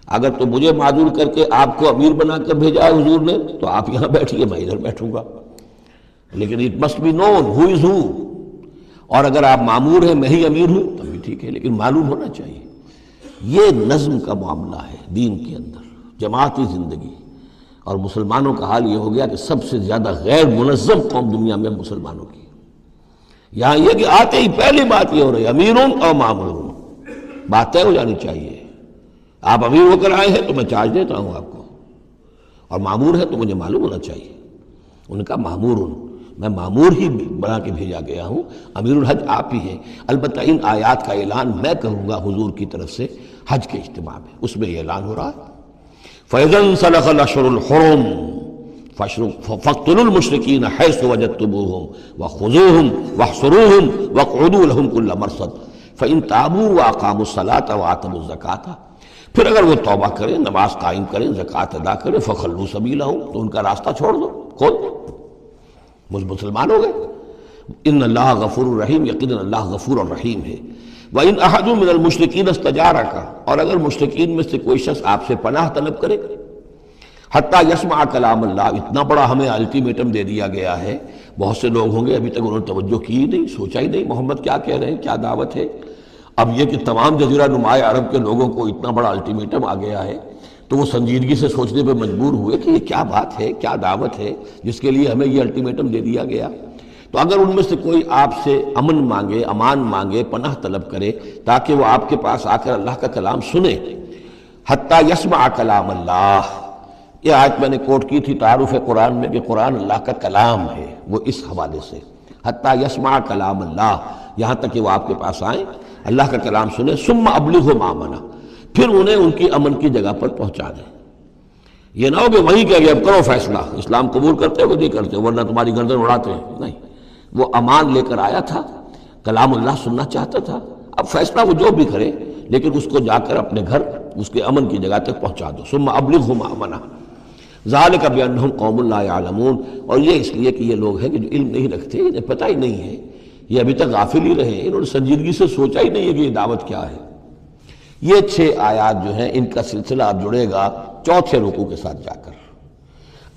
[SPEAKER 1] اگر تو مجھے معذور کر کے آپ کو امیر بنا کر بھیجا ہے حضور نے تو آپ یہاں بیٹھیے، میں ادھر بیٹھوں گا. لیکن اٹ مسٹ بی نون ہو از ہو. اور اگر آپ مامور ہیں میں ہی امیر ہوں تب بھی ٹھیک ہے، لیکن معلوم ہونا چاہیے. یہ نظم کا معاملہ ہے دین کے اندر، جماعتی زندگی. اور مسلمانوں کا حال یہ ہو گیا کہ سب سے زیادہ غیر منظم قوم دنیا میں مسلمانوں کی. یہاں یہ کہ آتے ہی پہلی بات یہ ہو رہی ہے امیرون اور مامورون. بات طے ہو جانی چاہیے. آپ امیر ہو کر آئے ہیں تو میں چارج دیتا ہوں آپ کو، اور مامور ہے تو مجھے معلوم ہونا چاہیے. ان کا مامورون، میں مامور ہی بنا کے بھیجا گیا ہوں، امیر الحج آپ ہی ہیں. البتہ ان آیات کا اعلان میں کروں گا حضور کی طرف سے حج کے اجتماع میں، اس میں یہ اعلان ہو رہا ہے. فَإِذَا انْسَلَخَ الْأَشْهُرُ الْحُرُمُ فَاقْتُلُوا الْمُشْرِكِينَ حَيْثُ وَجَدتُّمُوهُمْ وَخُذُوهُمْ وَاحْصُرُوهُمْ وَاقْعُدُوا لَهُمْ كُلَّ مَرْصَدٍ فَإِنْ تَابُوا وَأَقَامُوا الصَّلَاةَ وَآتَوُا الزَّكَاةَ، پھر اگر وہ توبہ کریں، نماز قائم کریں، زکوٰۃ ادا کریں، فَخَلُّوا سَبِيلَهُمْ، تو ان کا راستہ چھوڑ دو، کھول دو، مسلمان ہو گئے. ان اللہ غفور الرحیم، یقیناً اللہ غفور الرحیم ہے. وَإِنْ أَحَدٌ مِّنَ الْمُشْرِكِينَ اسْتَجَارَكَ، اور اگر مشرکین میں سے کوئی شخص آپ سے پناہ طلب کرے، حتیٰ یسمع کلام اللہ، اتنا بڑا ہمیں الٹیمیٹم دے دیا گیا ہے. بہت سے لوگ ہوں گے ابھی تک انہوں نے توجہ کی نہیں، سوچا ہی نہیں محمد کیا کہہ رہے ہیں، کیا دعوت ہے. اب یہ کہ تمام جزیرہ نماء عرب کے لوگوں کو اتنا بڑا الٹیمیٹم آ گیا ہے تو وہ سنجیدگی سے سوچنے پہ مجبور ہوئے کہ یہ کیا بات ہے، کیا دعوت ہے جس کے لیے ہمیں یہ الٹیمیٹم دے دیا گیا. تو اگر ان میں سے کوئی آپ سے امن مانگے، امان مانگے، پناہ طلب کرے تاکہ وہ آپ کے پاس آ کر اللہ کا کلام سنے، حتیٰ یسمع کلام اللہ. یہ آیت میں نے کوٹ کی تھی تعارف قرآن میں کہ قرآن اللہ کا کلام ہے، وہ اس حوالے سے حتیٰ یسمع کلام اللہ، یہاں تک کہ وہ آپ کے پاس آئیں، اللہ کا کلام سنیں. ثم ابلغہ مامنا، پھر انہیں ان کی امن کی جگہ پر پہنچا دیں. یہ نہ ہو کہ وہیں کہہ گیا اب کرو فیصلہ، اسلام قبول کرتے ہو کہ نہیں کرتے، ورنہ تمہاری گردن اڑاتے ہیں. نہیں، وہ امان لے کر آیا تھا، کلام اللہ سننا چاہتا تھا. اب فیصلہ وہ جو بھی کرے لیکن اس کو جا کر اپنے گھر اس کے امن کی جگہ تک پہنچا دو. ثم ابلغہ مامنا ذالک بانہم قوم لا یعلمون، اور یہ اس لیے کہ یہ لوگ ہیں کہ جو علم نہیں رکھتے، انہیں پتہ ہی نہیں ہے، یہ ابھی تک غافل ہی رہے، انہوں نے سنجیدگی سے سوچا ہی نہیں ہے کہ یہ دعوت کیا ہے. یہ 6 آیات جو ہیں ان کا سلسلہ اب جڑے گا چوتھے رکوع کے ساتھ جا کر.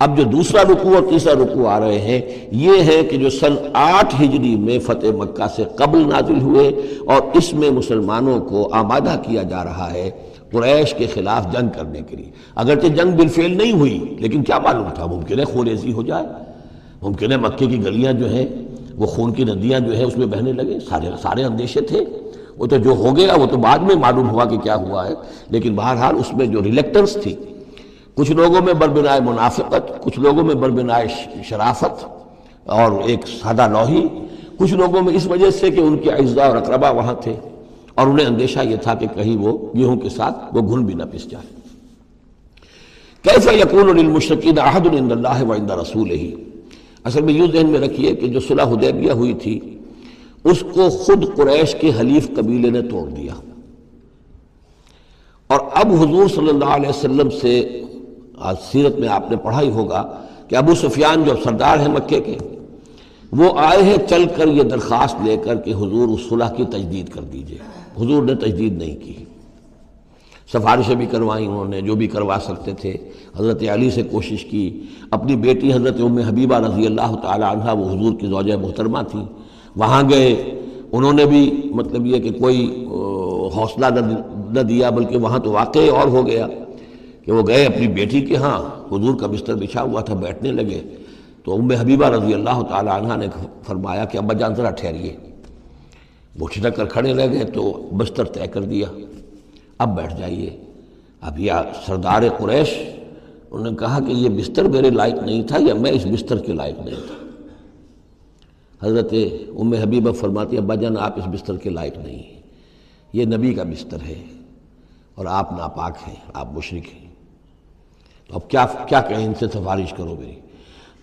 [SPEAKER 1] اب جو دوسرا رکوع اور تیسرا رکوع آ رہے ہیں یہ ہے کہ جو سن 8 ہجری میں فتح مکہ سے قبل نازل ہوئے، اور اس میں مسلمانوں کو آمادہ کیا جا رہا ہے قریش کے خلاف جنگ کرنے کے لیے. اگرچہ جنگ بالفعل نہیں ہوئی لیکن کیا معلوم تھا، ممکن ہے خون ریزی ہو جائے، ممکن ہے مکے کی گلیاں جو ہیں وہ خون کی ندیاں جو ہیں اس میں بہنے لگے. سارے اندیشے تھے. وہ تو جو ہو گیا وہ تو بعد میں معلوم ہوا کہ کیا ہوا ہے، لیکن بہرحال اس میں جو ریلیکٹنس تھی، کچھ لوگوں میں بربنائے منافقت، کچھ لوگوں میں بربنائے شرافت اور ایک سادہ لوحی، کچھ لوگوں میں اس وجہ سے کہ ان کے اعزاء اور اقربا وہاں تھے اور انہیں اندیشہ یہ تھا کہ کہیں وہ گیہوں کے ساتھ وہ گھن بھی نہ پس جائے. کیف یکون للمشرکین عہد عند اللہ وعند رسولہ، اصل میں یوں ذہن میں رکھیے کہ جو صلح حدیبیہ ہوئی تھی اس کو خود قریش کے حلیف قبیلے نے توڑ دیا، اور اب حضور صلی اللہ علیہ وسلم سے آج سیرت میں آپ نے پڑھا ہی ہوگا کہ ابو سفیان جو سردار ہیں مکے کے، وہ آئے ہیں چل کر یہ درخواست لے کر کہ حضور اس صلح کی تجدید کر دیجئے۔ حضور نے تجدید نہیں کی، سفارشیں بھی کروائیں انہوں نے جو بھی کروا سکتے تھے، حضرت علی سے کوشش کی، اپنی بیٹی حضرت ام حبیبہ رضی اللہ تعالی عنہا وہ حضور کی زوجہ محترمہ تھی، وہاں گئے، انہوں نے بھی مطلب یہ کہ کوئی حوصلہ نہ دیا، بلکہ وہاں تو واقع اور ہو گیا کہ وہ گئے اپنی بیٹی کے ہاں، حضور کا بستر بچھا ہوا تھا، بیٹھنے لگے تو ام حبیبہ رضی اللہ تعالی عنہا نے فرمایا کہ ابا جان ذرا ٹھہریے، وہ چھٹک کر کھڑے رہ گئے تو بستر طے کر دیا، اب بیٹھ جائیے۔ اب یہ سردار قریش، انہوں نے کہا کہ یہ بستر میرے لائق نہیں تھا یا میں اس بستر کے لائق نہیں تھا۔ حضرت ام حبیبہ فرماتی ابا جان آپ اس بستر کے لائق نہیں ہیں، یہ نبی کا بستر ہے اور آپ ناپاک ہیں، آپ مشرک ہیں، تو اب کیا کہیں، ان سے سفارش کرو میری۔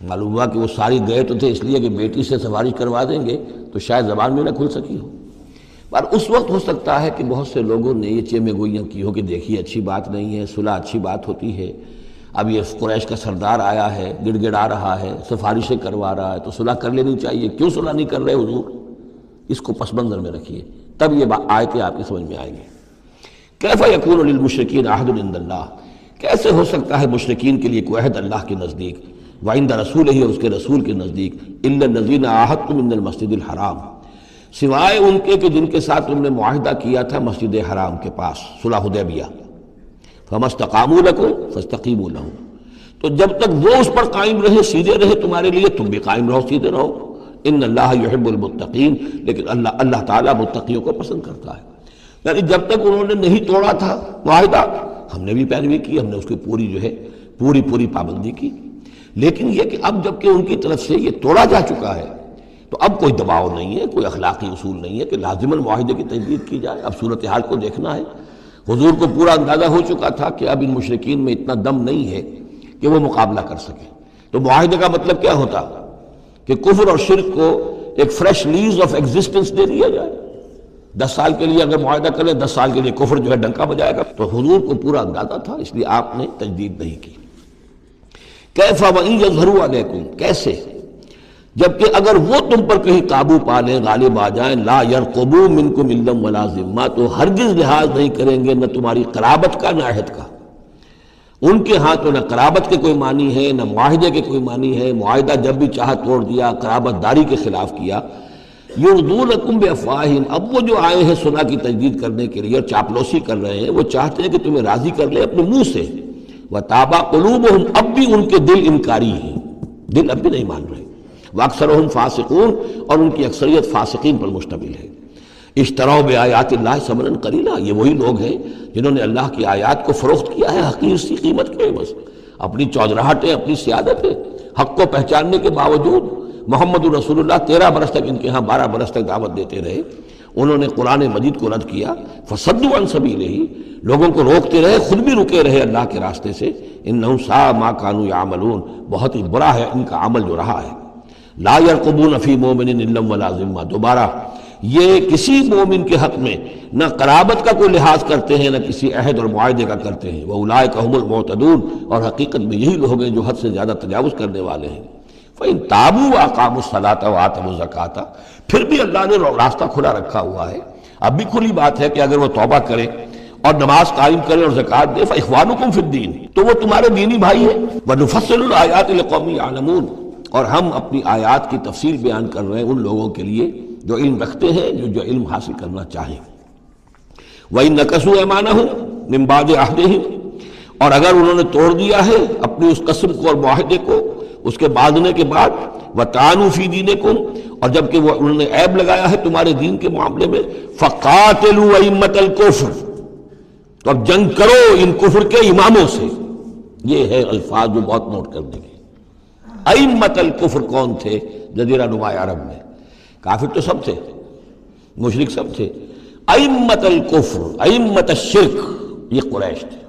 [SPEAKER 1] معلوم ہوا کہ وہ ساری گئے تو تھے اس لیے کہ بیٹی سے سفارش کروا دیں گے تو شاید زبان میں نہ کھل سکی ہو، پر اس وقت ہو سکتا ہے کہ بہت سے لوگوں نے یہ چیمے گوئیاں کی ہو کہ دیکھیے اچھی بات نہیں ہے، صلح اچھی بات ہوتی ہے، اب یہ قریش کا سردار آیا ہے، گڑ گڑا رہا ہے، سفارشیں کروا رہا ہے، تو صلح کر لینی چاہیے، کیوں صلح نہیں کر رہے حضور؟ اس کو پس منظر میں رکھیے، تب یہ آیتیں آپ کی سمجھ میں آئیں گے۔ کیف یکون للمشرکین عہد عند اللہ، کیسے ہو سکتا ہے مشرکین کے لیے کوئی عہد اللہ کے نزدیک، وعند رسولہ اور اس کے رسول کے نزدیک، الا الذین عاہدتم من المسجد الحرام، سوائے ان کے کہ جن کے ساتھ تم نے معاہدہ کیا تھا مسجد حرام کے پاس، صلح حدیبیہ، فما استقاموا لکم فاستقیموا لہم، تو جب تک وہ اس پر قائم رہے، سیدھے رہے تمہارے لیے، تم بھی قائم رہو، سیدھے رہو۔ ان اللہ یحب المتقین، لیکن اللہ تعالیٰ متقیوں کو پسند کرتا ہے۔ یعنی جب تک انہوں نے نہیں توڑا تھا معاہدہ، ہم نے بھی پیروی کی، ہم نے اس کی پوری پابندی کی، لیکن یہ کہ اب جب کہ ان کی طرف سے یہ توڑا جا چکا ہے تو اب کوئی دباؤ نہیں ہے، کوئی اخلاقی اصول نہیں ہے کہ لازماً معاہدے کی تجدید کی جائے، اب صورتحال کو دیکھنا ہے۔ حضور کو پورا اندازہ ہو چکا تھا کہ اب ان مشرکین میں اتنا دم نہیں ہے کہ وہ مقابلہ کر سکے، تو معاہدے کا مطلب کیا ہوتا کہ کفر اور شرک کو ایک فریش لیز آف ایگزسٹنس دے دیا جائے، 10 سال کے لیے اگر معاہدہ کرے، 10 سال کے لیے کفر جو ہے ڈنکا بجائے گا، تو حضور کو پورا اندازہ تھا، اس لیے آپ نے تجدید نہیں کی۔ کیف وَإِن يَظْهَرُوا عَلَيْكُمْ، کیسے جبکہ اگر وہ تم پر کہیں قابو پا لیں، غالب آ جائیں، لا يرقبوا منکم الا ولا ذمہ، تو ہرگز لحاظ نہیں کریں گے نہ تمہاری قرابت کا نہ عہد کا۔ ان کے ہاں تو نہ قرابت کے کوئی معنی ہے نہ معاہدے کے کوئی معنی ہے، معاہدہ جب بھی چاہا توڑ دیا، قرابت داری کے خلاف کیا۔ یرضونکم بافواہہم، اب وہ جو آئے ہیں صلح کی تجدید کرنے کے لیے اور چاپلوسی کر رہے ہیں، وہ چاہتے ہیں کہ تمہیں راضی کر لیں اپنے منہ سے، وتابا قلوبہم، اب بھی ان کے دل انکاری ہیں، دل اب بھی نہیں مان رہے، واکثرہم فاسقون، اور ان کی اکثریت فاسقین پر مشتمل ہے۔ اشتروا بآیات اللہ ثمنا قلیلا، یہ وہی لوگ ہیں جنہوں نے اللہ کی آیات کو فروخت کیا ہے حقیر سی قیمت کے، بس اپنی چودراہٹیں، اپنی سیادتیں، حق کو پہچاننے کے باوجود محمد رسول اللہ 13 برس تک ان کے ہاں 12 برس تک دعوت دیتے رہے، انہوں نے قرآن مجید کو رد کیا، فصدوا عن سبیلہ، لوگوں کو روکتے رہے، خود بھی رکے رہے اللہ کے راستے سے، انہم ساء ما کانوا یعملون، بہت ہی برا ہے ان کا عمل جو رہا ہے۔ لا یرقبون فی مومن الا ولا ذمہ، دوبارہ یہ کسی مومن کے حق میں نہ قرابت کا کوئی لحاظ کرتے ہیں نہ کسی عہد اور معاہدے کا کرتے ہیں، وَأُولَٰئِکَ هُمُ الْمُعْتَدُونَ، اور حقیقت میں یہی لوگ ہیں جو حد سے زیادہ تجاوز کرنے والے ہیں۔ فَإِن تَابُوا وَأَقَامُوا الصَّلَاةَ وَآتَوُا الزَّكَاةَ، پھر بھی اللہ نے راستہ کھلا رکھا ہوا ہے، اب بھی کھلی بات ہے کہ اگر وہ توبہ کریں اور نماز قائم کریں اور زکوٰۃ دیں، فَإِخْوَانُكُمْ فِي الدِّينِ، تو وہ تمہارے دینی بھائی ہیں، وَنُفَصِّلُ الْآيَاتِ لِقَوْمٍ يَعْلَمُونَ، اور ہم اپنی آیات کی تفصیل بیان کر رہے ہیں ان لوگوں کے لیے جو علم رکھتے ہیں، جو علم حاصل کرنا چاہیں۔ وَإِن نَكَثُوا أَيْمَانَهُمْ مِن بَعْدِ عَهْدِهِمْ، اور اگر انہوں نے توڑ دیا ہے اپنی اس قسم کو اور معاہدے کو اس کے باندھنے کے بعد، وَطَعَنُوا فِي دِينِكُمْ، اور جبکہ وہ انہوں نے عیب لگایا ہے تمہارے دین کے معاملے میں، فَقَاتِلُوا أَئِمَّةَ الْكُفْرِ، تو اب جنگ کرو ان کفر کے اماموں سے۔ یہ ہے الفاظ جو بہت نوٹ کرنے کے۔ ائمۃ الکفر کون تھے جزیرہ نما عرب میں؟ کافر تو سب تھے، مشرک سب تھے، ائمۃ الکفر، ائمۃ الشرک یہ قریش تھے۔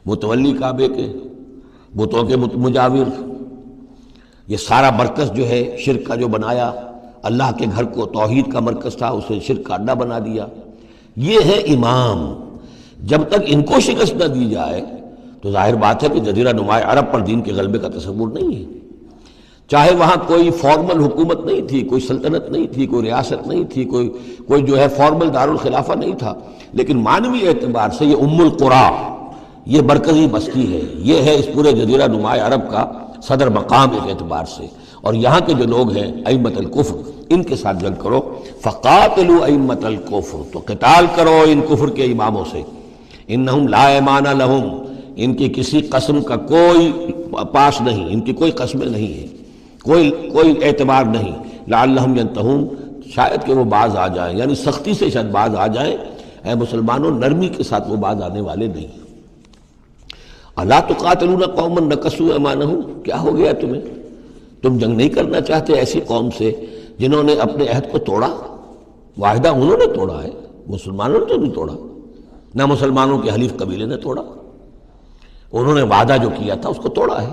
[SPEAKER 1] متولی کعبے کے، بتوں کے مجاور، یہ سارا مرکز جو ہے شرک کا جو بنایا، اللہ کے گھر کو توحید کا مرکز تھا اسے شرک کا اڈا بنا دیا، یہ ہے امام۔ جب تک ان کو شکست نہ دی جائے تو ظاہر بات ہے کہ جزیرہ نما عرب پر دین کے غلبے کا تصور نہیں ہے۔ چاہے وہاں کوئی فارمل حکومت نہیں تھی، کوئی سلطنت نہیں تھی، کوئی ریاست نہیں تھی، کوئی جو ہے فارمل دارالخلافہ نہیں تھا، لیکن معنوی اعتبار سے یہ ام القریٰ، یہ مرکزی بستی ہے، یہ ہے اس پورے جزیرہ نما عرب کا صدر مقام ایک اعتبار سے، اور یہاں کے جو لوگ ہیں ائمۃ الکفر، ان کے ساتھ جنگ کرو۔ فقاتلوا ائمۃ الکفر، تو قتال کرو ان کفر کے اماموں سے، انہم لا ایمان لہم، ان کی کسی قسم کا کوئی پاس نہیں، ان کی کوئی قسمیں نہیں ہیں، کوئی اعتبار نہیں، لعلہم ینتہون، شاید کہ وہ باز آ جائیں، یعنی سختی سے شاید باز آ جائیں۔ اے مسلمانوں، نرمی کے ساتھ وہ باز آنے والے نہیں۔ الا تقاتلون قوما نکثوا ایمانہم، کیا ہو گیا تمہیں؟ تم جنگ نہیں کرنا چاہتے ایسی قوم سے جنہوں نے اپنے عہد کو توڑا؟ معاہدہ انہوں نے توڑا ہے، مسلمانوں نے تو نہیں توڑا، نہ مسلمانوں کے حلیف قبیلے نے توڑا، انہوں نے وعدہ جو کیا تھا اس کو توڑا ہے۔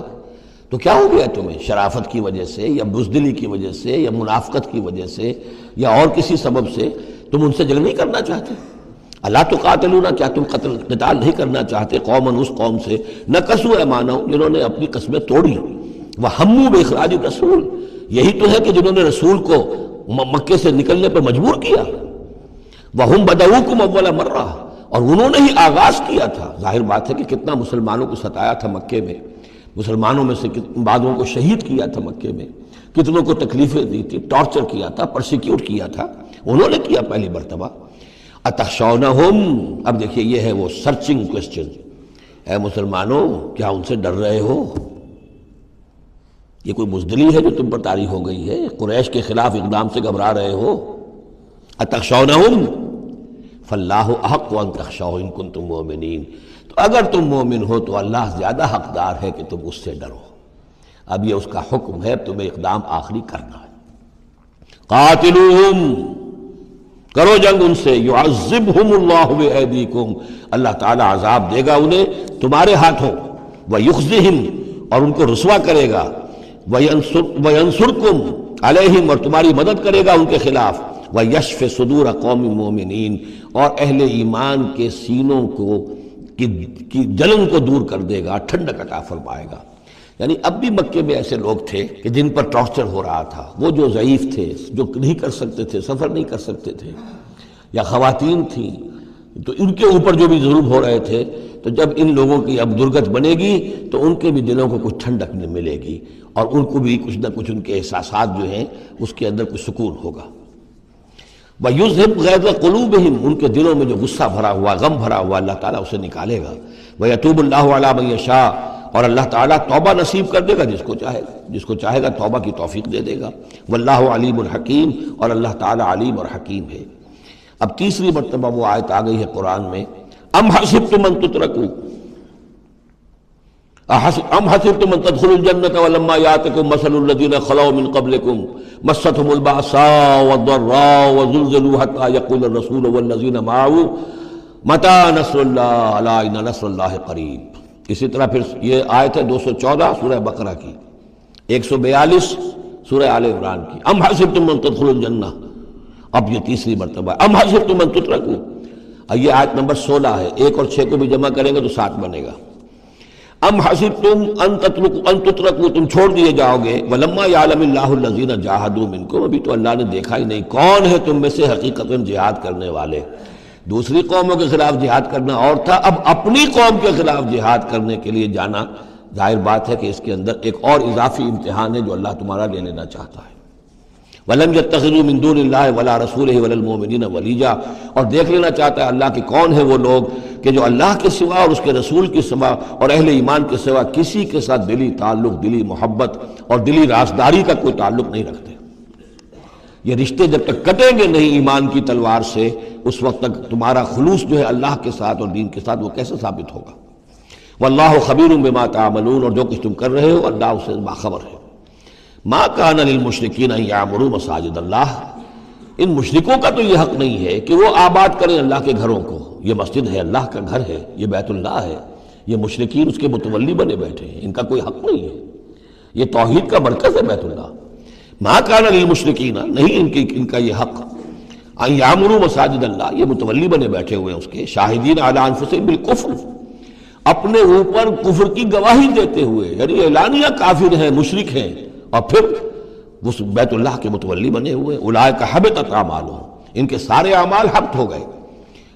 [SPEAKER 1] تو کیا ہو گیا تمہیں؟ شرافت کی وجہ سے یا بزدلی کی وجہ سے یا منافقت کی وجہ سے یا اور کسی سبب سے تم ان سے جنگ نہیں کرنا چاہتے؟ الا تقاتلون، کیا تم قتال نہیں کرنا چاہتے قوماً اس قوم سے نکثوا ایمانہم، جنہوں نے اپنی قسمیں توڑی، وہموا باخراج الرسول، یہی تو ہے کہ جنہوں نے رسول کو مکے سے نکلنے پر مجبور کیا، وہم بدؤکم اول مرہ، اور انہوں نے ہی آغاز کیا تھا۔ ظاہر بات ہے کہ کتنا مسلمانوں کو ستایا تھا مکے میں، مسلمانوں میں سے بعضوں کو شہید کیا تھا مکے میں، کتنوں کو تکلیفیں دی تھی، ٹارچر کیا تھا، پرسیکیوٹ کیا تھا، انہوں نے کیا پہلی مرتبہ۔ اتخشونہم، اب دیکھیے یہ ہے وہ سرچنگ کوسچن، اے مسلمانوں کیا ان سے ڈر رہے ہو؟ یہ کوئی بزدلی ہے جو تم پر طاری ہو گئی ہے؟ قریش کے خلاف اقدام سے گھبرا رہے ہو؟ اتخشونہم فاللہ احق ان تخشوہ ان کنتم مؤمنین، تو اگر تم مومن ہو تو اللہ زیادہ حقدار ہے کہ تم اس سے ڈرو۔ اب یہ اس کا حکم ہے، تمہیں اقدام آخری کرنا ہے۔ قاتلوہم، کرو جنگ ان سے، یعذبہم اللہ بایدیکم، اللہ تعالی عذاب دے گا انہیں تمہارے ہاتھوں، ویخزہم، اور ان کو رسوا کرے گا، وینصرکم علیہم، اور تمہاری مدد کرے گا ان کے خلاف، ویشف صدور قوم مومنین، اور اہل ایمان کے سینوں کو کی جلن کو دور کر دے گا، ٹھنڈک عطا فرمائے گا۔ یعنی اب بھی مکے میں ایسے لوگ تھے کہ جن پر ٹارچر ہو رہا تھا، وہ جو ضعیف تھے، جو نہیں کر سکتے تھے، سفر نہیں کر سکتے تھے، یا خواتین تھیں، تو ان کے اوپر جو بھی ظلم ہو رہے تھے، تو جب ان لوگوں کی اب درگت بنے گی تو ان کے بھی دلوں کو کچھ ٹھنڈک ملے گی، اور ان کو بھی کچھ نہ کچھ ان کے احساسات جو ہیں اس کے اندر کچھ سکون ہوگا۔ وَيُذْهِبْ غَيْظَ قُلُوبِهِمْ، ان کے دلوں میں جو غصہ بھرا ہوا، غم بھرا ہوا، اللہ تعالیٰ اسے نکالے گا۔ وَيَتُوبُ اللَّهُ عَلَىٰ مَن يَشَاءُ، اور اللہ تعالیٰ توبہ نصیب کر دے گا جس کو چاہے گا، جس کو چاہے گا توبہ کی توفیق دے دے گا۔ وَاللَّهُ عَلِيمٌ حَكِيمٌ، اور اللہ تعالیٰ علیم اور حکیم ہے۔ اب تیسری مرتبہ وہ آیت آ گئی ہے قرآن میں، ام حسبتم ان تترکوا، ام حسبتم ان تدخلوا الجنة ولما يأتكم مثل الذين خلوا من قبلكم مستهم البأساء والضراء وزلزلوا حتى يقول الرسول والذين معه متى نصر الله الا ان نصر الله قریب۔ اسی طرح پھر یہ آیت ہے 214 سورہ بقرہ کی، 142 سورہ آل عمران کی، ام حسبتم ان تدخلوا الجنة، اب یہ تیسری مرتبہ ام حسبتم ان تترکوا، یہ آیت نمبر 16 ہے، 1 اور 6 کو بھی جمع کریں گے تو 7 بنے گا۔ ام حسبتم ان تترکوا، تم چھوڑ دیے جاؤ گے، ولما یعلم اللہ الذین جاہدوا منکم، ابھی تو اللہ نے دیکھا ہی نہیں کون ہے تم میں سے حقیقتاً جہاد کرنے والے۔ دوسری قوموں کے خلاف جہاد کرنا اور تھا، اب اپنی قوم کے خلاف جہاد کرنے کے لیے جانا، ظاہر بات ہے کہ اس کے اندر ایک اور اضافی امتحان ہے جو اللہ تمہارا لے لینا چاہتا ہے۔ وَلَمْ يَتَّخِذُوا مِن دُونِ اللَّهِ وَلَا رَسُولِهِ وَلَا الْمُؤْمِنِينَ وَلِيًّا، اور دیکھ لینا چاہتا ہے اللہ کہ کون ہے وہ لوگ کہ جو اللہ کے سوا اور اس کے رسول کے سوا اور اہل ایمان کے سوا کسی کے ساتھ دلی تعلق، دلی محبت اور دلی رازداری کا کوئی تعلق نہیں رکھتے۔ یہ رشتے جب تک کٹیں گے نہیں ایمان کی تلوار سے، اس وقت تک تمہارا خلوص جو ہے اللہ کے ساتھ اور دین کے ساتھ وہ کیسے ثابت ہوگا۔ واللہ خبیر بما تعملون، اور جو کچھ تم کر رہے ہو اللہ اس سے باخبر ہے۔ ما کان للمشرکین ان یعمروا مساجد اللہ، ان مشرکوں کا تو یہ حق نہیں ہے کہ وہ آباد کریں اللہ کے گھروں کو۔ یہ مسجد ہے، اللہ کا گھر ہے، یہ بیت اللہ ہے، یہ مشرکین اس کے متولی بنے بیٹھے ہیں، ان کا کوئی حق نہیں ہے، یہ توحید کا مرکز ہے بیت اللہ۔ ما کان للمشرکین، نہیں ان کا یہ حق ان یعمروا مساجد اللہ، یہ متولی بنے بیٹھے ہوئے ہیں اس کے، شاہدین علی انفسہم بالکفر، اپنے اوپر کفر کی گواہی دیتے ہوئے، یعنی اعلانیہ کافر ہیں، مشرک ہیں، اور پھر اس بیت اللہ کے متولی بنے ہوئے۔ اولئک حبطت اعمالہم، ان کے سارے اعمال حبط ہو گئے،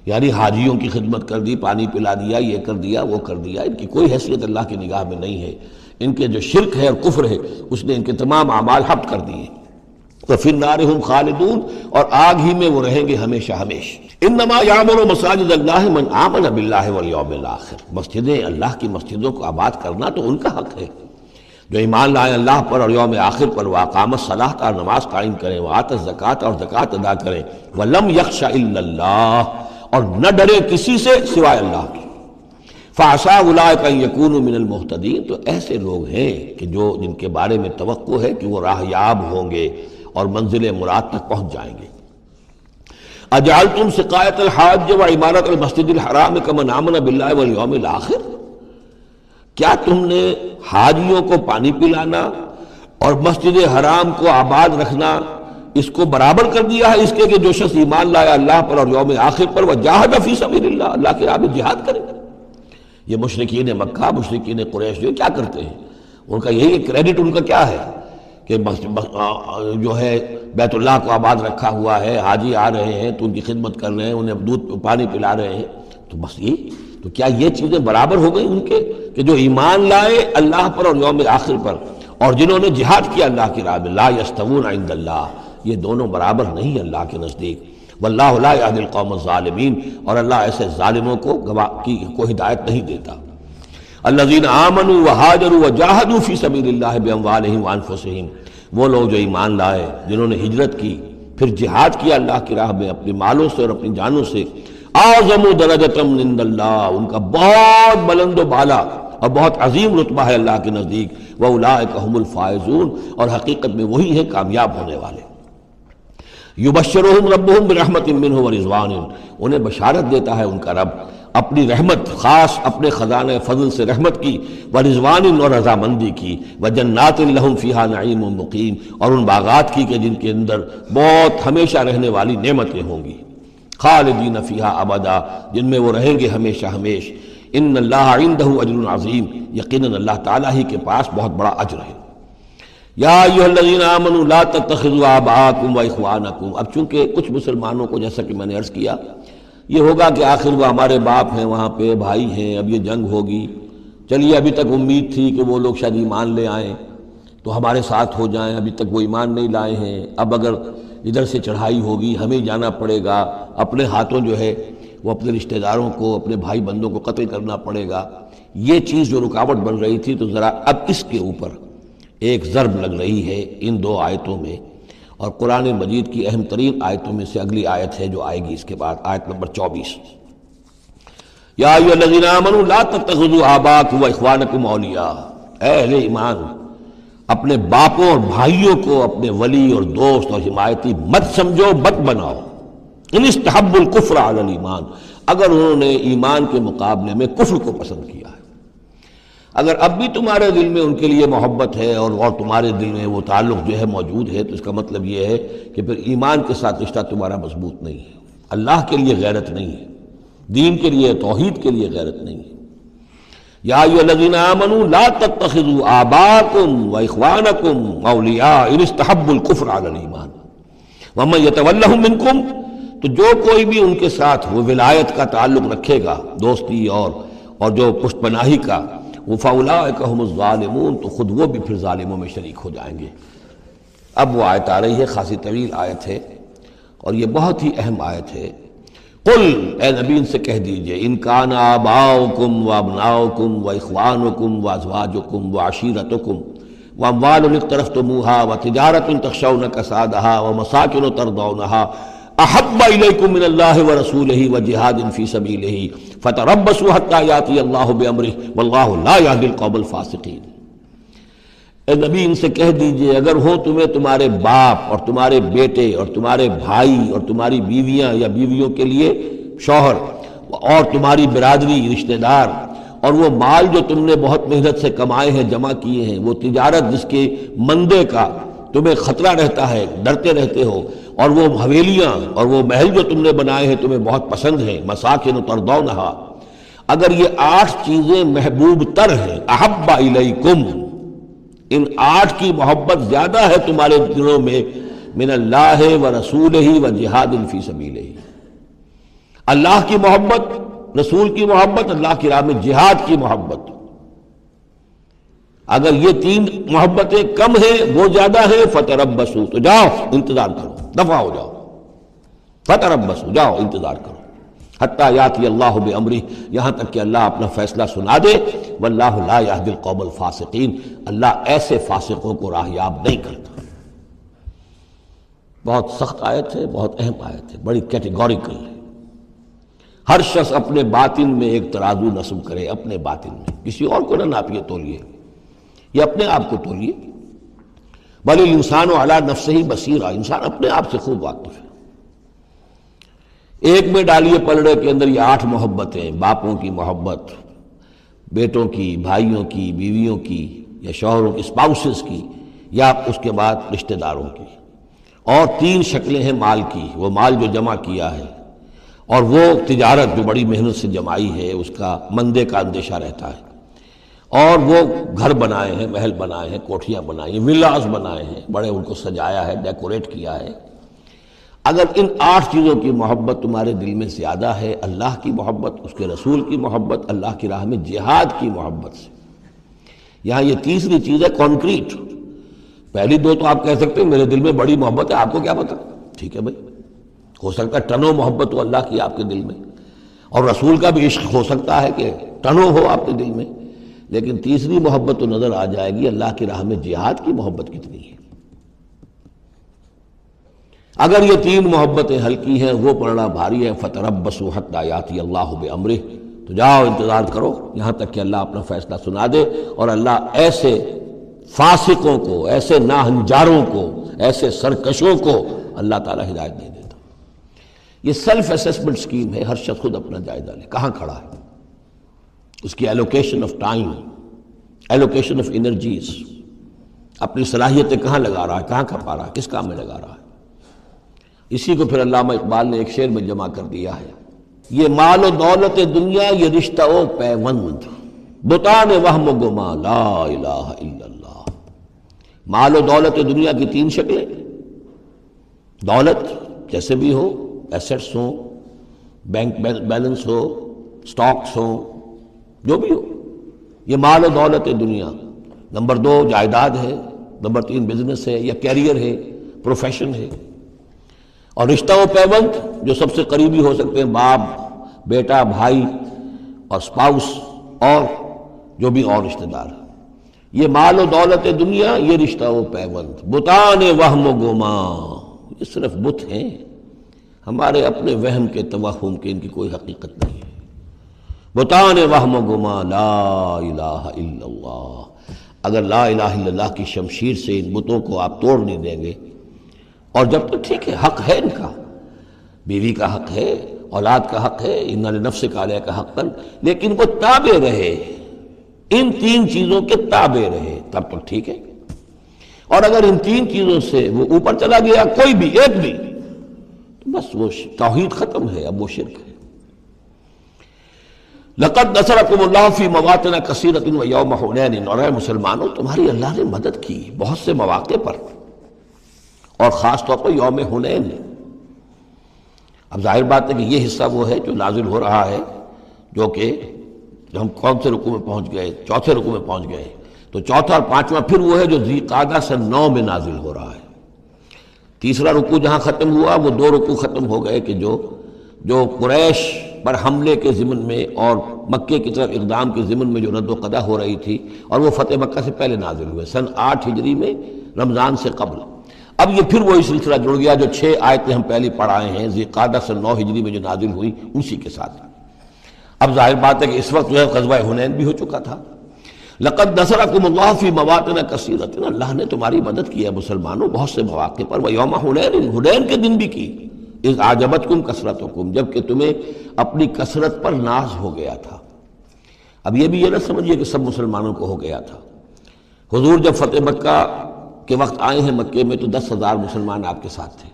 [SPEAKER 1] یعنی حاجیوں کی خدمت کر دی، پانی پلا دیا، یہ کر دیا، وہ کر دیا، ان کی کوئی حیثیت اللہ کی نگاہ میں نہیں ہے۔ ان کے جو شرک ہے اور کفر ہے اس نے ان کے تمام اعمال حبط کر دیے۔ وفی النار ہم خالدون، اور آگ ہی میں وہ رہیں گے ہمیشہ ہمیشہ۔ انما یعمر مساجد اللہ من آمن باللہ والیوم الآخر، مسجدیں اللہ کی مسجدوں کو آباد کرنا تو ان کا حق ہے جو ایمان لائے اللہ پر اور یوم آخر پر، واقام الصلاۃ، اور نماز قائم کریں، وآت الزکوٰۃ، اور زکوٰۃ ادا کریں، ولم یخش الا اللہ، اور نہ ڈرے کسی سے سوائے اللہ کے۔ فعسیٰ اولئک ان یکونوا من المہتدین، تو ایسے لوگ ہیں کہ جن کے بارے میں توقع ہے کہ وہ راہیاب ہوں گے اور منزل مراد تک پہنچ جائیں گے۔ اجعلتم سقایۃ الحاج وعمارۃ المسجد الحرام کمن آمن باللہ والیوم الآخر، کیا تم نے حاجیوں کو پانی پلانا اور مسجد حرام کو آباد رکھنا اس کو برابر کر دیا ہے اس کے کہ جو شخص ایمان لایا اللہ پر اور یوم آخر پر، وجاہد فی سبیل اللہ، اللہ کی راہ میں جہاد کرے؟ یہ مشرکین مکہ، مشرکین قریش جو کیا کرتے ہیں، ان کا یہی کریڈٹ ان کا کیا ہے کہ جو ہے بیت اللہ کو آباد رکھا ہوا ہے، حاجی آ رہے ہیں تو ان کی خدمت کر رہے ہیں، انہیں دودھ پانی پلا رہے ہیں، تو بس یہ، تو کیا یہ چیزیں برابر ہو گئی ان کے کہ جو ایمان لائے اللہ پر اور یوم آخر پر اور جنہوں نے جہاد کیا اللہ کی راہ میں؟ لا یستوون عند اللہ، یہ دونوں برابر نہیں اللہ کے نزدیک۔ واللہ لا یہدی القوم الظالمین، اور اللہ ایسے ظالموں کو ہدایت نہیں دیتا۔ الذین آمنوا وہاجروا وجاہدوا فی سبیل اللہ باموالہم وانفسہم، وہ لوگ جو ایمان لائے، جنہوں نے ہجرت کی، پھر جہاد کیا اللہ کی راہ میں اپنے مالوں سے اور اپنی جانوں سے۔ اعظم درجۃ من عند اللہ، ان کا بہت بلند و بالا اور بہت عظیم رتبہ ہے اللہ کے نزدیک۔ واولئک هم الفائزون، اور حقیقت میں وہی ہیں کامیاب ہونے والے۔ یبشرہم ربہم برحمت منہ ورضوان، انہیں بشارت دیتا ہے ان کا رب اپنی رحمت، خاص اپنے خزانہ فضل سے رحمت کی، ورضوان، اور رضامندی کی، وجنات لہم فیہا نعیم مقیم، اور ان باغات کی کہ جن کے اندر بہت ہمیشہ رہنے والی نعمتیں ہوں گی، خالدین فیہا ابدا، جن میں وہ رہیں گے ہمیشہ ہمیش۔ ان اللہ عندہ اجر عظیم، یقیناً اللہ تعالیٰ ہی کے پاس بہت بڑا اجر ہے۔ یا ایھا الذین آمنوا لا تتخذوا آباءکم واخوانکم، اب چونکہ کچھ مسلمانوں کو، جیسا کہ میں نے عرض کیا، یہ ہوگا کہ آخر وہ ہمارے باپ ہیں، وہاں پہ بھائی ہیں، اب یہ جنگ ہوگی، چلیے ابھی تک امید تھی کہ وہ لوگ شاید ایمان لے آئیں تو ہمارے ساتھ ہو جائیں، ابھی تک وہ ایمان نہیں لائے ہیں، اب اگر ادھر سے چڑھائی ہوگی ہمیں جانا پڑے گا، اپنے ہاتھوں جو ہے وہ اپنے رشتہ داروں کو، اپنے بھائی بندوں کو قتل کرنا پڑے گا۔ یہ چیز جو رکاوٹ بن رہی تھی، تو ذرا اب اس کے اوپر ایک ضرب لگ رہی ہے ان دو آیتوں میں، اور قرآن مجید کی اہم ترین آیتوں میں سے اگلی آیت ہے جو آئے گی اس کے بعد، آیت نمبر 24۔ یا ایھا الذین آمنوا لا تتخذوا آباءکم واخوانکم اولیاء، اے اہل ایمان، اپنے باپوں اور بھائیوں کو اپنے ولی اور دوست اور حمایتی مت سمجھو، مت بناؤ۔ ان استحبوا الکفر علی الایمان، اگر انہوں نے ایمان کے مقابلے میں کفر کو پسند کیا ہے، اگر اب بھی تمہارے دل میں ان کے لیے محبت ہے اور تمہارے دل میں وہ تعلق جو ہے موجود ہے، تو اس کا مطلب یہ ہے کہ پھر ایمان کے ساتھ رشتہ تمہارا مضبوط نہیں ہے، اللہ کے لیے غیرت نہیں ہے، دین کے لیے، توحید کے لیے غیرت نہیں ہے۔ یا ایھا الذین آمنوا لا تتخذوا آباءکم واخوانکم اولیاء ان استحبوا الکفر علی الایمان ومن یتولہم منکم، تو جو کوئی بھی ان کے ساتھ وہ ولایت کا تعلق رکھے گا، دوستی اور جو پشت پناہی کا، فاولئک ھم الظالمون، تو خود وہ بھی پھر ظالموں میں شریک ہو جائیں گے۔ اب وہ آیت آ رہی ہے، خاصی طویل آیت ہے اور یہ بہت ہی اہم آیت ہے۔ قل، اے نبی ان سے کہہ دیجئے، ان کان آباؤکم وابناؤکم واخوانکم وازواجکم وعشیرتکم واموال اقترفتموها وتجارۃ تخشون کسادها ومساکن ترضونها احب الیکم من اللہ ورسولہ وجہاد فی سبیلہ فتربصوا حتی یاتی اللہ بامرہ واللہ لا یہدی القوم الفاسقین۔ اے نبی ان سے کہہ دیجئے، اگر ہو تمہیں تمہارے باپ اور تمہارے بیٹے اور تمہارے بھائی اور تمہاری بیویاں یا بیویوں کے لیے شوہر اور تمہاری برادری رشتہ دار اور وہ مال جو تم نے بہت محنت سے کمائے ہیں، جمع کیے ہیں، وہ تجارت جس کے مندے کا تمہیں خطرہ رہتا ہے، ڈرتے رہتے ہو، اور وہ حویلیاں اور وہ محل جو تم نے بنائے ہیں تمہیں بہت پسند ہیں، مساکن ترضونھا، اگر یہ 8 چیزیں محبوب تر ہیں، احب الیکم، ان 8 کی محبت زیادہ ہے تمہارے دلوں میں، من اللہ و رسولہ و جہاد فی سبیلہ، اللہ کی محبت، رسول کی محبت، اللہ کی راہ میں جہاد کی محبت، اگر یہ 3 محبتیں کم ہیں، وہ زیادہ ہیں، فتربصوا، تو جاؤ انتظار کرو، دفع ہو جاؤ، فتربصوا، جاؤ انتظار کرو، حتیٰ یاتی اللہ بامرہ، یہاں تک کہ اللہ اپنا فیصلہ سنا دے، واللہ لا یہدی القوم الفاسقین، اللہ ایسے فاسقوں کو راہیاب نہیں کرتا۔ بہت سخت آیت ہے، بہت اہم آیت ہے، بڑی کیٹیگوریکل ہے۔ ہر شخص اپنے باطن میں ایک ترازو نصب کرے، اپنے باطن میں، کسی اور کو نہ ناپیے تولیے، یہ اپنے آپ کو تولیے۔ بل الانسان علی نفسہ بصیرہ، انسان اپنے آپ سے خوب واقف ہے۔ ایک میں ڈالیے پلڑے کے اندر یہ 8 محبتیں، باپوں کی محبت، بیٹوں کی، بھائیوں کی، بیویوں کی، یا شوہروں کی، اسپاؤسز کی، یا اس کے بعد رشتہ داروں کی، اور 3 شکلیں ہیں مال کی، وہ مال جو جمع کیا ہے، اور وہ تجارت جو بڑی محنت سے جمائی ہے، اس کا مندے کا اندیشہ رہتا ہے، اور وہ گھر بنائے ہیں، محل بنائے ہیں، کوٹھیاں بنائی ہیں، ولاز بنائے ہیں، بڑے ان کو سجایا ہے، ڈیکوریٹ کیا ہے۔ اگر ان 8 چیزوں کی محبت تمہارے دل میں زیادہ ہے، اللہ کی محبت، اس کے رسول کی محبت، اللہ کی راہ میں جہاد کی محبت سے، یہاں یہ تیسری چیز ہے کانکریٹ۔ پہلی 2 تو آپ کہہ سکتے ہیں میرے دل میں بڑی محبت ہے، آپ کو کیا پتہ، ٹھیک ہے بھائی، ہو سکتا ہے ٹنوں محبت ہو اللہ کی آپ کے دل میں، اور رسول کا بھی عشق ہو سکتا ہے کہ ٹنوں ہو آپ کے دل میں، لیکن تیسری محبت تو نظر آ جائے گی، اللہ کی راہ میں جہاد کی محبت کتنی ہے۔ اگر یہ 3 محبتیں ہلکی ہیں، وہ پڑھنا بھاری ہے، فتربصوا حتی یاتی اللہ بامرہ، تو جاؤ انتظار کرو یہاں تک کہ اللہ اپنا فیصلہ سنا دے، اور اللہ ایسے فاسقوں کو، ایسے ناہنجاروں کو، ایسے سرکشوں کو اللہ تعالیٰ ہدایت نہیں دیتا۔ یہ سیلف اسیسمنٹ سکیم ہے، ہر شخص خود اپنا جائزہ لے، کہاں کھڑا ہے، اس کی allocation of time, allocation of energies, اپنی صلاحیتیں کہاں لگا رہا ہے، کہاں کھپا رہا ہے، کس کام میں لگا رہا ہے۔ اسی کو پھر علامہ اقبال نے ایک شعر میں جمع کر دیا ہے، یہ مال و دولت دنیا، یہ رشتہ و پیوند، بتان وہم و گما، لا الہ الا اللہ۔ مال و دولت دنیا کی 3 شکلیں، دولت جیسے بھی ہو، ایسٹس ہوں، بینک بیلنس ہو، سٹاکس ہوں، جو بھی ہو، یہ مال و دولت دنیا۔ نمبر 2 جائیداد ہے، نمبر 3 بزنس ہے یا کیریئر ہے، پروفیشن ہے، اور رشتہ و پیوند جو سب سے قریبی ہو سکتے ہیں، باپ، بیٹا، بھائی اور سپاؤس، اور جو بھی اور رشتہ دار۔ یہ مال و دولت دنیا، یہ رشتہ و پیوند، بتان وہم و گما، یہ صرف بت ہیں، ہمارے اپنے وہم کے، توہم کے، ان کی کوئی حقیقت نہیں ہے۔ بتان وہم و گما، لا الہ الا اللہ۔ اگر لا الہ الا اللہ کی شمشیر سے ان بتوں کو آپ توڑ نہیں دیں گے، اور جب تک ٹھیک ہے، حق ہے ان کا، بیوی کا حق ہے، اولاد کا حق ہے، ان لنفسک علیک حقا، لیکن وہ تابع رہے، ان 3 چیزوں کے تابع رہے، تب تک ٹھیک ہے۔ اور اگر ان 3 چیزوں سے وہ اوپر چلا گیا، کوئی بھی ایک بھی، تو بس وہ توحید ختم ہے، اب وہ شرک ہے۔ لقد نصرکم اللہ فی مواطن کثیرۃ ویوم حنین، اور اے مسلمانوں تمہاری اللہ نے مدد کی بہت سے مواقع پر، اور خاص طور پر یوم حنین۔ اب ظاہر بات ہے کہ یہ حصہ وہ ہے جو نازل ہو رہا ہے، جو کہ ہم کون سے رکوع میں پہنچ گئے، 4تھے رکوع میں پہنچ گئے، تو 4تھا اور 5واں پھر وہ ہے جو ذی قعدہ سن 9 میں نازل ہو رہا ہے۔ تیسرا رکوع جہاں ختم ہوا، وہ 2 رکوع ختم ہو گئے کہ جو قریش پر حملے کے ضمن میں اور مکے کی طرف اقدام کے ضمن میں جو رد و قدع ہو رہی تھی، اور وہ فتح مکہ سے پہلے نازل ہوئے، سن 8 ہجری میں، رمضان سے قبل۔ اب یہ پھر وہی سلسلہ جڑ گیا جو 6 آیتیں ہم پہلے پڑھائے ہیں، ذی قعدہ سن 9 ہجری میں جو نازل ہوئی، اسی کے ساتھ۔ اب ظاہر بات ہے کہ اس وقت جو ہے غزوہ حنین بھی ہو چکا تھا۔ لقد نصرکم اللہ فی مواطن کثیرۃ، اللہ نے تمہاری مدد کی ہے مسلمانوں بہت سے مواقع پر، ویوم حنین، حنین کے دن بھی کی، اذ اعجبتکم کثرتکم، جب کہ تمہیں اپنی کثرت پر ناز ہو گیا تھا۔ اب یہ بھی یہ نہ سمجھیے کہ سب مسلمانوں کو ہو گیا تھا۔ حضور جب فتح مکہ کے وقت آئے ہیں مکے میں تو 10,000 مسلمان آپ کے ساتھ تھے۔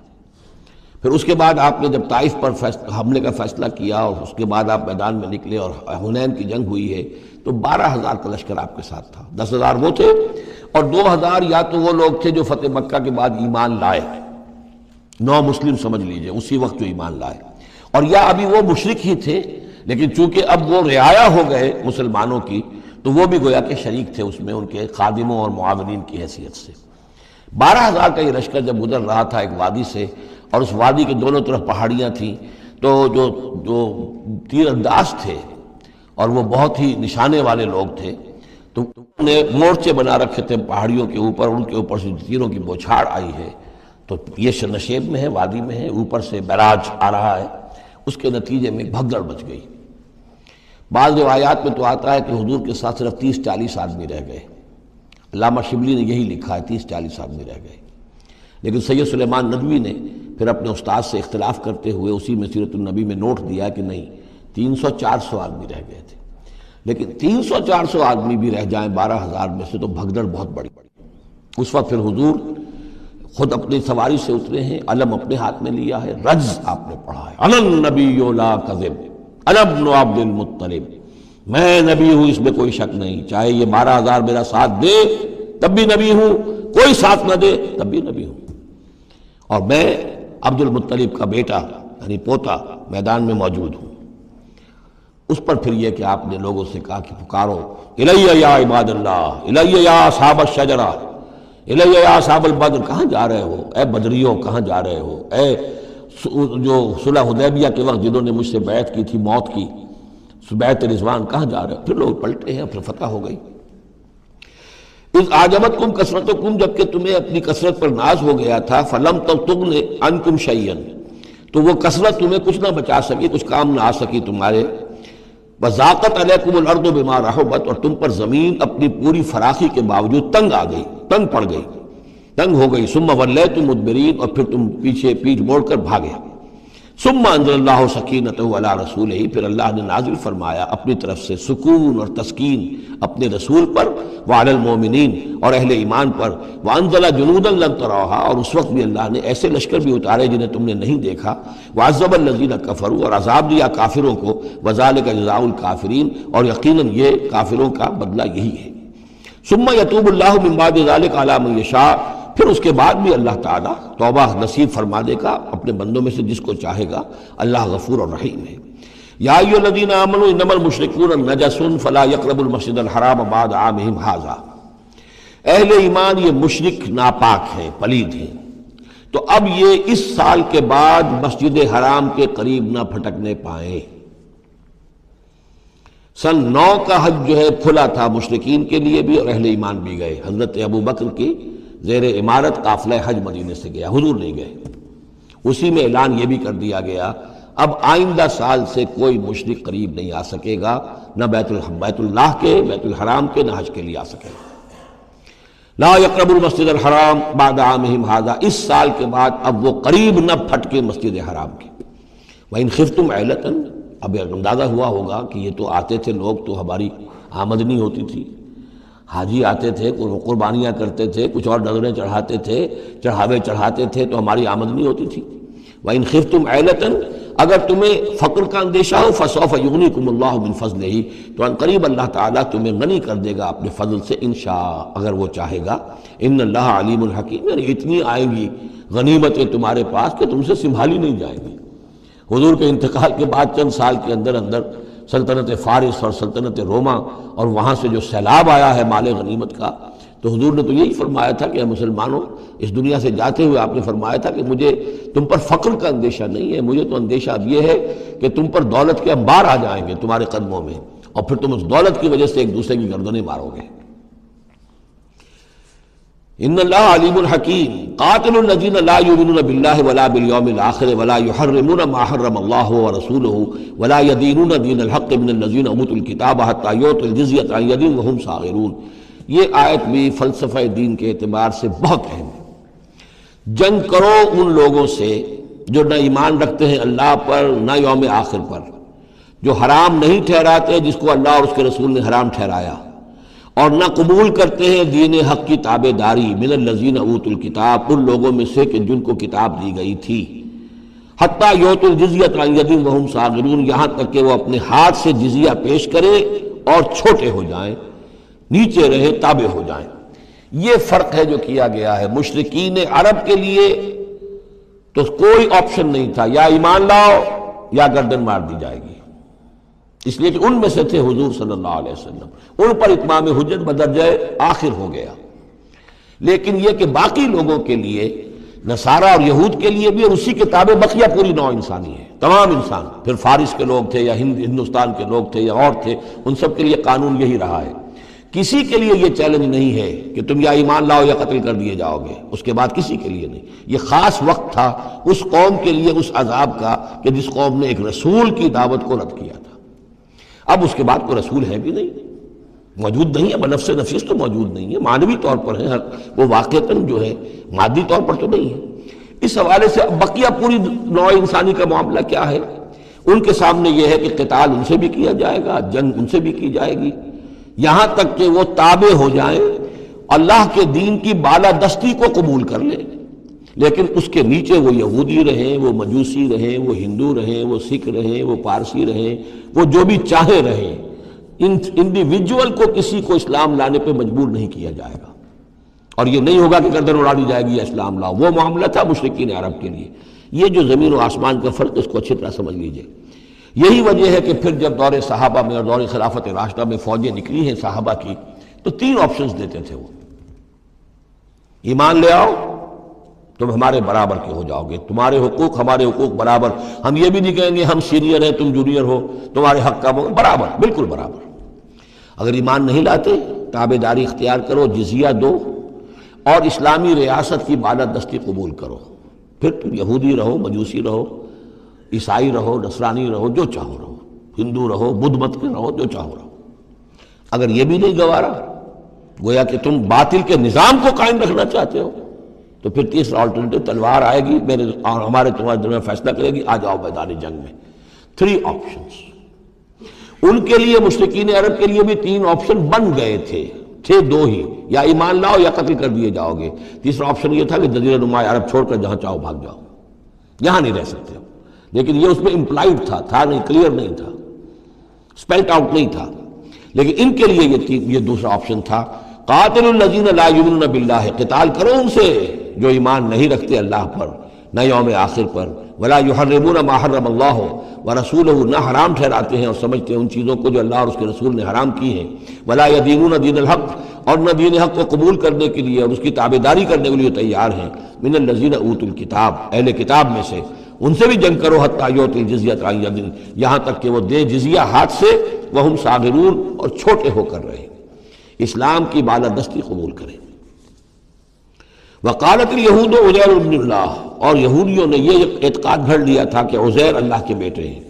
[SPEAKER 1] پھر اس کے بعد آپ نے جب طائف پر حملے کا فیصلہ کیا اور اس کے بعد آپ میدان میں نکلے اور حنین کی جنگ ہوئی ہے تو 12,000 کا لشکر آپ کے ساتھ تھا۔ 10,000 وہ تھے اور 2,000 یا تو وہ لوگ تھے جو فتح مکہ کے بعد ایمان لائے، نو مسلم سمجھ لیجئے اسی وقت جو ایمان لائے، اور یا ابھی وہ مشرک ہی تھے لیکن چونکہ اب وہ رعایا ہو گئے مسلمانوں کی تو وہ بھی گویا کہ شریک تھے اس میں ان کے خادموں اور معاونین کی حیثیت سے۔ 12,000 کا یہ لشکر جب گزر رہا تھا ایک وادی سے، اور اس وادی کے دونوں طرف پہاڑیاں تھیں، تو جو تیر انداز تھے اور وہ بہت ہی نشانے والے لوگ تھے تو انہوں نے مورچے بنا رکھے تھے پہاڑیوں کے اوپر، ان کے اوپر سے تیروں کی بوچھاڑ آئی ہے، تو یہ نشیب میں ہے، وادی میں ہے، اوپر سے بیراج آ رہا ہے، اس کے نتیجے میں بھگدڑ مچ گئی۔ بعض روایات میں تو آتا ہے کہ حضور کے ساتھ صرف 30-40 آدمی رہ گئے، علامہ شبلی نے یہی لکھا ہے 30-40 آدمی رہ گئے، لیکن سید سلیمان ندوی نے پھر اپنے استاد سے اختلاف کرتے ہوئے اسی میں سیرت النبی میں نوٹ دیا کہ نہیں 300-400 آدمی رہ گئے تھے، لیکن 300-400 آدمی بھی رہ جائیں 12,000 میں سے تو بھگدڑ بہت بڑی۔ اس وقت پھر حضور خود اپنی سواری سے اترے ہیں، علم اپنے ہاتھ میں لیا ہے، رجز آپ نے پڑھا ہے، انا النبی لا کذب انا ابن عبد المطلب، میں نبی ہوں اس میں کوئی شک نہیں، چاہے یہ 12,000 میرا ساتھ دے تب بھی نبی ہوں، کوئی ساتھ نہ دے تب بھی نبی ہوں، اور میں عبد المطلب کا بیٹا یعنی پوتا میدان میں موجود ہوں۔ اس پر پھر یہ کہ آپ نے لوگوں سے کہا کہ پکارو الیہ یا عباد اللہ، الیہ یا اصحاب الشجرہ، الیہ یا اصحاب البدر، کہاں جا رہے ہو اے بدریوں، کہاں جا رہے ہو اے جو صلح حدیبیہ کے وقت جنہوں نے مجھ سے بیعت کی تھی موت کی، بیعت رضوان، کہاں جا رہے ہو؟ پھر لوگ پلٹے ہیں، پھر فتح ہو گئی۔ اذ اعجبتکم کثرتکم، جبکہ تمہیں اپنی کثرت پر ناز ہو گیا تھا، فلم تغن عنکم شیئا، تو وہ کثرت تمہیں کچھ نہ بچا سکی، کچھ کام نہ آ سکی تمہارے، وضاقت علیکم الارض بما رحبت، اور تم پر زمین اپنی پوری فراخی کے باوجود تنگ آ گئی، تنگ پڑ گئی، تنگ ہو گئی، ثم ولیتم مدبرین، اور پھر تم پیٹھ موڑ کر بھاگے۔ ثم انزل اللہ سکینتہ علی رسولہ، پھر اللہ نے نازل فرمایا اپنی طرف سے سکون اور تسکین اپنے رسول پر، وعلی المومنین، اور اہل ایمان پر، وانزل جنودا لم تروها، اور اس وقت بھی اللہ نے ایسے لشکر بھی اتارے جنہیں تم نے نہیں دیکھا، وعذب الذین کفروا، اور عذاب دیا کافروں کو، وذالک جزاء الکافرین، اور یقیناً یہ کافروں کا بدلہ یہی ہے۔ ثم یتوب اللہ من بعد ذلک علی من یشاء، پھر اس کے بعد بھی اللہ تعالیٰ توبہ نصیب فرما دے گا اپنے بندوں میں سے جس کو چاہے گا، اللہ غفور اور رحیم ہے۔ یا ایھا الذین آمنوا انما المشرکون نجس فلا یقربوا المسجد الحرام بعد عامہم ھذا، اہل ایمان یہ مشرک ناپاک ہیں، پلید ہیں، تو اب یہ اس سال کے بعد مسجد حرام کے قریب نہ پھٹکنے پائیں۔ سن 9 کا حج جو ہے کھلا تھا مشرکین کے لیے بھی اور اہل ایمان بھی گئے، حضرت ابو بکر کی زیر امارت قافلہ حج مدینے سے گیا، حضور نہیں گئے، اسی میں اعلان یہ بھی کر دیا گیا اب آئندہ سال سے کوئی مشرک قریب نہیں آ سکے گا، نہ بیت اللہ کے، بیت الحرام کے، نہ حج کے لیے آ سکے گا۔ لا یقربوا المسجد الحرام بعد عامہم ھذا، اس سال کے بعد اب وہ قریب نہ پھٹکے مسجد حرام کے۔ وَإِنْ خِفْتُمْ عِلَّةً، اب اندازہ ہوا ہوگا کہ یہ تو آتے تھے لوگ تو ہماری آمدنی ہوتی تھی، حاجی آتے تھے، قربانیاں کرتے تھے، کچھ اور نظریں چڑھاتے تھے، چڑھاوے چڑھاتے تھے تو ہماری آمدنی ہوتی تھی۔ وَإِنْ خِفْتُمْ عِلَّةً، اگر تمہیں فقر کا اندیشہ ہو، فَسَوْفَ يُغْنِيكُمُ اللَّهُ مِنْ فَضْلِهِ، تو عنقریب اللہ تعالیٰ تمہیں غنی کر دے گا اپنے فضل سے انشاء، اگر وہ چاہے گا۔ ان اللہ علیم الحکیم، یعنی اتنی آئیں گی غنیمتیں تمہارے پاس کہ تم سے سنبھالی نہیں جائیں گی۔ حضور کے انتقال کے بعد چند سال کے اندر اندر سلطنت فارس اور سلطنت روما اور وہاں سے جو سیلاب آیا ہے مال غنیمت کا، تو حضور نے تو یہی فرمایا تھا کہ اے مسلمانوں، اس دنیا سے جاتے ہوئے آپ نے فرمایا تھا کہ مجھے تم پر فقر کا اندیشہ نہیں ہے، مجھے تو اندیشہ اب یہ ہے کہ تم پر دولت کے انبار آ جائیں گے تمہارے قدموں میں، اور پھر تم اس دولت کی وجہ سے ایک دوسرے کی گردنیں مارو گے۔ ان اللہ علیم الحکیم، قاتل الذین لا یؤمنون باللہ ولا بالیوم الآخر ولا یحرمون ما حرم اللہ ورسولہ ولا یدینون دین الحق من الذین اوتوا الکتاب حتی یعطوا الجزیۃ عن ید وہم صاغرون۔ یہ آیت بھی فلسفہ دین کے اعتبار سے بہت اہم ہے۔ جنگ کرو ان لوگوں سے جو نہ ایمان رکھتے ہیں اللہ پر نہ یوم آخر پر، جو حرام نہیں ٹھہراتے جس کو اللہ اور اس کے رسول نے حرام ٹھہرایا، اور نہ قبول کرتے ہیں دین حق کی تابع داری من الذین اوتوا الکتاب، ان لوگوں میں سے کہ جن کو کتاب دی گئی تھی، حتیٰ یؤتوا الجزیۃ عن ید وہم صاغرون، یہاں تک کہ وہ اپنے ہاتھ سے جزیہ پیش کرے اور چھوٹے ہو جائیں، نیچے رہے، تابع ہو جائیں۔ یہ فرق ہے جو کیا گیا ہے۔ مشرکین عرب کے لیے تو کوئی آپشن نہیں تھا، یا ایمان لاؤ یا گردن مار دی جائے گی، اس لیے کہ ان میں سے تھے حضور صلی اللہ علیہ وسلم، ان پر اتمام حجت بدرجہ آخر ہو گیا۔ لیکن یہ کہ باقی لوگوں کے لیے، نصارہ اور یہود کے لیے بھی، اور اسی کے تابع بقیہ پوری نوع انسانی ہے، تمام انسان، پھر فارس کے لوگ تھے یا ہندوستان کے لوگ تھے یا اور تھے، ان سب کے لیے قانون یہی رہا ہے۔ کسی کے لیے یہ چیلنج نہیں ہے کہ تم یا ایمان لاؤ یا قتل کر دیے جاؤ گے، اس کے بعد کسی کے لیے نہیں۔ یہ خاص وقت تھا اس قوم کے لیے اس عذاب کا کہ جس قوم نے ایک رسول کی دعوت کو رد کیا تھا۔ اب اس کے بعد کوئی رسول ہے بھی نہیں، موجود نہیں ہے، بنفس نفیس تو موجود نہیں ہے، معنوی طور پر ہے، وہ واقعتاً جو ہے مادی طور پر تو نہیں ہے۔ اس حوالے سے بقیہ پوری نوع انسانی کا معاملہ کیا ہے؟ ان کے سامنے یہ ہے کہ قتال ان سے بھی کیا جائے گا، جنگ ان سے بھی کی جائے گی، یہاں تک کہ وہ تابع ہو جائیں، اللہ کے دین کی بالادستی کو قبول کر لیں، لیکن اس کے نیچے وہ یہودی رہیں، وہ مجوسی رہیں، وہ ہندو رہیں، وہ سکھ رہیں، وہ پارسی رہیں، وہ جو بھی چاہے رہیں، انڈیویجول کو کسی کو اسلام لانے پہ مجبور نہیں کیا جائے گا، اور یہ نہیں ہوگا کہ گردن اڑا دی جائے گی یا اسلام لاؤ۔ وہ معاملہ تھا مشرکین عرب کے لیے۔ یہ جو زمین و آسمان کا فرق، اس کو اچھی طرح سمجھ لیجئے۔ یہی وجہ ہے کہ پھر جب دور صحابہ میں اور دور خلافت راشدہ میں فوجیں نکلی ہیں صحابہ کی، تو 3 آپشنز دیتے تھے وہ: ایمان لے آؤ، تم ہمارے برابر کے ہو جاؤ گے، تمہارے حقوق ہمارے حقوق برابر، ہم یہ بھی نہیں کہیں گے ہم سینئر ہیں تم جونیئر ہو، تمہارے حق کا برابر، بالکل برابر۔ اگر ایمان نہیں لاتے، تابع داری اختیار کرو، جزیہ دو، اور اسلامی ریاست کی بالادستی قبول کرو، پھر تم یہودی رہو، مجوسی رہو، عیسائی رہو، نصرانی رہو، جو چاہو رہو، ہندو رہو، بدھ مت کے رہو، جو چاہو رہو۔ اگر یہ بھی نہیں گوارا، گویا کہ تم باطل کے نظام کو قائم رکھنا چاہتے ہو، تو پھر تیسرا آلٹرنیٹو تلوار آئے گی میرے اور ہمارے تمہارے درمیان فیصلہ کرے گی، آ جاؤ میدان جنگ میں۔ 3 آپشنز ان کے لیے، مشرکین عرب کے لیے بھی 3 آپشن بن گئے تھے 2 ہی، یا ایمان لاؤ یا قتل کر دیے جاؤ گے۔ تیسرا آپشن یہ تھا کہ جزیرہ نما عرب چھوڑ کر جہاں چاہو بھاگ جاؤ، یہاں نہیں رہ سکتے، لیکن یہ اس میں امپلائڈ تھا نہیں، کلیئر نہیں تھا، اسپیلٹ آؤٹ نہیں تھا۔ لیکن ان کے لیے یہ دوسرا آپشن تھا، قاتل الذین لا یؤمنون باللہ، قتال کرو ان سے جو ایمان نہیں رکھتے اللہ پر، نہ یوم آخر پر، ولا یحرمون ما حرم اللہ ورسولہ، نہ حرام ٹھہراتے ہیں اور سمجھتے ہیں ان چیزوں کو جو اللہ اور اس کے رسول نے حرام کی ہیں، ولا یدینون دین الحق، اور نہ دین حق کو قبول کرنے کے لیے اور اس کی تابعداری کرنے کے لیے تیار ہیں، من الذین اوتوا الکتاب، اہل کتاب میں سے، ان سے بھی جنگ کرو، حتیٰ یؤتوا الجزیۃ عن ید، یہاں تک کہ وہ دے جزیہ ہاتھ سے، وہم صاغرون، اور چھوٹے ہو کر رہیں، اسلام کی بالادستی قبول کریں۔ وقالت الیہود عزیر ابن اللہ، اور یہودیوں نے یہ اعتقاد گھڑ لیا تھا کہ عزیر اللہ کے بیٹے ہیں۔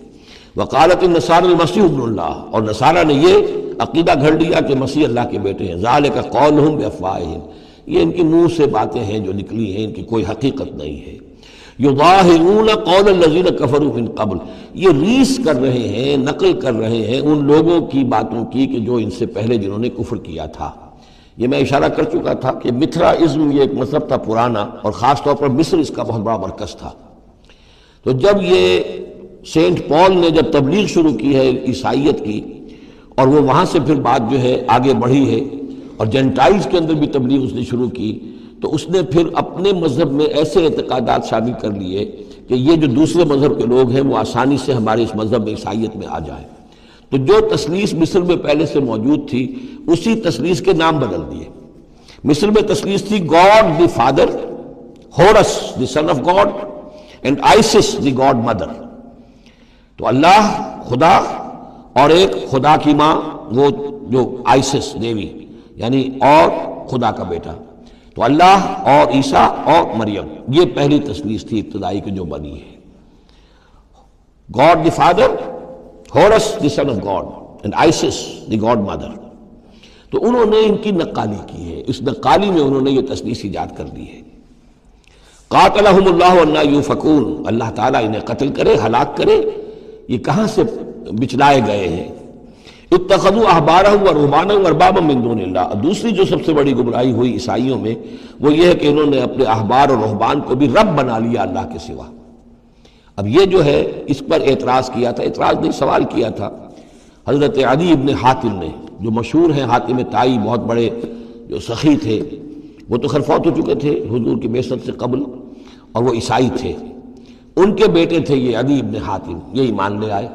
[SPEAKER 1] وقالت النصارى المسیح ابن اللہ، اور نصارہ نے یہ عقیدہ گھڑ لیا کہ مسیح اللہ کے بیٹے ہیں۔ ذالک قولہم بافواہہم، یہ ان کی منہ سے باتیں ہیں جو نکلی ہیں، ان کی کوئی حقیقت نہیں ہے۔ یظاہرون قول الذین کفروا من قبل، یہ ریس کر رہے ہیں، نقل کر رہے ہیں ان لوگوں کی باتوں کی کہ جو ان سے پہلے جنہوں نے کفر کیا تھا۔ یہ میں اشارہ کر چکا تھا کہ متھرائزم یہ ایک مذہب تھا پرانا، اور خاص طور پر مصر اس کا بہت بڑا مرکز تھا۔ تو جب یہ سینٹ پال نے جب تبلیغ شروع کی ہے عیسائیت کی، اور وہ وہاں سے پھر بات جو ہے آگے بڑھی ہے، اور جینٹائلز کے اندر بھی تبلیغ اس نے شروع کی، تو اس نے پھر اپنے مذہب میں ایسے اعتقادات شامل کر لیے کہ یہ جو دوسرے مذہب کے لوگ ہیں وہ آسانی سے ہمارے اس مذہب میں عیسائیت میں آ جائیں۔ تو جو تثلیث مصر میں پہلے سے موجود تھی، اسی تثلیث کے نام بدل دیے۔ مصر میں تثلیث تھی God the father, Horus the son of God, and Isis the god mother. تو اللہ خدا اور ایک خدا کی ماں، وہ جو آئسس دیوی، یعنی اور خدا کا بیٹا۔ تو اللہ اور عیسیٰ اور مریم، یہ پہلی تثلیث تھی ابتدائی کی جو بنی ہے۔ God the father, Horus the son of God, and Isis the god mother. تو انہوں نے ان کی نقالی کی ہے، اس نقالی میں انہوں نے یہ تثلیث ایجاد کر دی ہے۔ قاتلہم اللہ انا یوفکون، اللہ تعالیٰ انہیں قتل کرے، ہلاک کرے۔ یہ کہاں سے بچلائے گئے ہیں۔ اتخذوا احبارهم ورهبانهم اربابا من دون اللہ۔ دوسری جو سب سے بڑی گمراہی ہوئی عیسائیوں میں وہ یہ ہے کہ انہوں نے اپنے احبار اور رہبان کو بھی رب بنا لیا اللہ کے سوا۔ اب یہ جو ہے اس پر اعتراض کیا تھا، اعتراض نہیں سوال کیا تھا حضرت عدی ابن حاتم نے، جو مشہور ہیں حاتم طائی، بہت بڑے جو سخی تھے، وہ تو خیر فوت ہو چکے تھے حضور کی بعثت سے قبل، اور وہ عیسائی تھے۔ ان کے بیٹے تھے یہ عدی ابن حاتم، یہ ایمان لے آئے۔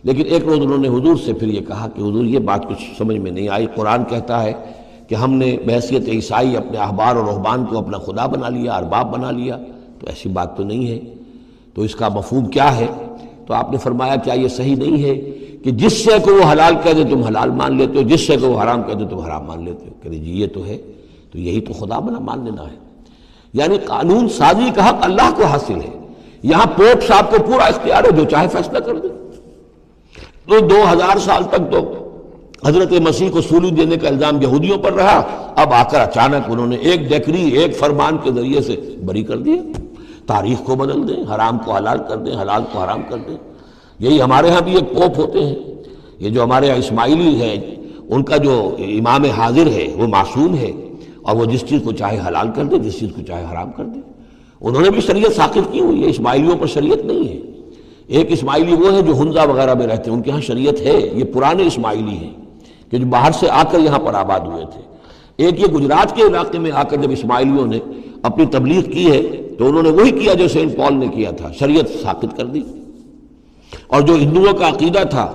[SPEAKER 1] لیکن ایک روز انہوں نے حضور سے پھر یہ کہا کہ حضور یہ بات کچھ سمجھ میں نہیں آئی، قرآن کہتا ہے کہ ہم نے بحیثیت عیسائی اپنے احبار اور رہبان کو اپنا خدا بنا لیا، ارباب بنا لیا، تو ایسی بات تو نہیں ہے، تو اس کا مفہوم کیا ہے؟ تو آپ نے فرمایا کیا یہ صحیح نہیں ہے کہ جس شے کو وہ حلال کہہ دے تم حلال مان لیتے ہو، جس شے کو وہ حرام کہہ دے تم حرام مان لیتے ہو؟ کہ جی یہ تو ہے، تو یہی تو خدا بنا مان لینا ہے۔ یعنی قانون سازی کا حق اللہ کو حاصل ہے، یہاں پوپ صاحب کو پورا اختیار ہے، جو چاہے فیصلہ کر دے۔ تو 2000 سال تک تو حضرت مسیح کو سولی دینے کا الزام یہودیوں پر رہا، اب آ کر اچانک انہوں نے ایک ڈیکری، ایک فرمان کے ذریعے سے بری کر دیا، تاریخ کو بدل دیں، حرام کو حلال کر دیں، حلال کو حرام کر دیں۔ یہی ہمارے ہاں بھی ایک پوپ ہوتے ہیں، یہ جو ہمارے یہاں اسماعیلی ہیں، ان کا جو امام حاضر ہے وہ معصوم ہے، اور وہ جس چیز کو چاہے حلال کر دے، جس چیز کو چاہے حرام کر دے۔ انہوں نے بھی شریعت ساقط کی ہوئی ہے، اسماعیلیوں پر شریعت نہیں ہے۔ ایک اسماعیلی وہ ہے جو ہنزا وغیرہ میں رہتے ہیں، ان کے ہاں شریعت ہے، یہ پرانے اسماعیلی ہیں کہ جو باہر سے آ کر یہاں پر آباد ہوئے تھے۔ ایک یہ گجرات کے علاقے میں آ کر جب اسماعیلیوں نے اپنی تبلیغ کی ہے تو انہوں نے وہی کیا جو سینٹ پال نے کیا تھا، شریعت ساقط کر دی۔ اور جو ہندوؤں کا عقیدہ تھا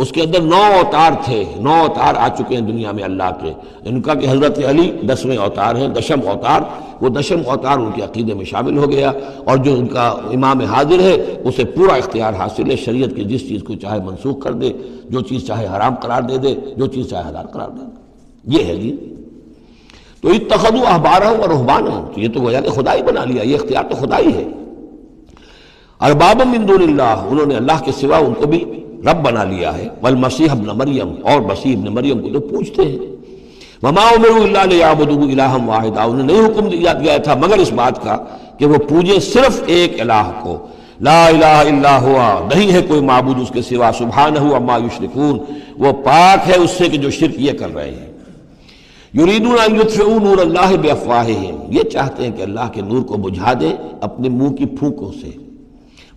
[SPEAKER 1] اس کے اندر 9 اوتار تھے، 9 اوتار آ چکے ہیں دنیا میں اللہ کے، ان کا کہ حضرت علی 10ویں اوتار ہیں، 10م اوتار، وہ 10م اوتار ان کے عقیدے میں شامل ہو گیا۔ اور جو ان کا امام حاضر ہے اسے پورا اختیار حاصل ہے، شریعت کی جس چیز کو چاہے منسوخ کر دے، جو چیز چاہے حرام قرار دے دے، جو چیز چاہے حلال قرار دے دے، یہ ہے جی۔ تو اتخذوا احبارهم ورهبانهم، تو یہ تو گویا کہ خدا ہی بنا لیا، یہ اختیار تو خدا ہی ہے۔ اربابا من دون اللہ، انہوں نے اللہ کے سوا ان کو بھی رب بنا لیا ہے۔ والمسیح ابن مریم، اور مسیح ابن مریم کو تو پوچھتے ہیں۔ وما امروا الا لیعبدوا الہا واحدا، انہیں نہیں حکم دیا گیا تھا مگر اس بات کا کہ وہ پوجے صرف ایک الہ کو، لا الہ الا ہوا، نہیں ہے کوئی معبود اس کے سوا، سبحانہ عما یشرکون، وہ پاک ہے اس سے کہ جو شرک یہ کر رہے ہیں۔ یریدون ان یطفئوا نور اللہ بافواہہم، یہ چاہتے ہیں کہ اللہ کے نور کو بجھا دیں اپنے منہ کی پھونکوں سے۔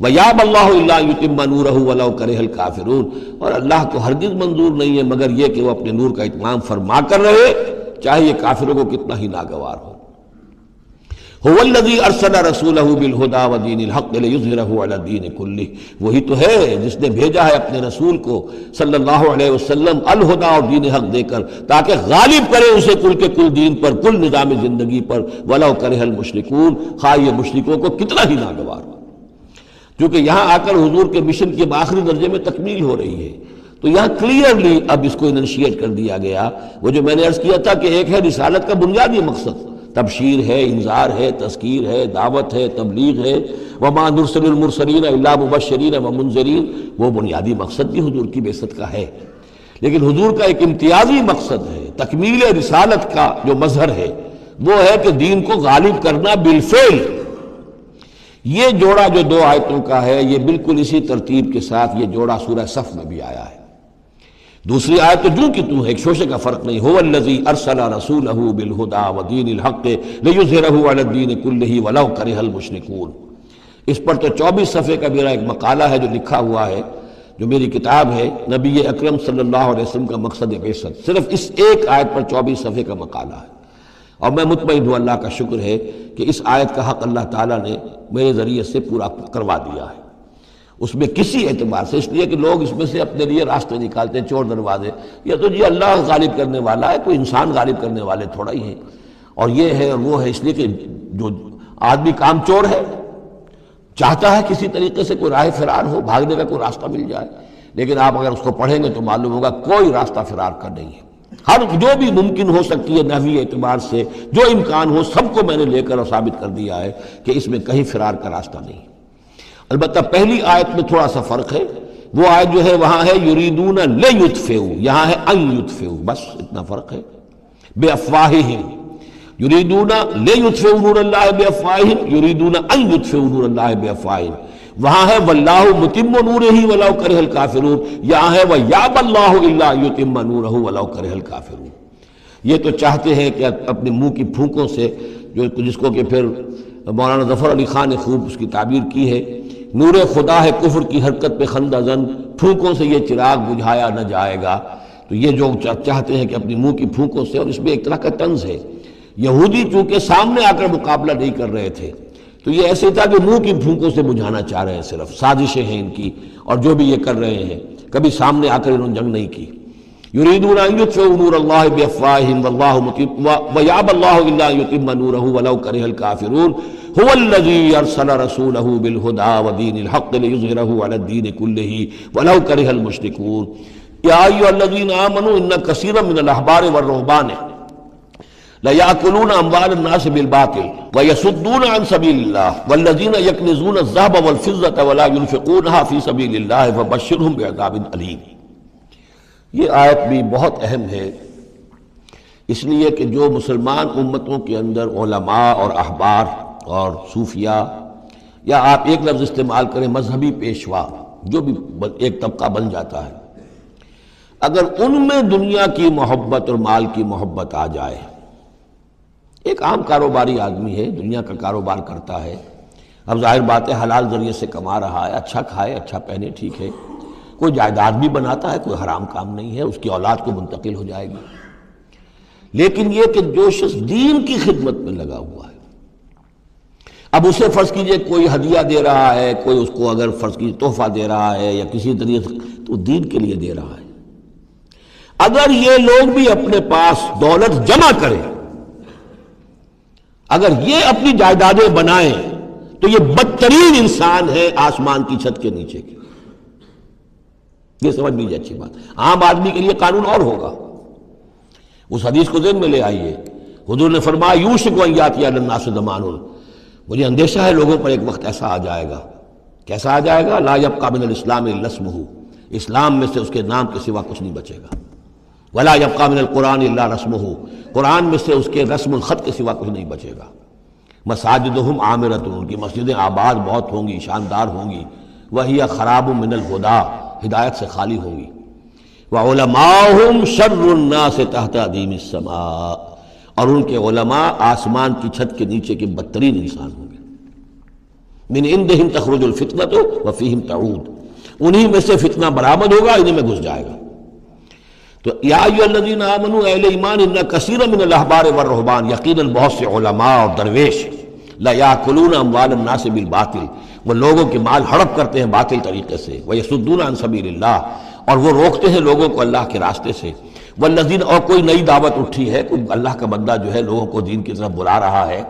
[SPEAKER 1] وَيَأْبَى اللَّهُ إِلَّا أَن يُتِمَّ نُورَهُ وَلَوْ كَرِهَ الْكَافِرُونَ، اور اللہ کو ہرگز منظور نہیں ہے مگر یہ کہ وہ اپنے نور کا اتمام فرما کر رہے، چاہے یہ کافروں کو کتنا ہی ناگوار ہو۔ هُوَ الَّذِي أَرْسَلَ رَسُولَهُ بِالْهُدَى وَدِينِ الْحَقِّ لِيُظْهِرَهُ عَلَى الدِّينِ كُلِّهِ، وہی تو ہے جس نے بھیجا ہے اپنے رسول کو صلی اللہ علیہ وسلم الہدا اور دین حق دے کر، تاکہ غالب کرے اسے کل کے کل دین پر، کل نظام زندگی پر، وَلَوْ كَرِهَ الْمُشْرِكُونَ، خواہ یہ مشرکوں کو کتنا ہی ناگوار ہو۔ کیونکہ یہاں آ کر حضور کے مشن کے آخری درجے میں تکمیل ہو رہی ہے، تو یہاں کلیئرلی اب اس کو انیشیٹ کر دیا گیا۔ وہ جو میں نے عرض کیا تھا کہ ایک ہے رسالت کا بنیادی مقصد، تبشیر ہے، انذار ہے، تذکیر ہے، دعوت ہے، تبلیغ ہے، وما نرسل المرسلین الا مبشرین ومنذرین، وہ بنیادی مقصد بھی حضور کی بعثت کا ہے۔ لیکن حضور کا ایک امتیازی مقصد ہے، تکمیل رسالت کا جو مظہر ہے وہ ہے کہ دین کو غالب کرنا بالفعل۔ یہ جوڑا جو 2 آیتوں کا ہے یہ بالکل اسی ترتیب کے ساتھ یہ جوڑا سورہ صف میں بھی آیا ہے۔ دوسری آیت تو جو کہ تو ہے، ایک شوشے کا فرق نہیں، هو الذی ارسل رسولہ بالہدی ودین الحق لیظہرہ علی الدین کلہ ولو کرہ المشرکون۔ اس پر تو 24 صفحے کا میرا ایک مقالہ ہے جو لکھا ہوا ہے، جو میری کتاب ہے نبی اکرم صلی اللہ علیہ وسلم کا مقصد بعثت، صرف اس ایک آیت پر 24 صفحے کا مقالہ ہے۔ اور میں مطمئن ہوں، اللہ کا شکر ہے کہ اس آیت کا حق اللہ تعالیٰ نے میرے ذریعے سے پورا کروا دیا ہے۔ اس میں کسی اعتبار سے، اس لیے کہ لوگ اس میں سے اپنے لیے راستے نکالتے ہیں، چور دروازے، یہ تو جی اللہ غالب کرنے والا ہے، کوئی انسان غالب کرنے والے تھوڑا ہی ہیں، اور یہ ہے اور وہ ہے، اس لیے کہ جو آدمی کام چور ہے چاہتا ہے کسی طریقے سے کوئی راہ فرار ہو، بھاگنے کا کوئی راستہ مل جائے، لیکن آپ اگر اس کو پڑھیں گے تو معلوم ہوگا کوئی راستہ فرار کا نہیں ہے۔ ہر جو بھی ممکن ہو سکتی ہے نحوی اعتبار سے، جو امکان ہو سب کو میں نے لے کر اور ثابت کر دیا ہے کہ اس میں کہیں فرار کا راستہ نہیں۔ البتہ پہلی آیت میں تھوڑا سا فرق ہے، وہ آیت جو ہے وہاں ہے یریدون لیطفئوا، یہاں ہے ان یطفئوا، بس اتنا فرق ہے۔ بافواہہم، یریدون لیطفئوا نور اللہ بافواہہم، یریدون ان یطفئوا نور اللہ بافواہہم، وہاں ہے واللہ متم نورہ ولو کرہ الکافرون، یہاں ہے ویابی اللہ الا یتم نورہ ولو کرہ الکافرون۔ یہ تو چاہتے ہیں کہ اپنے منہ کی پھونکوں سے، جس کو کہ پھر مولانا ظفر علی خان نے خوب اس کی تعبیر کی ہے، نور خدا ہے کفر کی حرکت پہ خندہ زن، پھونکوں سے یہ چراغ بجھایا نہ جائے گا۔ تو یہ جو چاہتے ہیں کہ اپنی منہ کی پھونکوں سے، اور اس میں ایک طرح کا طنز ہے، یہودی چونکہ سامنے آ کر مقابلہ نہیں کر رہے تھے تو یہ ایسے تھا کہ منہ کی پھونکوں سے بجھانا چاہ رہے ہیں، صرف سازشیں ہیں ان کی، اور جو بھی یہ کر رہے ہیں کبھی سامنے آ کر انہوں نے جنگ نہیں کی۔ یریدون ان یطفئوا نور اللہ بافواہہم واللہ متم ویابی اللہ الا ان یتم نورہ ولو کرہ الکافرون هو الذی ارسل رسولہ بالہدی ودین الحق لیظہرہ علی الدین کلہ ولو کرہ المشرکون۔ یا ایھا الذین آمنوا ان کثیرا من الاحبار والرہبان لَيَأْكُلُونَ أَمْوَالَ النَّاسِ بِالْبَاطِلِ وَيَصُدُّونَ عَنْ سَبِيلِ اللَّهِ وَالَّذِينَ يَكْنِزُونَ الذَّهَبَ وَالْفِضَّةَ وَلَا يُنْفِقُونَهَا فِي سَبِيلِ اللَّهِ فَبَشِّرْهُم بِعَذَابٍ أَلِيمٍ۔ یہ آیت بھی بہت اہم ہے، اس لیے کہ جو مسلمان امتوں کے اندر علماء اور احبار اور صوفیاء، یا آپ ایک لفظ استعمال کریں مذہبی پیشوا، جو بھی ایک طبقہ بن جاتا ہے، اگر ان میں دنیا کی محبت اور مال کی محبت آ جائے، ایک عام کاروباری آدمی ہے، دنیا کا کاروبار کرتا ہے، اب ظاہر بات ہے حلال ذریعے سے کما رہا ہے، اچھا کھائے اچھا پہنے، ٹھیک ہے، کوئی جائیداد بھی بناتا ہے، کوئی حرام کام نہیں ہے، اس کی اولاد کو منتقل ہو جائے گی۔ لیکن یہ کہ جو شخص دین کی خدمت میں لگا ہوا ہے، اب اسے فرض کیجئے کوئی ہدیہ دے رہا ہے، کوئی اس کو اگر فرض کیجئے تحفہ دے رہا ہے یا کسی طریقے سے، تو دین کے لیے دے رہا ہے۔ اگر یہ لوگ بھی اپنے پاس دولت جمع کریں، اگر یہ اپنی جائیدادیں بنائیں، تو یہ بدترین انسان ہے آسمان کی چھت کے نیچے کی۔ یہ سمجھ لیجیے اچھی بات، عام آدمی کے لیے قانون اور ہوگا۔ اس حدیث کو ذہن میں لے آئیے، حضور نے فرمایا یوشک ان یاتی علی الناس زمان، مجھے اندیشہ ہے لوگوں پر ایک وقت ایسا آ جائے گا۔ کیسا آ جائے گا؟ لا یبقی من الاسلام الا اسمہ، اسلام میں سے اس کے نام کے سوا کچھ نہیں بچے گا۔ ولا یبقی من القرآن الا رسمہ، قرآن میں سے اس کے رسم الخط کے سوا کچھ نہیں بچے گا۔ مساجدہم عامرۃ، ان کی مسجدیں آباد بہت ہوں گی، شاندار ہوں گی، وہی خراب من الہدی، ہدایت سے خالی ہوں گی۔ وعلماؤہم شر الناس تحت ادیم السماء، اور ان کے علماء آسمان کی چھت کے نیچے کے بدترین انسان ہوں گے۔ من عندہم تخرج الفتنۃ وفیہم تعود، انہی میں سے فتنہ برآمد ہوگا، انہی میں گھس جائے گا۔ تو یا ایھا الذین آمنوا، اہل ایمان، ان کثیر من الاحبار والرہبان، یقیناً بہت سے علماء اور درویش لَیَأْکُلُونَ أَمْوَالَ النَّاسِ بِالْبَاطِلِ، وہ لوگوں کے مال ہڑپ کرتے ہیں باطل طریقے سے، وَيَصُدُّونَ عَنْ سَبِيلِ اللَّهِ، اور وہ روکتے ہیں لوگوں کو اللہ کے راستے سے، والذین، اور کوئی نئی دعوت اٹھی ہے، کوئی اللہ کا بندہ جو ہے لوگوں کو دین کی طرف بلا رہا ہے،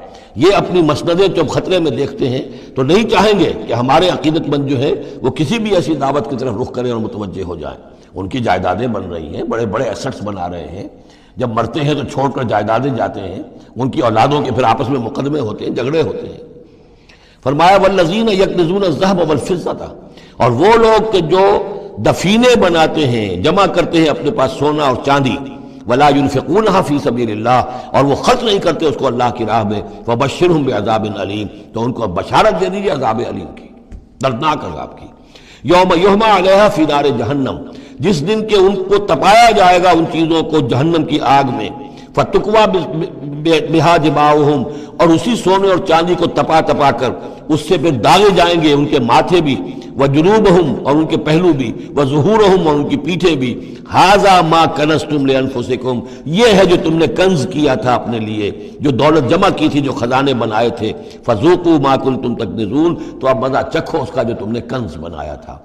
[SPEAKER 1] یہ اپنی مسندیں جب خطرے میں دیکھتے ہیں تو نہیں چاہیں گے کہ ہمارے عقیدت مند جو ہے وہ کسی بھی ایسی دعوت کی طرف رخ کریں اور متوجہ ہو جائیں۔ ان کی جائیدادیں بن رہی ہیں، بڑے بڑے ایسٹس بنا رہے ہیں، جب مرتے ہیں تو چھوڑ کر جائیدادیں جاتے ہیں، ان کی اولادوں کے پھر آپس میں مقدمے ہوتے ہیں، جھگڑے ہوتے ہیں۔ فرمایا والذین یکنزون الذھب والفضۃ، اور وہ لوگ کہ جو دفینے بناتے ہیں، جمع کرتے ہیں اپنے پاس سونا اور چاندی، ولا ينفقونها فی سبیل اللہ، اور وہ خرچ نہیں کرتے اس کو اللہ کی راہ میں، فبشرهم بعذاب علیم، تو ان کو بشارت دے دیجیے عذاب علیم کی، دردناک عذاب کی۔ یوم یحمى علیہا فی نار جہنم، جس دن کے ان کو تپایا جائے گا ان چیزوں کو جہنم کی آگ میں، فتقویٰ بہا جباہہم، اور اسی سونے اور چاندی کو تپا تپا کر اس سے پھر داغے جائیں گے ان کے ماتھے بھی، وجنوبہم، اور ان کے پہلو بھی، وظہورہم، اور ان کی پیٹھیں بھی، ھذا ما کنزتم لانفسکم، یہ ہے جو تم نے کنز کیا تھا اپنے لیے، جو دولت جمع کی تھی، جو خزانے بنائے تھے، فذوقوا ما کنتم تکنزون، تو اب مزہ چکھو اس کا جو تم نے کنز بنایا تھا۔